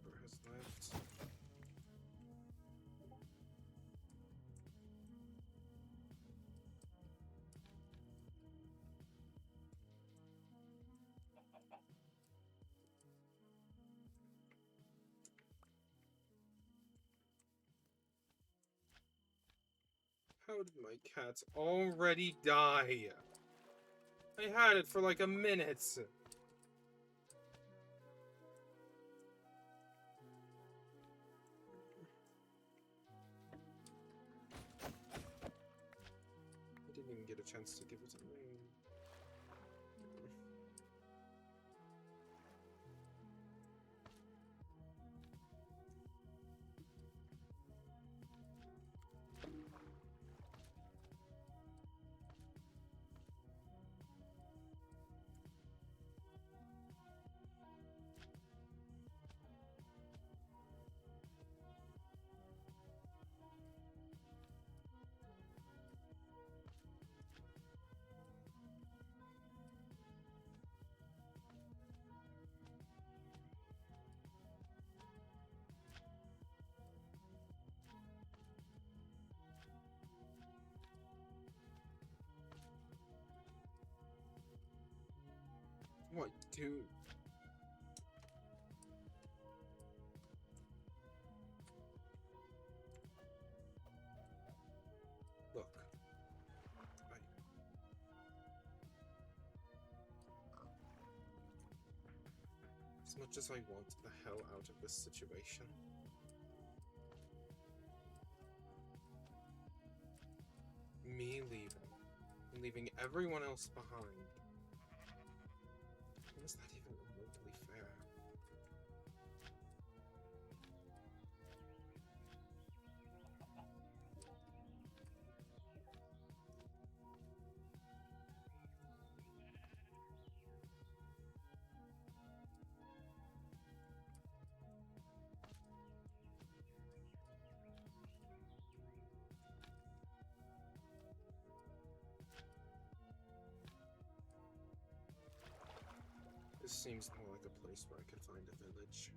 whoever has left. How did my cat already die? I had it for like a minute. I didn't even get a chance to give it a name. What, dude? Look, as much as I want the hell out of this situation, me leaving everyone else behind, how is that even remotely fair? This seems more like a place where I could find a village.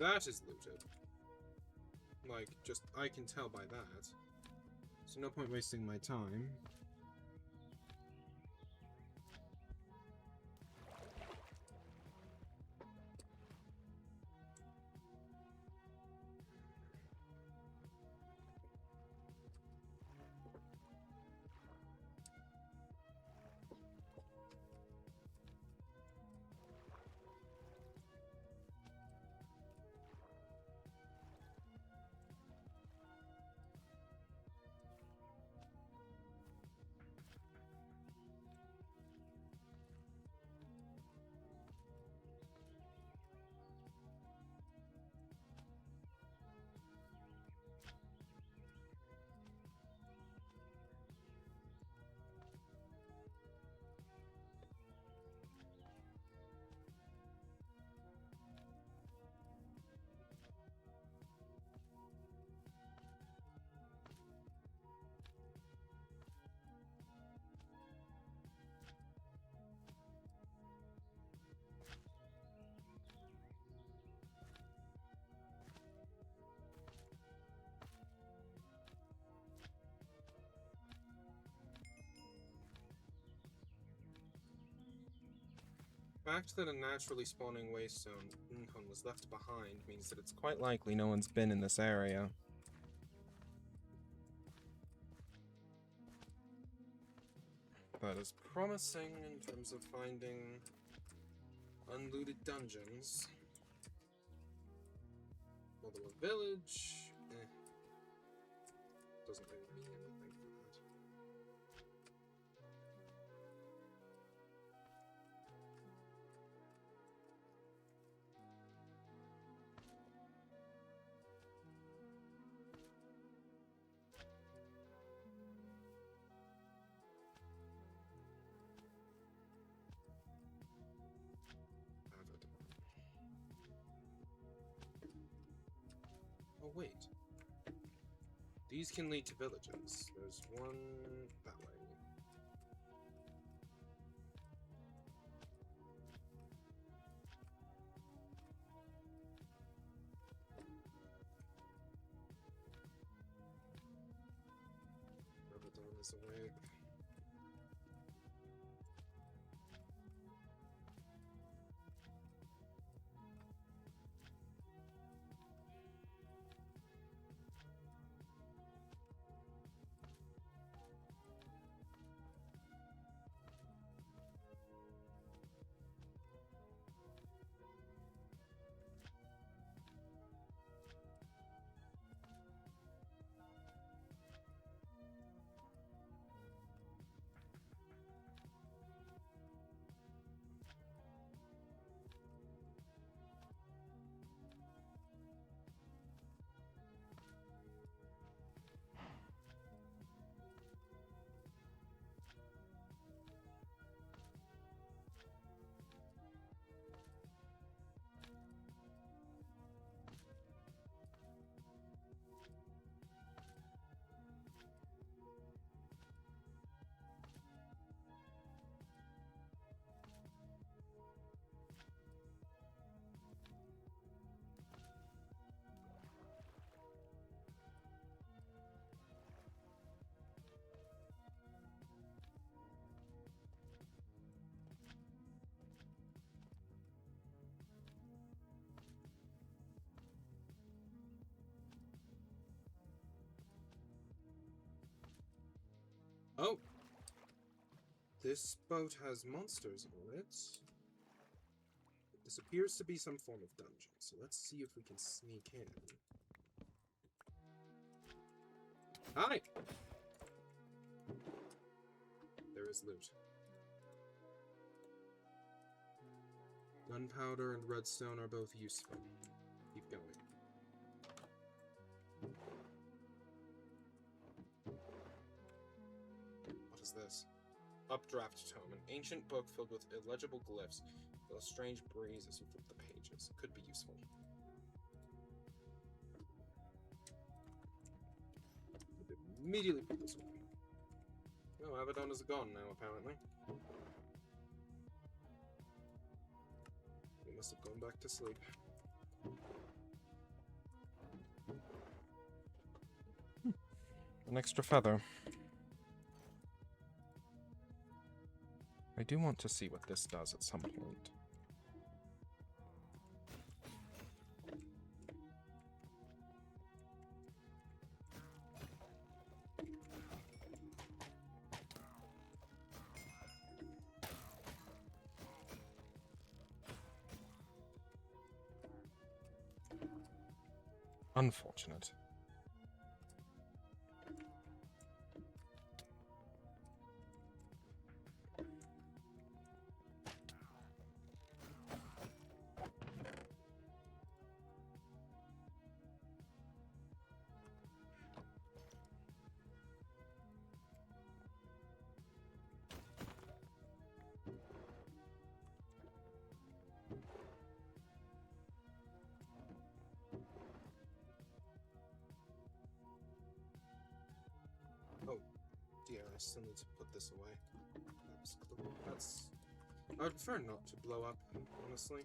That is looted. Like, just, I can tell by that. So no point wasting my time. The fact that a naturally spawning waystone was left behind means that it's quite likely no one's been in this area. That is promising in terms of finding unlooted dungeons. Although a village, doesn't really mean anything for that. Oh wait. These can lead to villages. There's one that way. Abaddon is awake. Oh! This boat has monsters on it. This appears to be some form of dungeon, so let's see if we can sneak in. Hi! There is loot. Gunpowder and redstone are both useful. Keep going. What is this? Updraft Tome, an ancient book filled with illegible glyphs. Feel a strange breeze as you flip the pages. Could be useful. Immediately put this away. Oh, Abaddon is gone now, apparently. He must have gone back to sleep. an extra feather. I do want to see what this does at some point. Unfortunate. Oh, dear, I still need to put this away. That's... I would prefer not to blow up, honestly.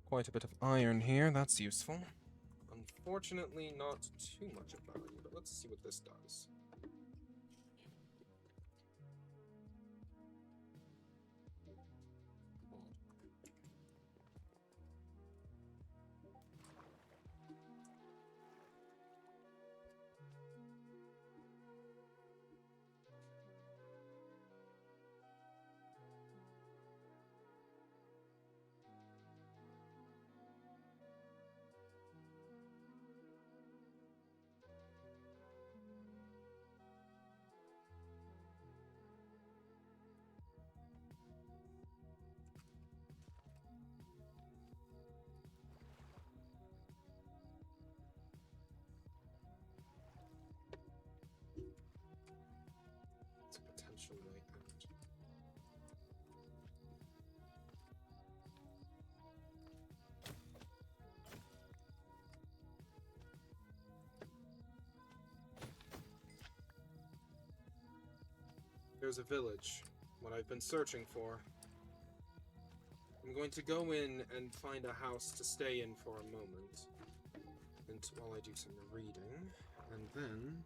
Quite a bit of iron here, that's useful. Unfortunately, not too much of value, but let's see what this does. It's a potential way out. There's a village, what I've been searching for. I'm going to go in and find a house to stay in for a moment, and while I do some reading, and then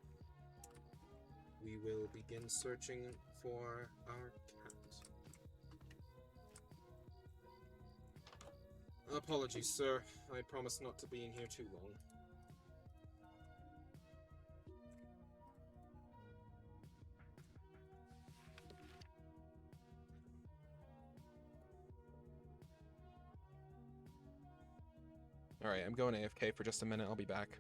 we will begin searching for our cat. Apologies, sir. I promise not to be in here too long. Alright, I'm going AFK for just a minute. I'll be back.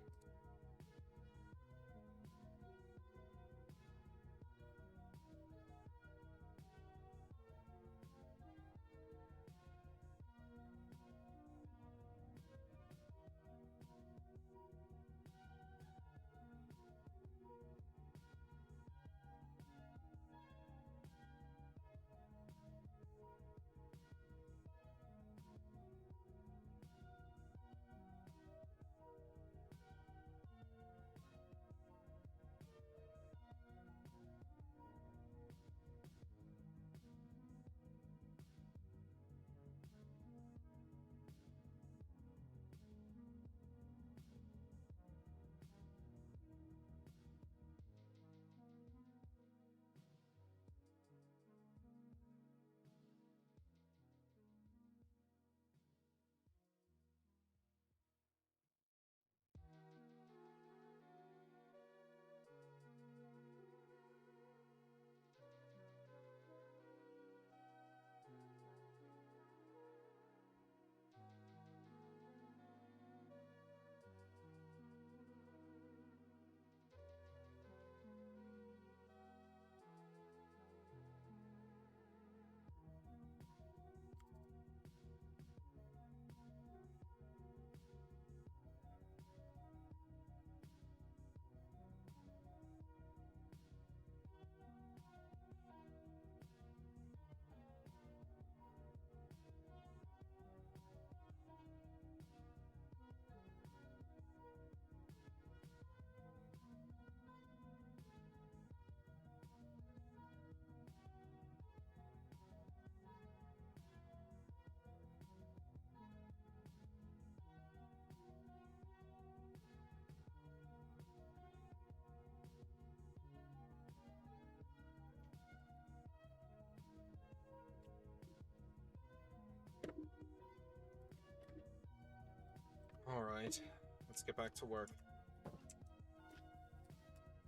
let's get back to work.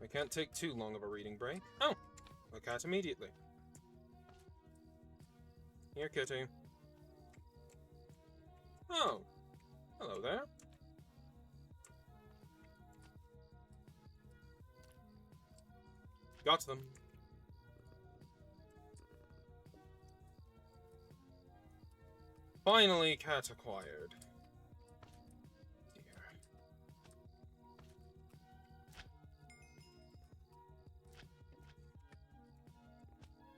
I can't take too long of a reading break. Oh! A cat immediately. Here, kitty. Oh. Hello there. Got them. Finally, cat acquired. Dear.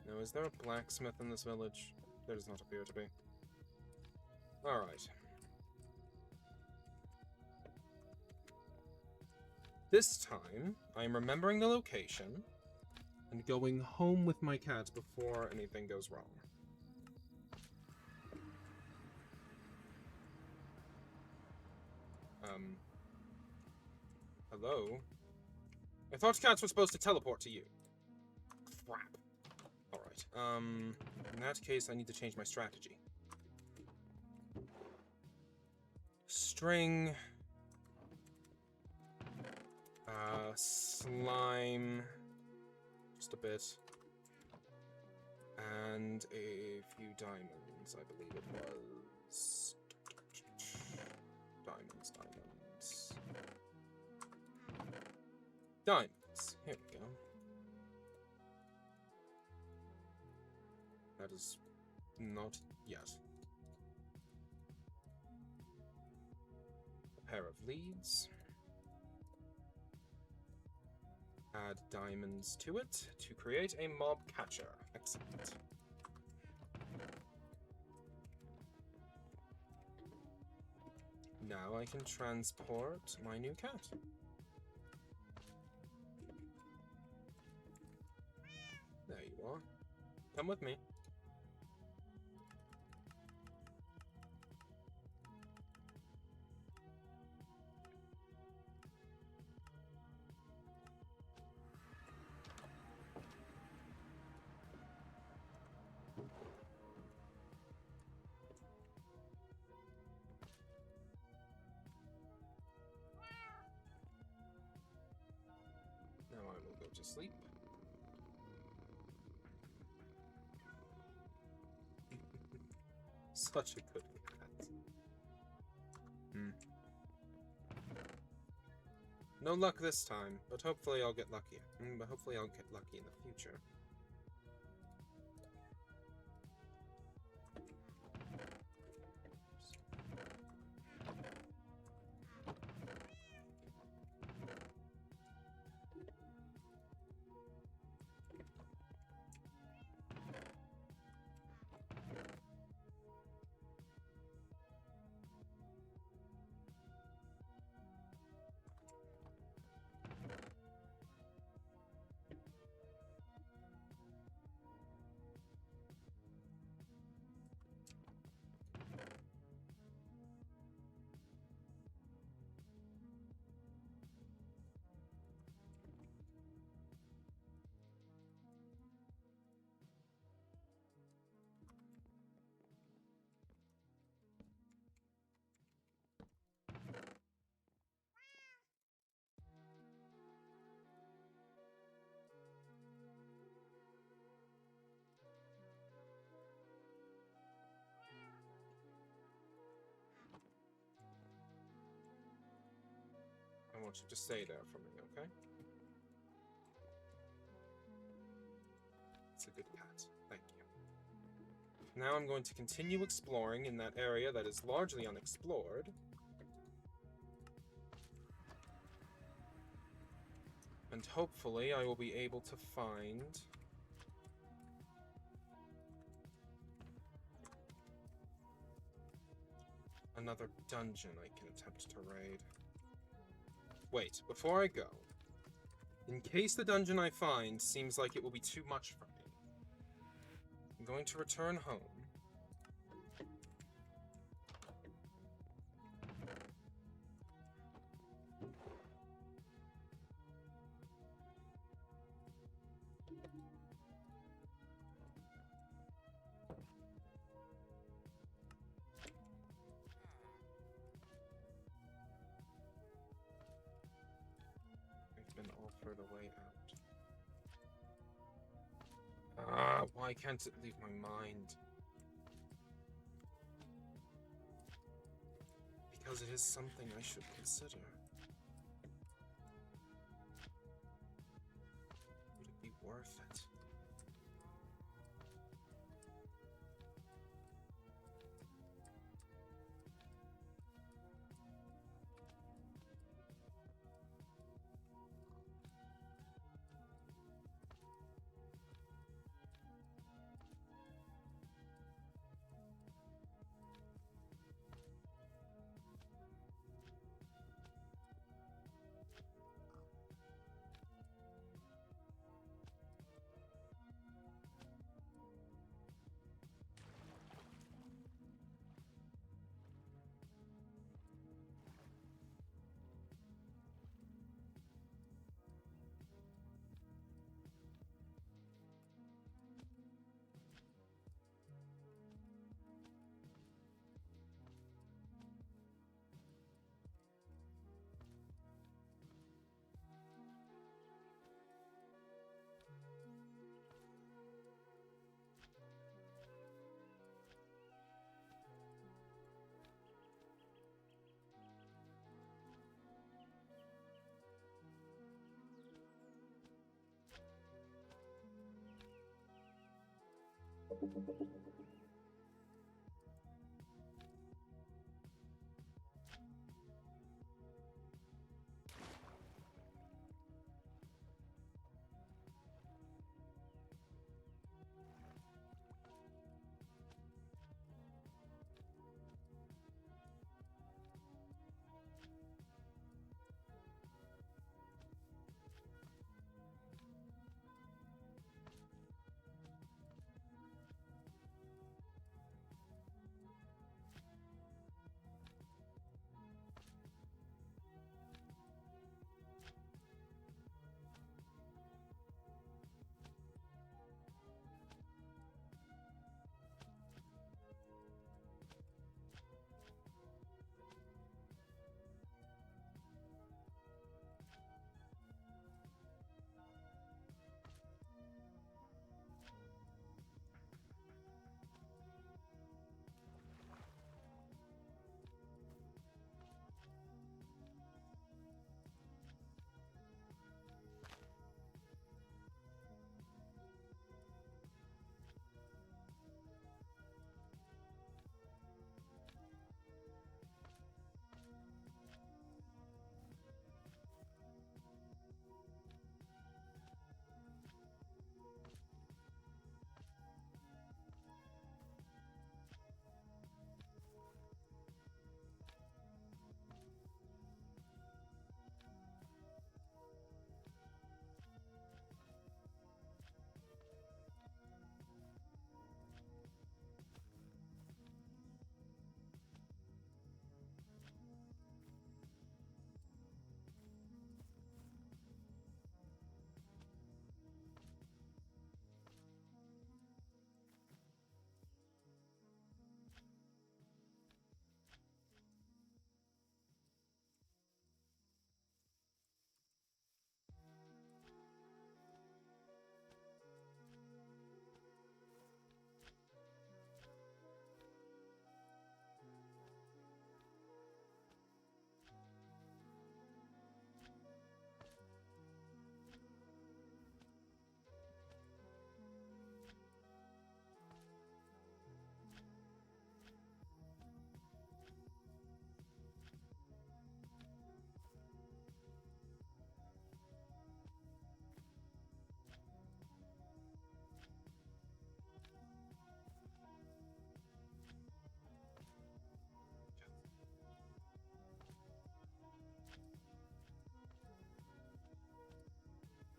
Now, is there a blacksmith in this village? There does not appear to be. Alright. This time, I am remembering the location and going home with my cat before anything goes wrong. Hello? I thought cats were supposed to teleport to you. Crap. Alright, in that case, I need to change my strategy. String. Slime. Just a bit. And a few diamonds, I believe it was. Diamonds. Diamonds. Here we go. That is not yet. A pair of leads. Add diamonds to it to create a mob catcher. Excellent. Now I can transport my new cat. There you are. Come with me. Now I will go to sleep. Such a good cat. No luck this time, but hopefully I'll get lucky. But hopefully I'll get lucky in the future. I want you to stay there for me, okay? It's a good cat. Thank you. Now I'm going to continue exploring in that area that is largely unexplored. And hopefully I will be able to find another dungeon I can attempt to raid. Wait, before I go, in case the dungeon I find seems like it will be too much for me, I'm going to return home. for the way out. Ah, why can't it leave my mind? Because it is something I should consider. Would it be worth it?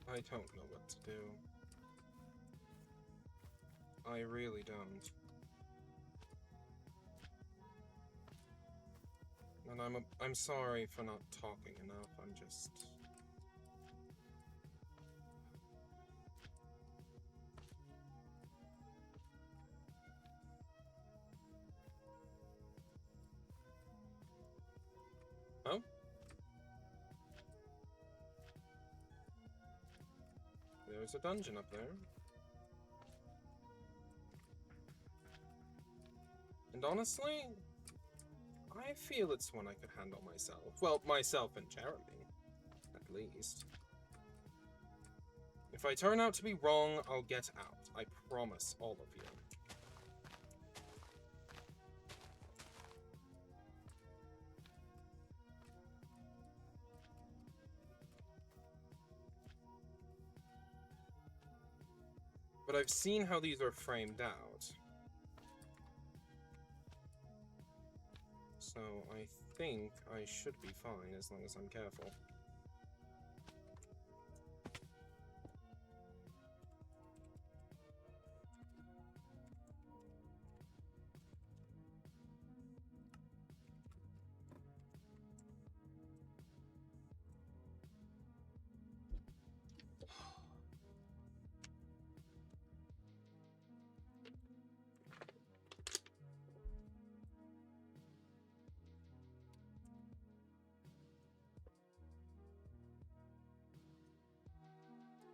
I don't know what to do. I really don't. And I'm sorry for not talking enough. I'm just... Oh? there's a dungeon up there. And honestly, I feel it's one I could handle myself. Well, myself and Jeremy, at least. If I turn out to be wrong, I'll get out. I promise all of you. But I've seen how these are framed out. So I think I should be fine as long as I'm careful.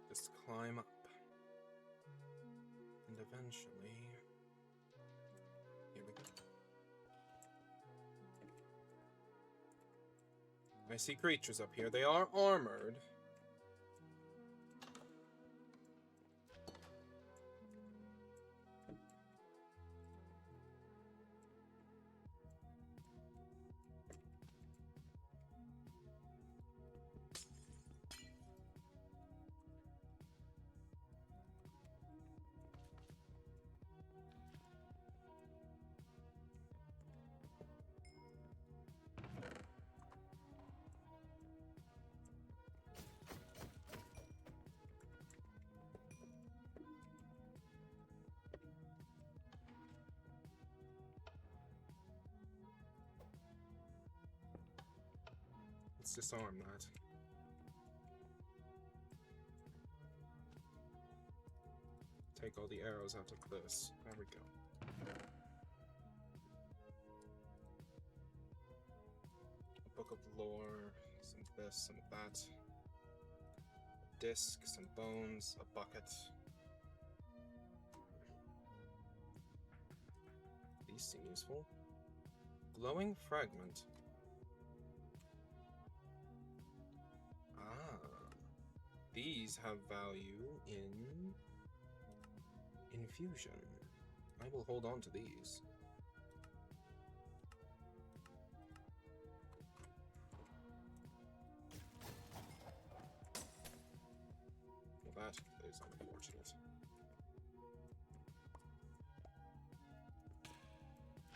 Just climb up. And eventually... Here we go. I see creatures up here. They are armored. Let's disarm that. Take all the arrows out of this. There we go. A book of lore, some this, some that. A disc, some bones, a bucket. These seem useful. Glowing fragment. These have value in infusion. I will hold on to these. Well, that is unfortunate.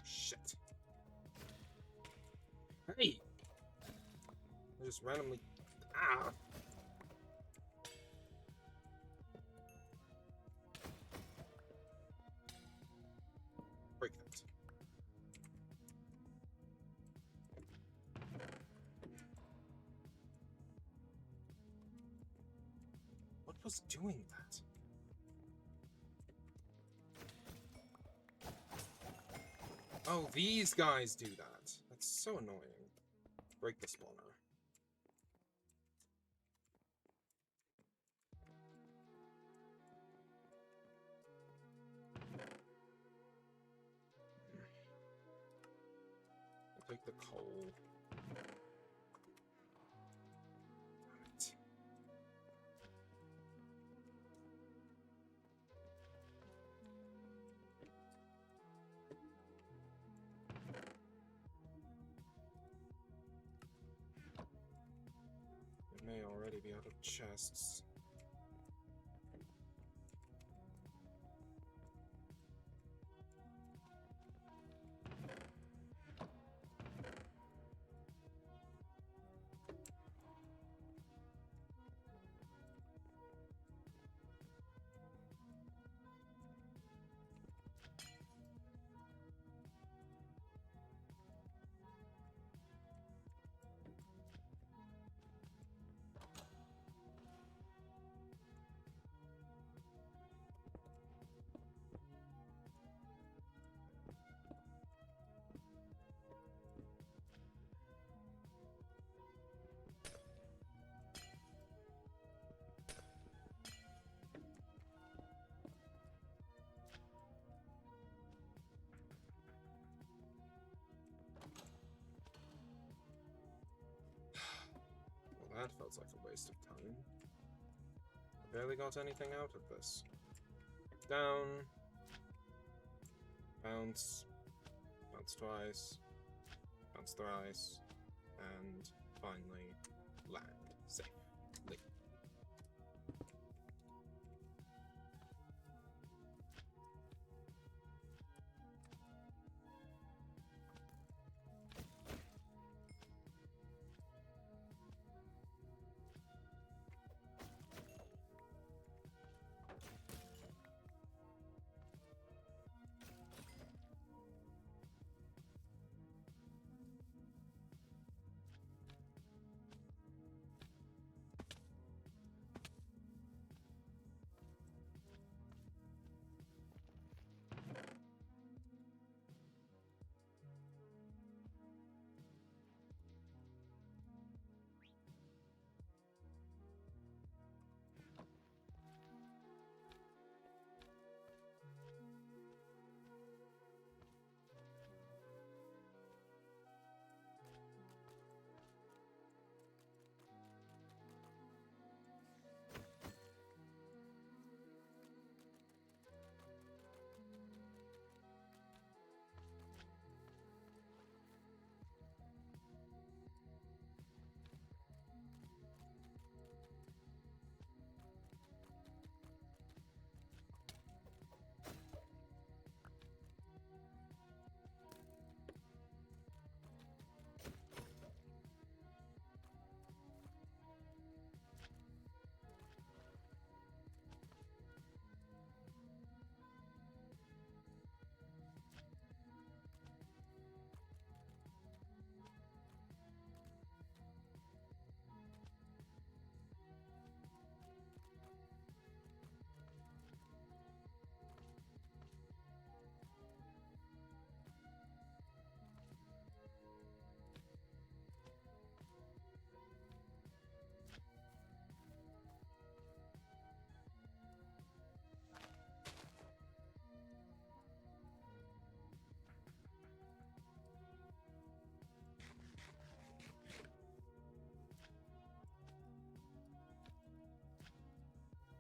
Shit. Hey! I just randomly... Ah! Break that. What was doing that? Oh, these guys do that. That's so annoying. Break the spawner. Take the coal. Right. It may already be out of chests. That felt like a waste of time. I barely got anything out of this. Down. Bounce. Bounce twice. Bounce thrice. And finally, land. Safely.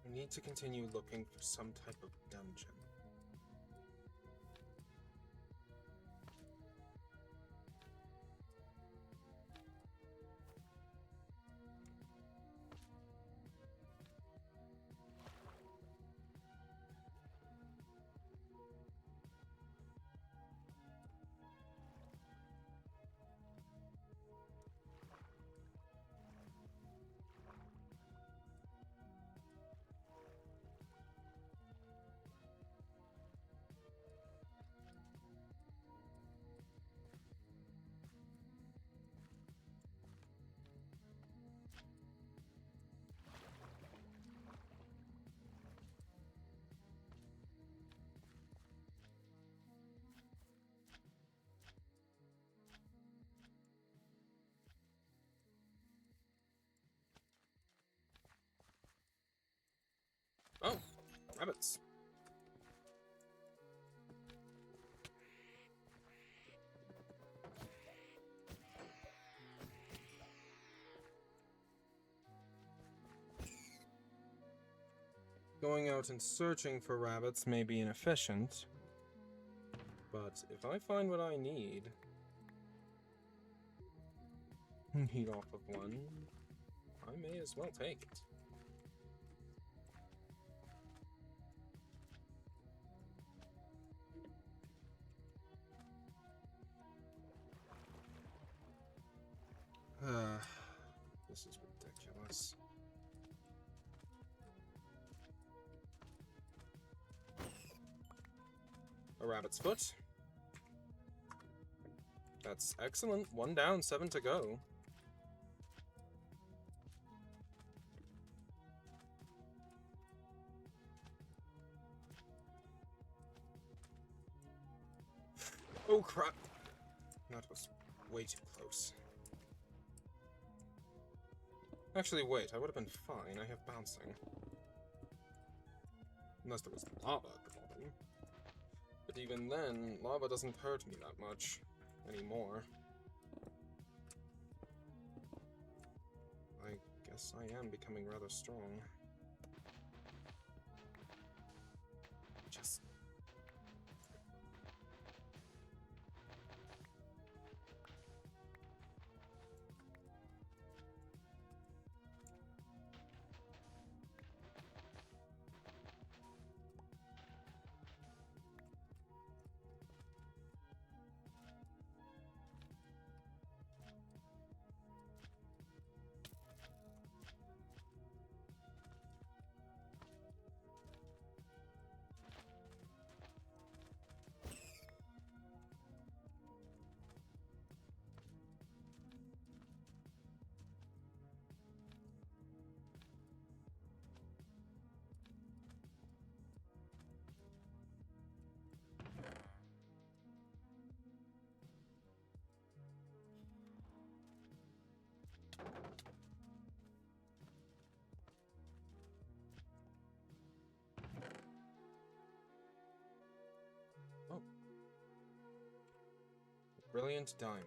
I need to continue looking for some type of dungeon. Oh, rabbits. Going out and searching for rabbits may be inefficient, but if I find what I need off of one, I may as well take it. This is ridiculous. A rabbit's foot. That's excellent. 1 down, 7 to go. Oh crap. That was way too close. Actually, wait, I would have been fine. I have bouncing. Unless there was lava at the bottom. But even then, lava doesn't hurt me that much anymore. I Yes, I am becoming rather strong. Just... Oh. Brilliant diamond.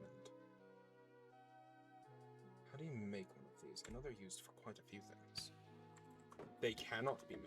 How do you make one of these? I know they're used for quite a few things. They cannot be made.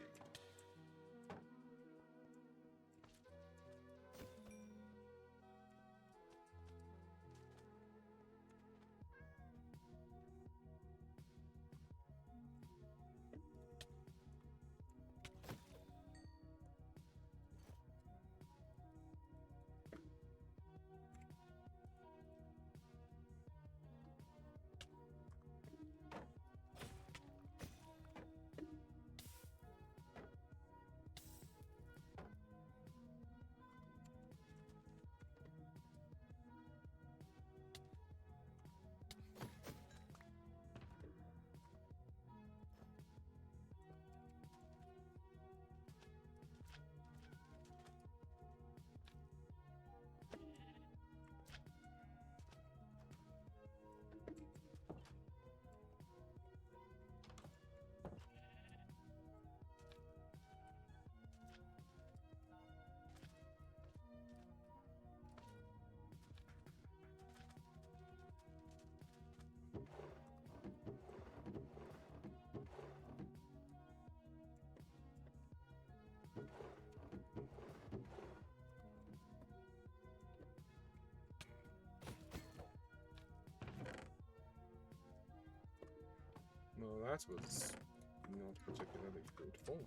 Well, that was not particularly fruitful.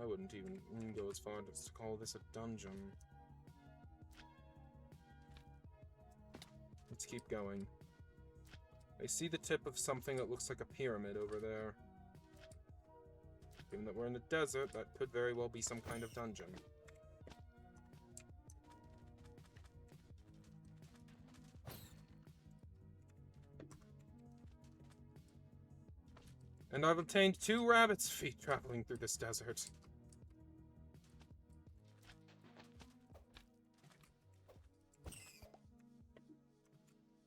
I wouldn't even go as far as to call this a dungeon. Let's keep going. I see the tip of something that looks like a pyramid over there. Given that we're in the desert, that could very well be some kind of dungeon. And I've obtained 2 rabbit's feet traveling through this desert.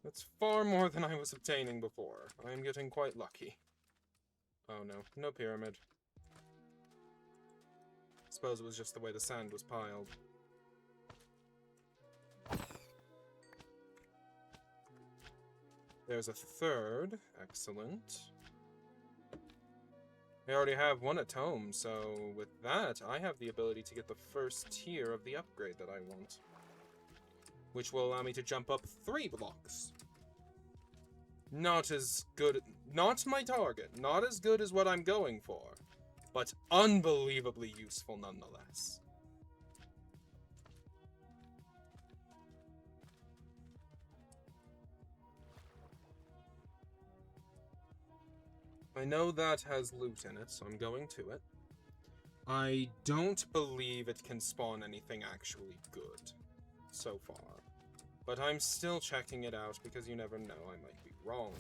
That's far more than I was obtaining before. I am getting quite lucky. Oh no, no pyramid. Suppose it was just the way the sand was piled. There's a 3rd. Excellent. I already have 1 at home, so with that, I have the ability to get the first tier of the upgrade that I want. Which will allow me to jump up 3 blocks. Not as good, not my target, not as good as what I'm going for, but unbelievably useful nonetheless. I know that has loot in it, so I'm going to it. I don't believe it can spawn anything actually good so far. But I'm still checking it out because you never know, I might be wrong.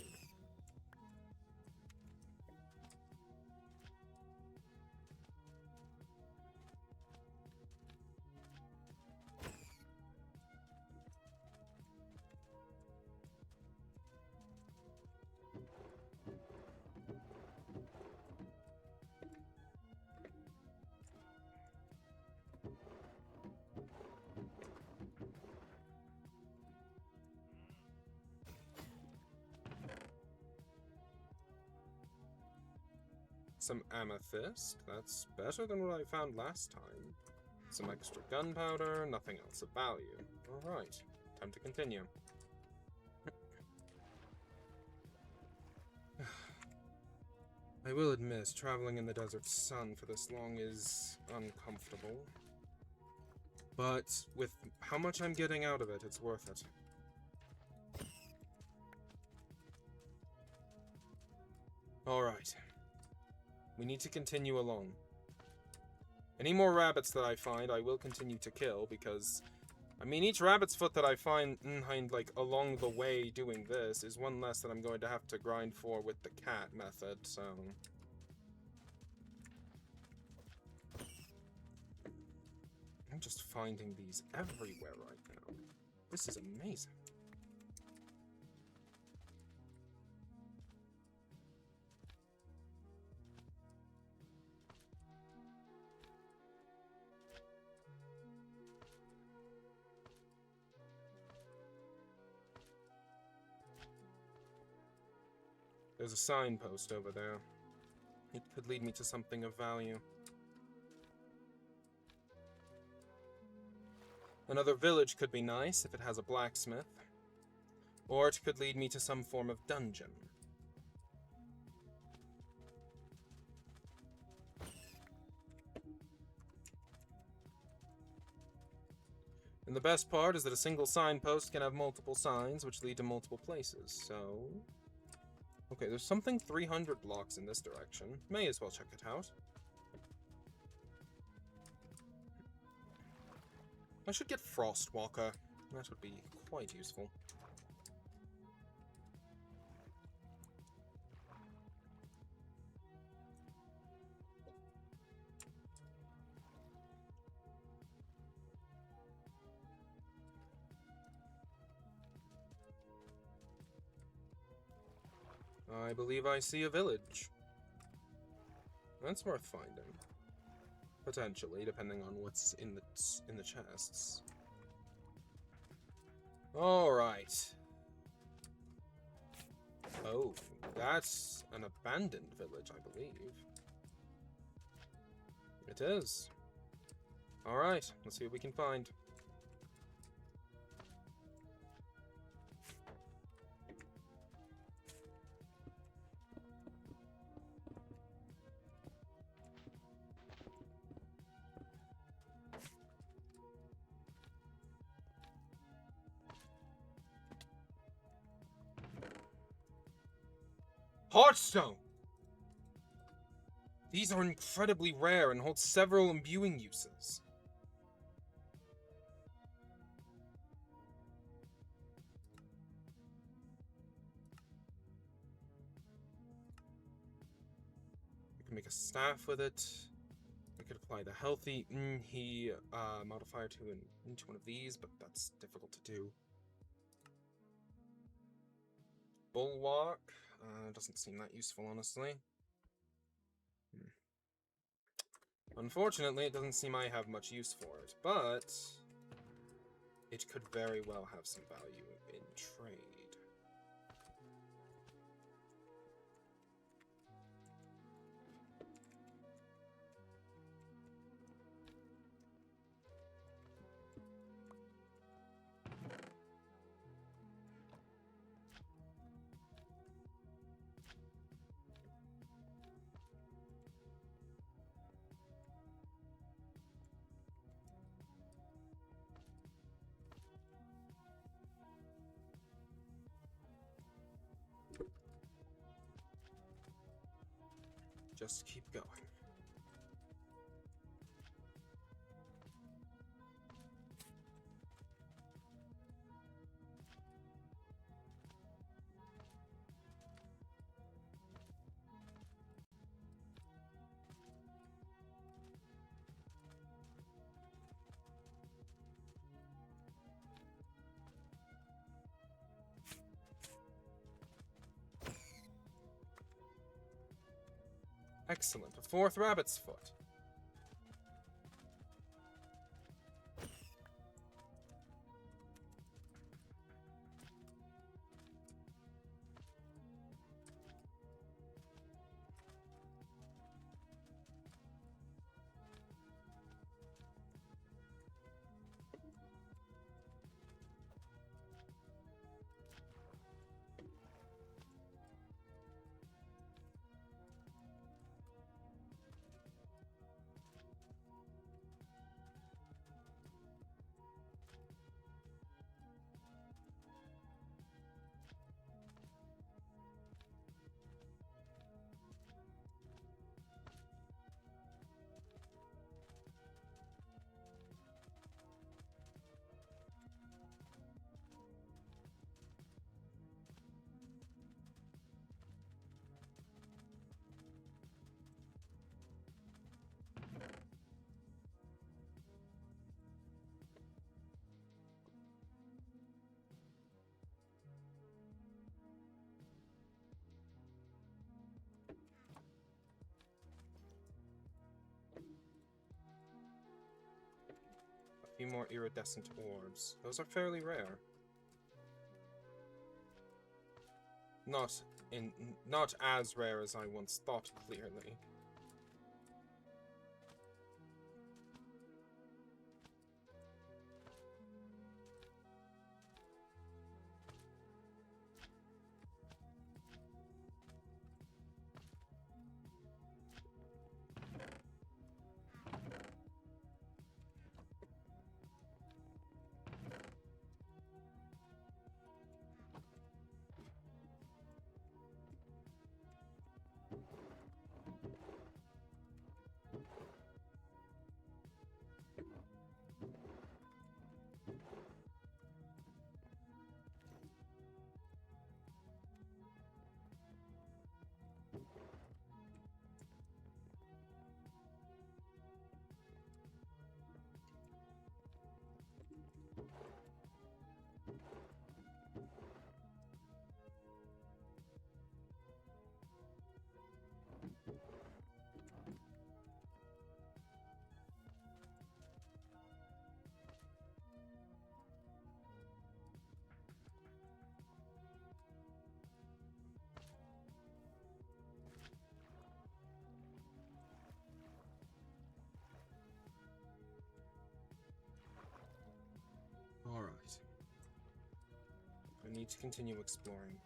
Some amethyst. That's better than what I found last time. Some extra gunpowder, nothing else of value. Alright, time to continue. I will admit, traveling in the desert sun for this long is uncomfortable. But with how much I'm getting out of it, it's worth it. Alright. We need to continue along. Any more rabbits that I find, I will continue to kill, because... I mean, each rabbit's foot that I find, like, along the way doing this is one less that I'm going to have to grind for with the cat method, so... I'm just finding these everywhere right now. This is amazing. There's a signpost over there. It could lead me to something of value. Another village could be nice if it has a blacksmith. Or it could lead me to some form of dungeon. And the best part is that a single signpost can have multiple signs, which lead to multiple places, so... Okay, there's something 300 blocks in this direction. May as well check it out. I should get Frostwalker. That would be quite useful. I believe I see a village. That's worth finding. Potentially, depending on what's in the chests. Alright. Oh, that's an abandoned village, I believe. It is. Alright, let's see what we can find. Heartstone! These are incredibly rare and hold several imbuing uses. We can make a staff with it. We could apply the healthy modifier to into one of these, but that's difficult to do. Bulwark. Doesn't seem that useful, honestly. Unfortunately, it doesn't seem I have much use for it, but it could very well have some value in trade. Just keep going. Excellent. A fourth rabbit's foot. few more iridescent orbs. Those are fairly rare. Not as rare as I once thought, clearly. Alright. I need to continue exploring.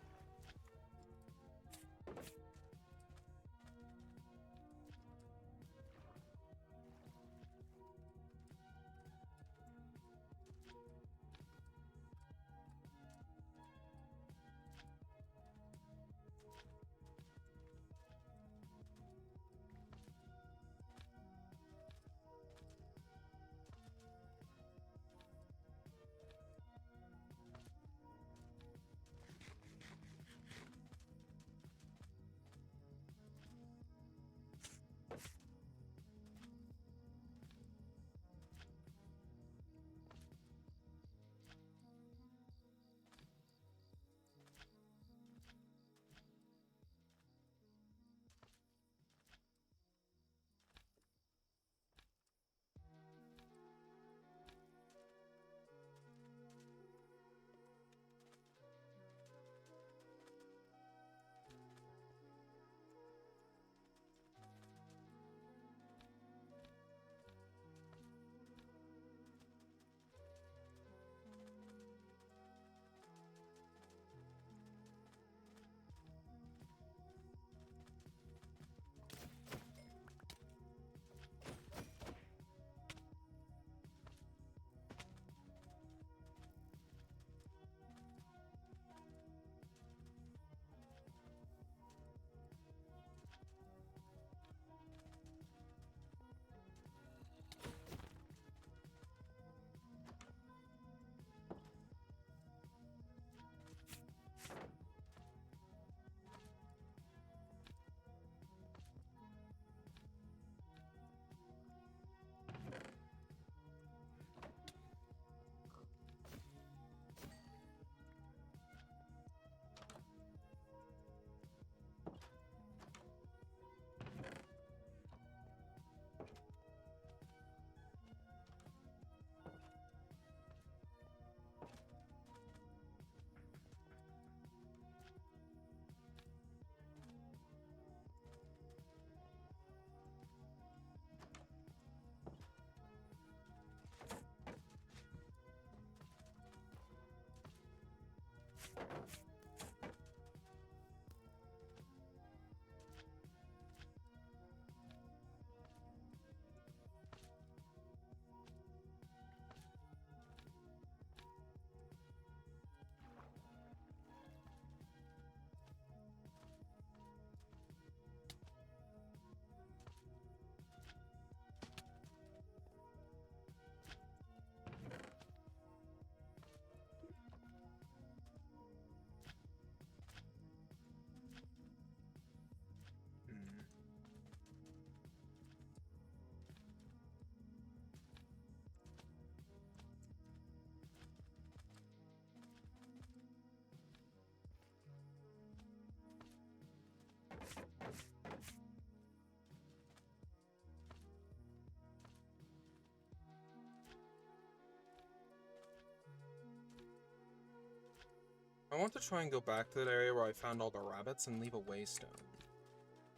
I want to try and go back to that area where I found all the rabbits and leave a waystone.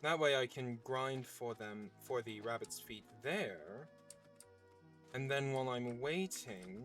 That way I can grind for the rabbit's feet there. And then while I'm waiting...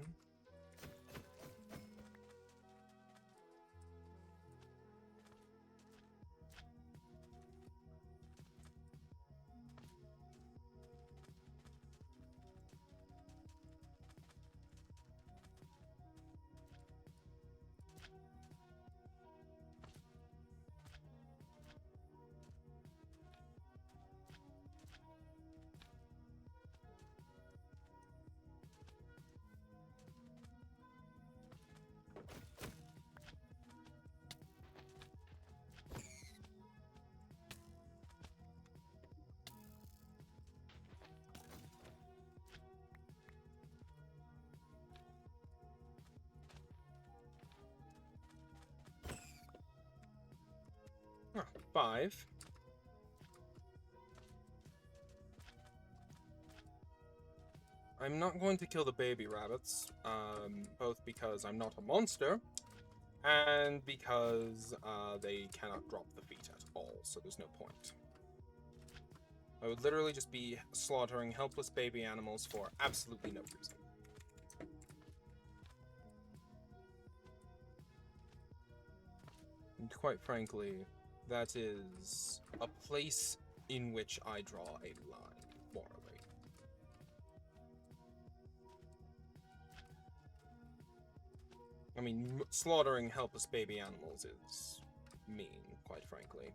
Ah, 5. I'm not going to kill the baby rabbits, both because I'm not a monster, and because they cannot drop the feet at all, so there's no point. I would literally just be slaughtering helpless baby animals for absolutely no reason. And quite frankly, that is a place in which I draw a line, morally. I mean, slaughtering helpless baby animals is mean, quite frankly.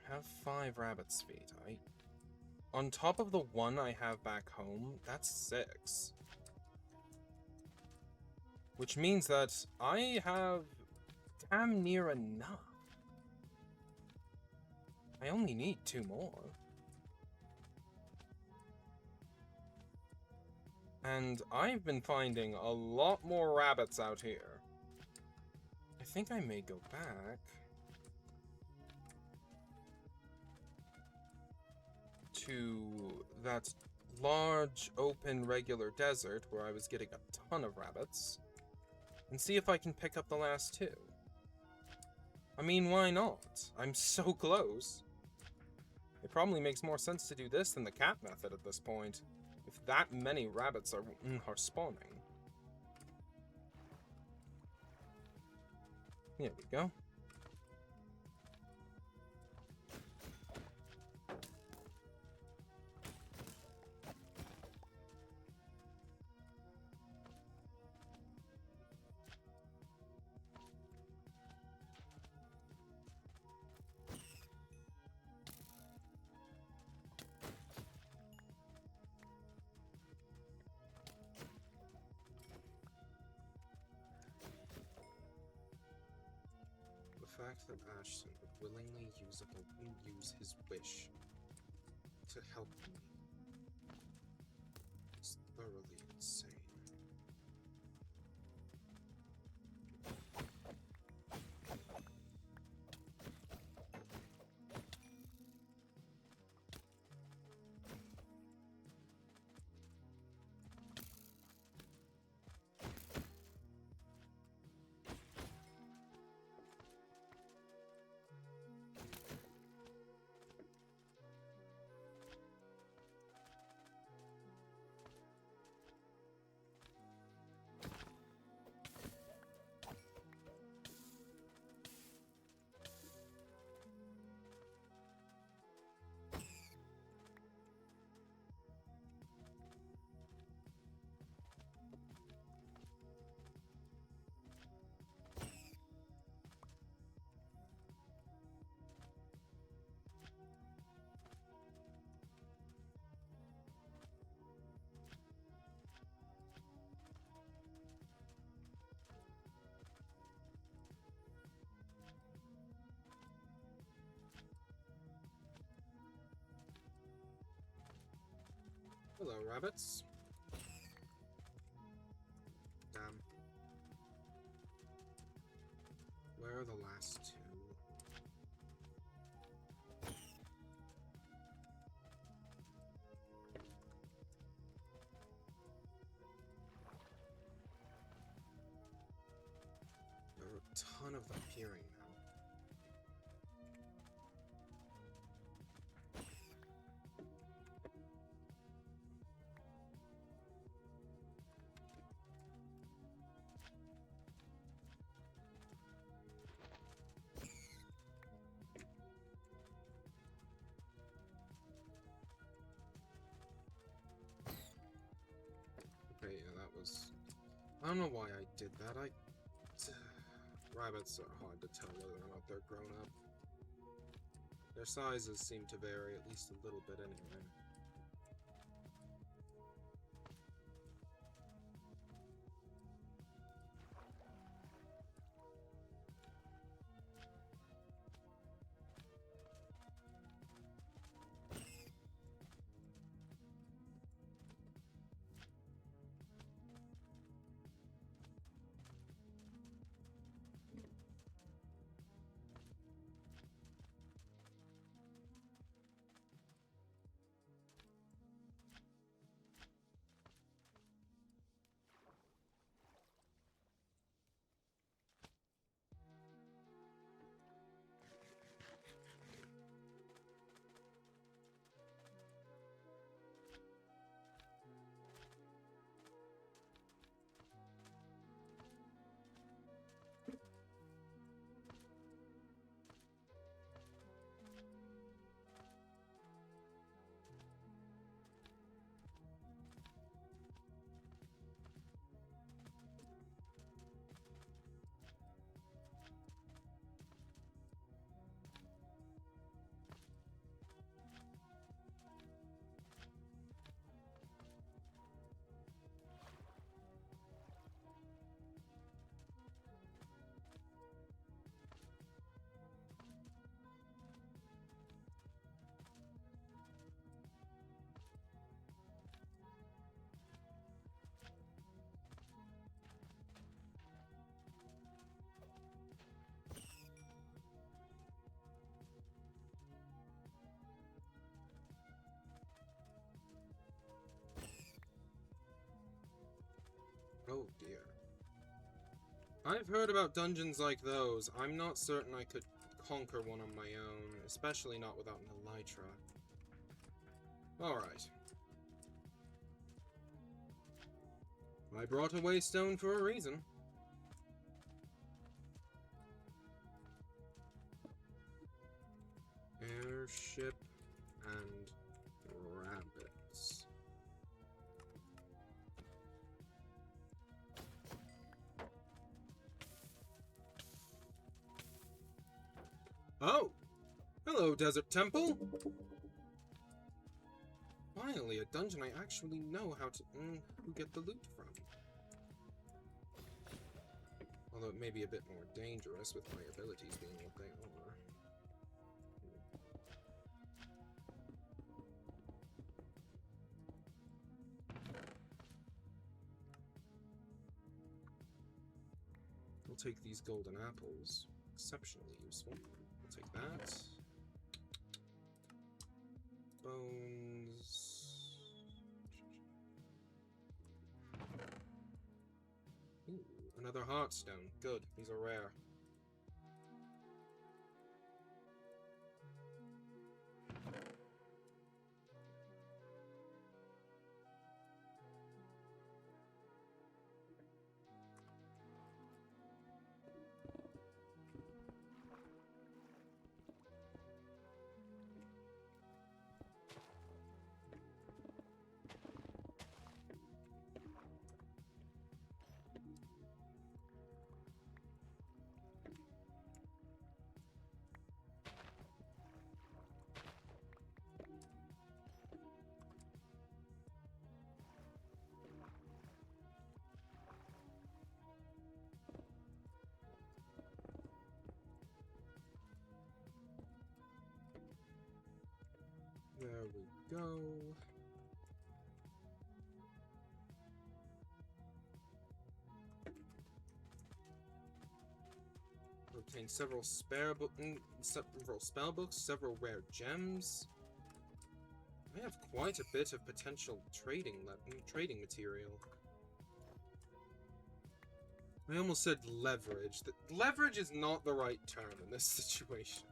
Have 5 rabbit's feet. On top of the 1 I have back home, that's 6. Which means that I have damn near enough. I only need 2 more. And I've been finding a lot more rabbits out here. I think I may go back to that large, open, regular desert where I was getting a ton of rabbits, and see if I can pick up the last 2. I mean, why not? I'm so close. It probably makes more sense to do this than the cat method at this point, if that many rabbits are spawning. There we go. The fact that Ashton would willingly use his wish to help me is thoroughly insane. Hello, rabbits. Damn. Where are the last two? There are a ton of them appearing now. Okay, yeah, that was... I don't know why I did that. Rabbits are hard to tell whether or not they're grown up. Their sizes seem to vary at least a little bit anyway. Oh dear. I've heard about dungeons like those. I'm not certain I could conquer one on my own, especially not without an elytra. Alright. I brought a waystone for a reason. Airship and rabbits. Oh! Hello, Desert Temple! Finally, a dungeon I actually know how to who get the loot from. Although it may be a bit more dangerous with my abilities being what they are. I'll take these golden apples. Exceptionally useful. I'll take that. Bones. Ooh, another heartstone. Good. These are rare. There we go. obtain several several spell books, several rare gems. I have quite a bit of potential trading material. I almost said leverage. Leverage is not the right term in this situation.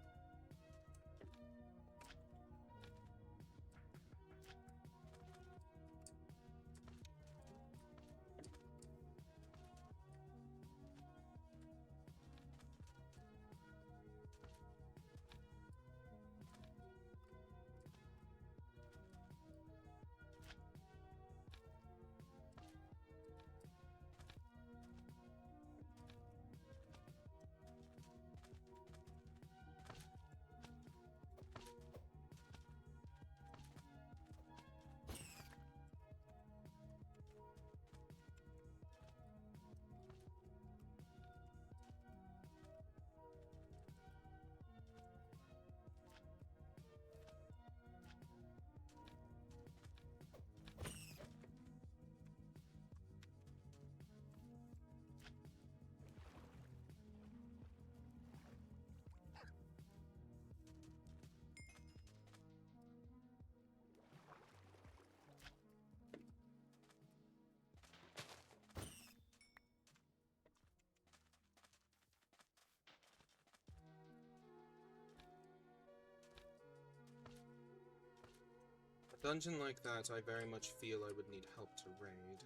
A dungeon like that, I very much feel I would need help to raid.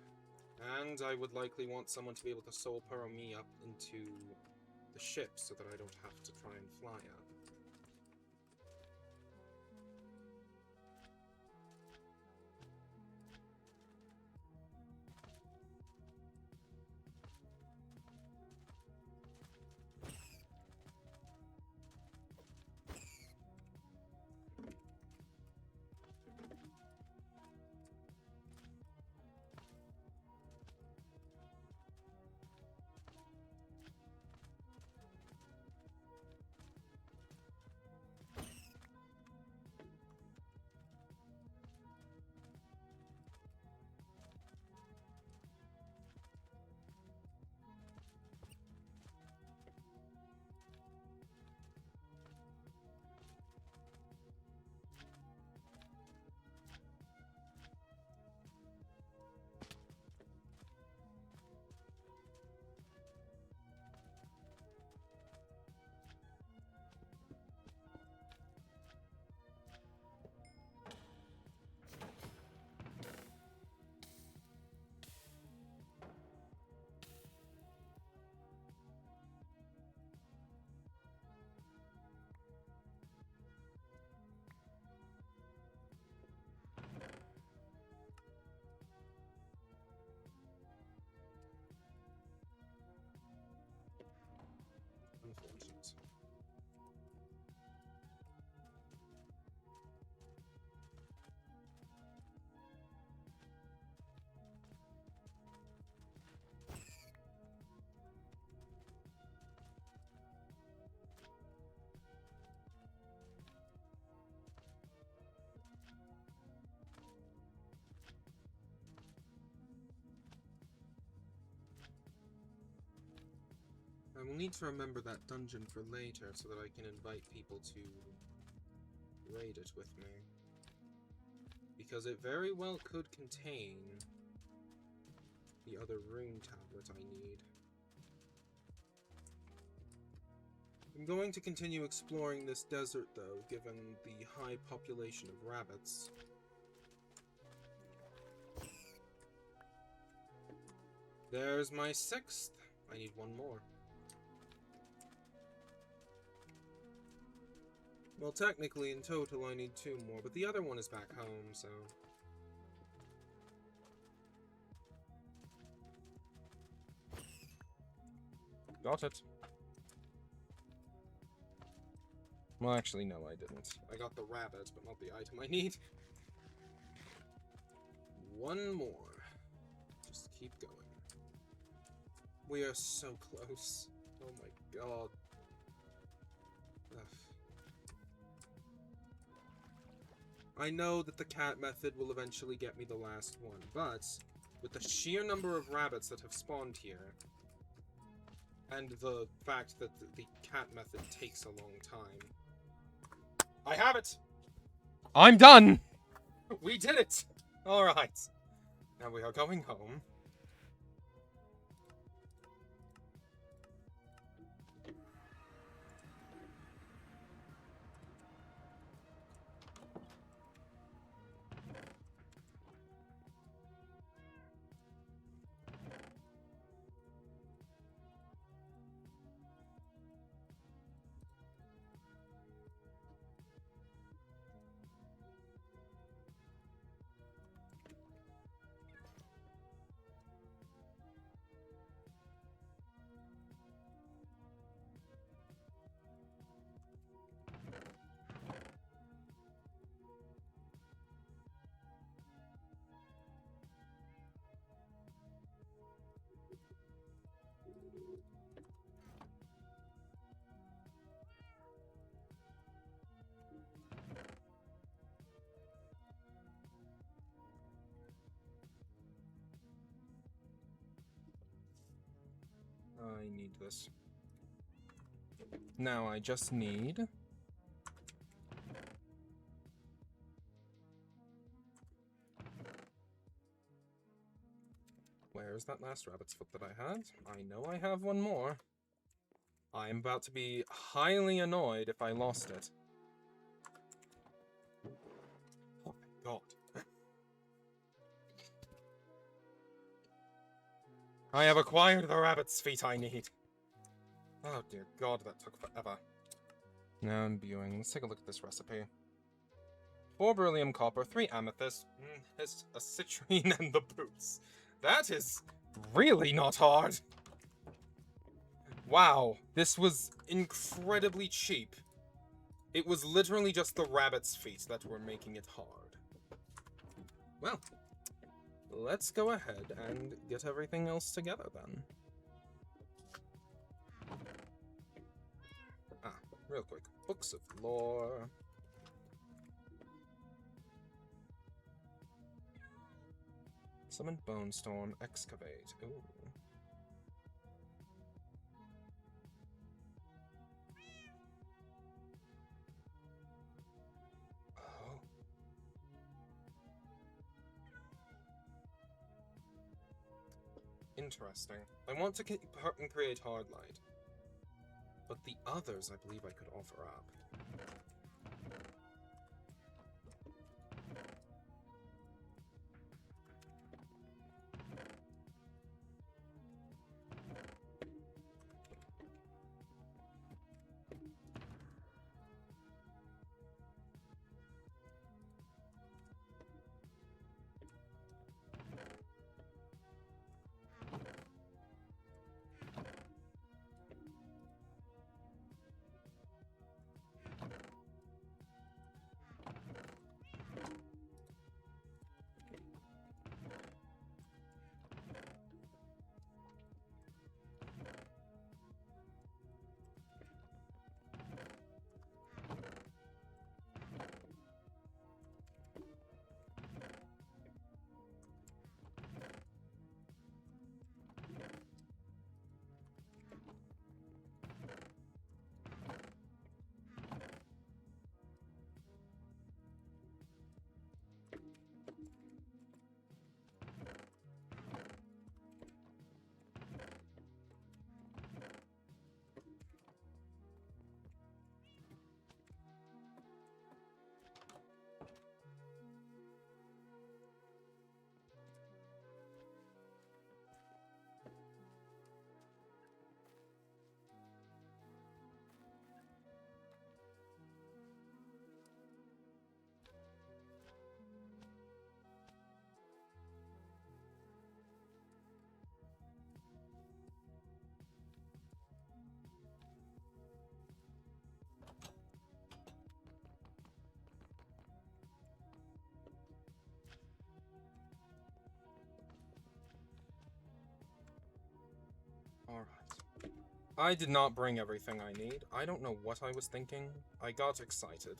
And I would likely want someone to be able to soul pearl me up into the ship so that I don't have to try and fly up. Unfortunate. I will need to remember that dungeon for later so that I can invite people to raid it with me. Because it very well could contain the other rune tablet I need. I'm going to continue exploring this desert though, given the high population of rabbits. There's my 6th. I need one more. Well, technically, in total, I need 2 more, but the other one is back home, so... Got it. Well, actually, no, I didn't. I got the rabbit, but not the item I need. One more. Just keep going. We are so close. Oh my god. Ugh. I know that the cat method will eventually get me the last one, but with the sheer number of rabbits that have spawned here, And the fact that the cat method takes a long time. I have it! I'm done! We did it! Alright. Now we are going home. I need this. Now I just need... Where's that last rabbit's foot that I had? I know I have one more. I'm about to be highly annoyed if I lost it. Oh my god. I have acquired the rabbit's feet I need. Oh dear god, that took forever. Now I'm viewing. Let's take a look at this recipe. 4 beryllium copper, 3 amethyst, a citrine, and the boots. That is really not hard. Wow, this was incredibly cheap. It was literally just the rabbit's feet that were making it hard. Well, let's go ahead and get everything else together then. Real quick. Books of lore. Summon Bone Storm, excavate. Ooh. Oh. Interesting. I want to create hard light. But the others, I believe I could offer up. Alright. I did not bring everything I need. I don't know what I was thinking. I got excited.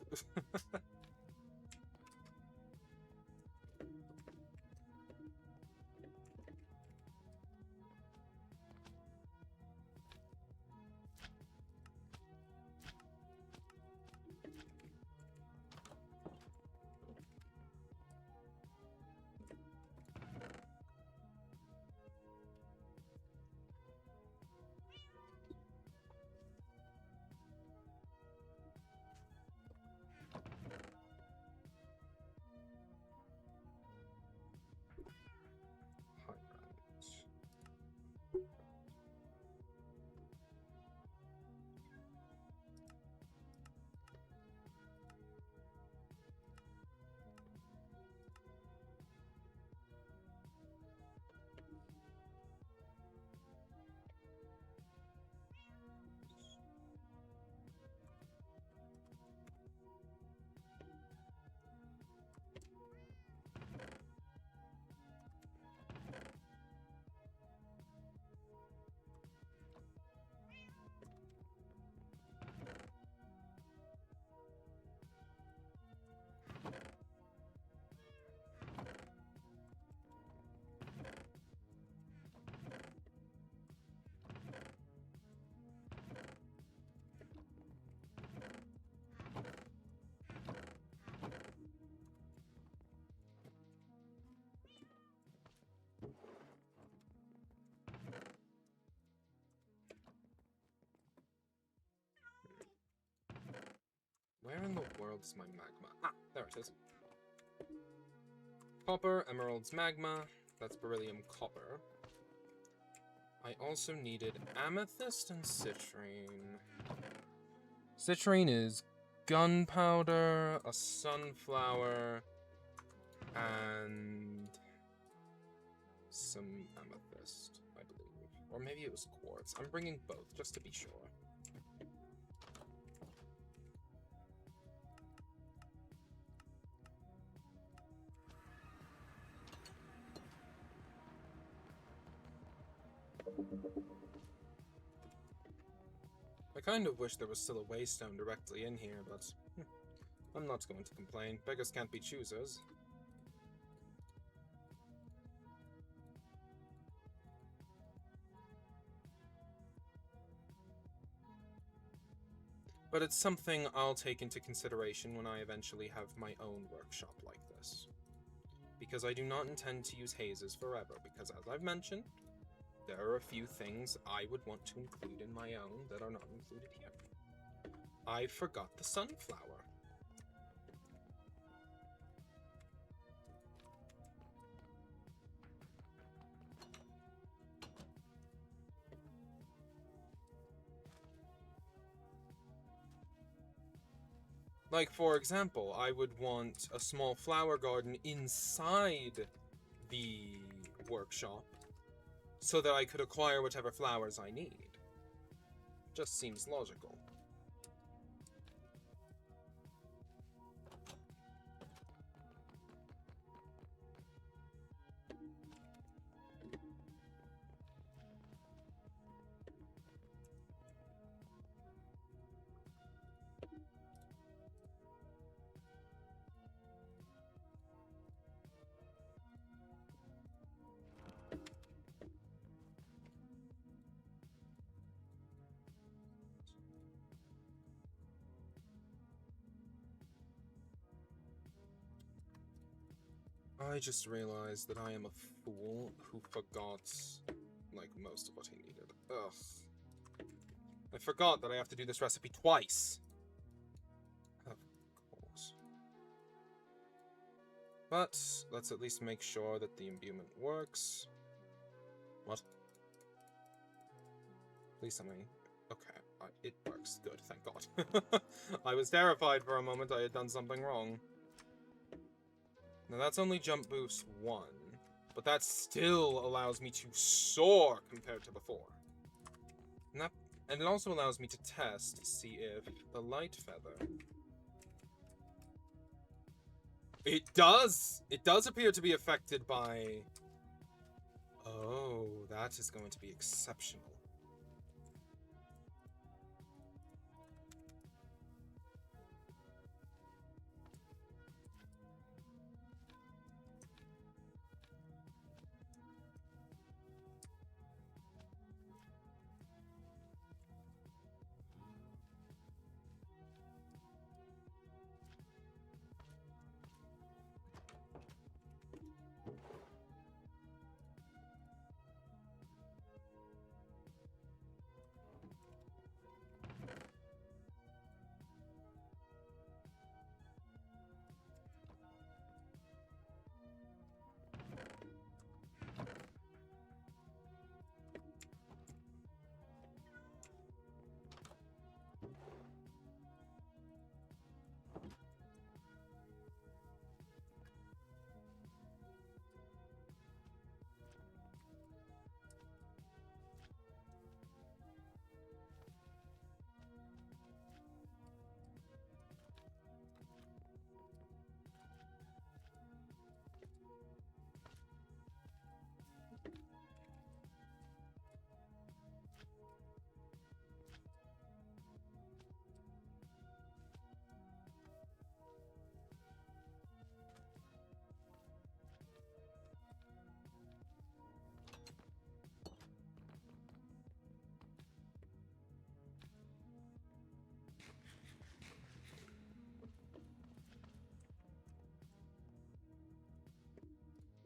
Where in the world is my magma? Ah, there it is. Copper, emeralds, magma. That's beryllium copper. I also needed amethyst and citrine. Citrine is gunpowder, a sunflower, and some amethyst, I believe. Or maybe it was quartz. I'm bringing both, just to be sure. I kind of wish there was still a waystone directly in here, but I'm not going to complain. Beggars can't be choosers. But it's something I'll take into consideration when I eventually have my own workshop like this. Because I do not intend to use hazes forever, because as I've mentioned, there are a few things I would want to include in my own that are not included here. I forgot the sunflower. Like, for example, I would want a small flower garden inside the workshop so that I could acquire whatever flowers I need. Just seems logical. I just realized that I am a fool who forgot, like, most of what he needed. Ugh. I forgot that I have to do this recipe twice. Of course. But, let's at least make sure that the imbuement works. What? Please tell me. Okay, it works. Good, thank God. I was terrified for a moment I had done something wrong. Now that's only jump boost 1, but that still allows me to soar compared to before. And it also allows me to test to see if the light feather... It does! It does appear to be affected by... Oh, that is going to be exceptional.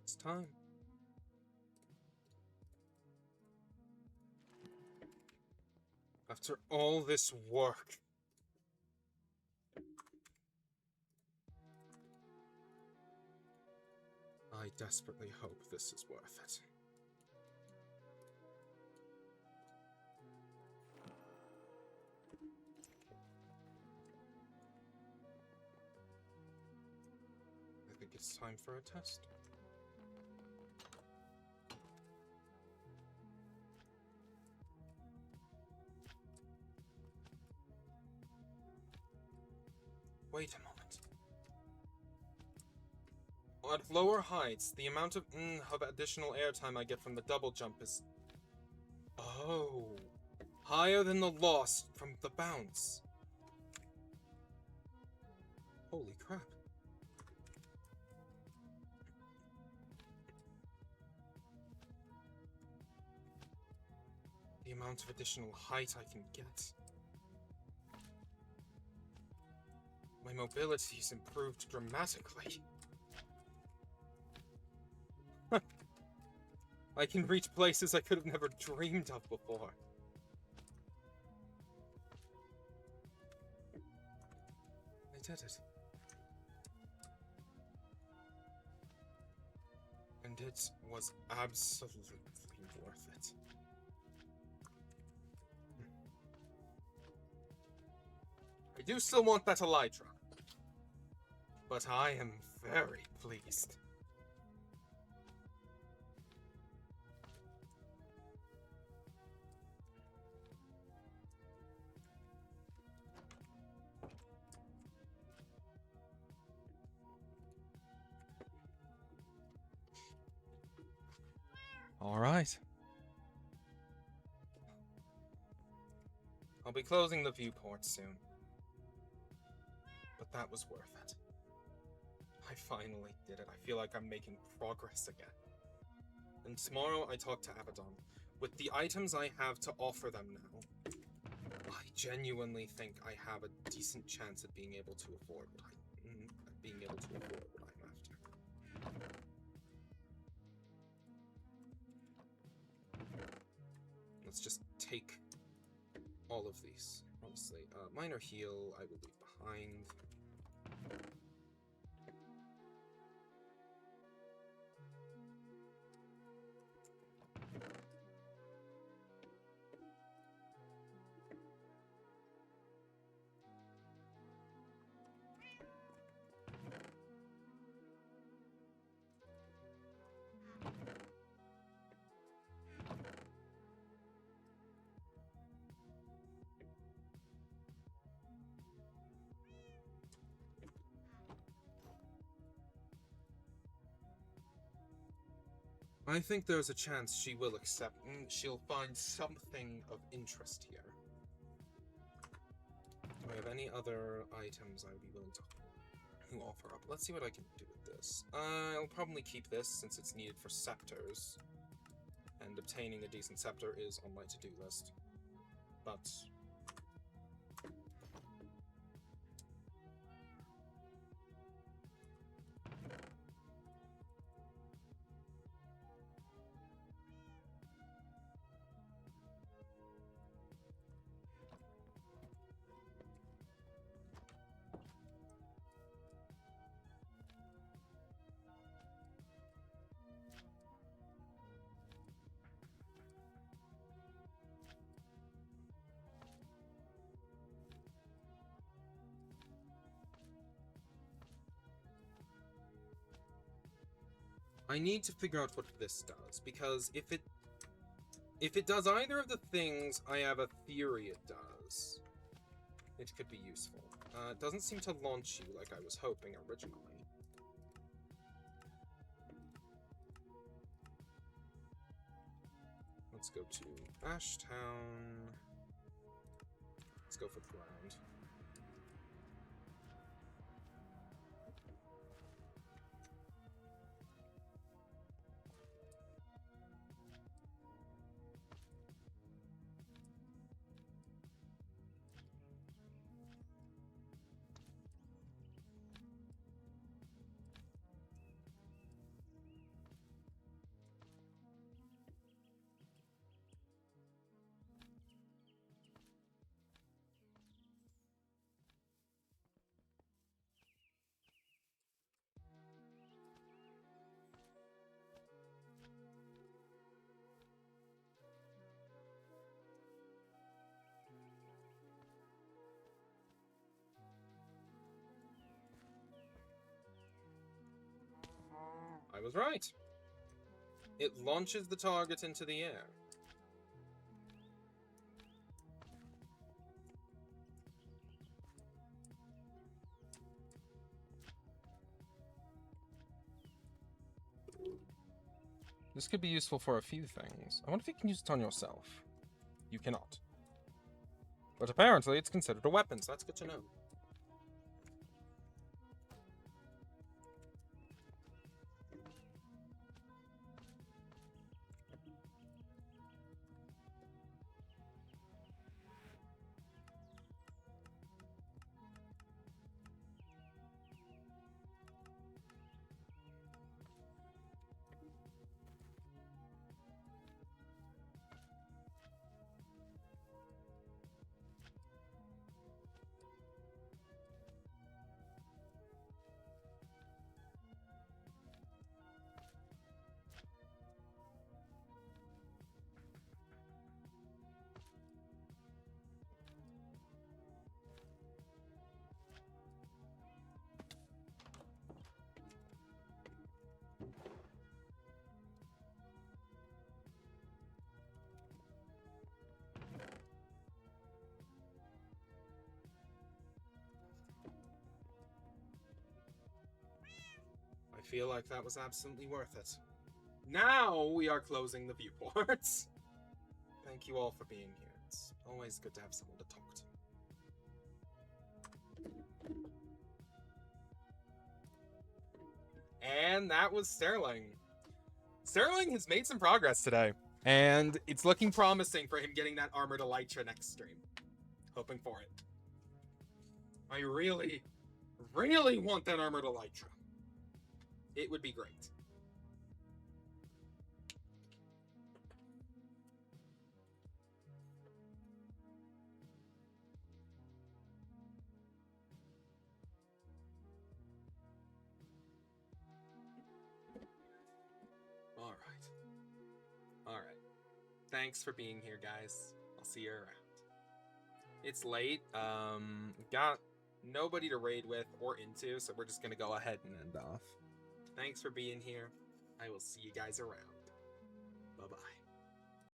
It's time. After all this work, desperately hope this is worth it. I think it's time for a test. Wait a moment. At lower heights, the amount of additional airtime I get from the double jump is... Oh. Higher than the loss from the bounce. Holy crap. The amount of additional height I can get. My mobility's improved dramatically. I can reach places I could have never dreamed of before. I did it. And it was absolutely worth it. I do still want that elytra, but I am very pleased. All right. I'll be closing the viewport soon. But that was worth it. I finally did it. I feel like I'm making progress again. And tomorrow I talk to Abaddon. With the items I have to offer them now, I genuinely think I have a decent chance at being able to afford what I'm after. Let's just take all of these, honestly. Minor heal I will leave behind. I think there's a chance she will accept, she'll find something of interest here. Do I have any other items I would be willing to offer up? Let's see what I can do with this. I'll probably keep this since it's needed for scepters. And obtaining a decent scepter is on my to-do list. But... I need to figure out what this does, because if it does either of the things I have a theory it does, it could be useful. It doesn't seem to launch you like I was hoping originally. Let's go to Ashtown. Let's go for the ground. was right. It launches the target into the air. This could be useful for a few things. I wonder if you can use it on yourself. You cannot. But apparently it's considered a weapon, so that's good to know. I feel like that was absolutely worth it. Now we are closing the viewports. Thank you all for being here. It's always good to have someone to talk to. And that was Sterling. Sterling has made some progress today, and it's looking promising for him getting that armored elytra next stream. Hoping for it. I really, really want that armored elytra. It would be great. All right. Thanks for being here, guys. I'll see you around. It's late. Got nobody to raid with or into, so we're just gonna go ahead and end off. Thanks for being here. I will see you guys around.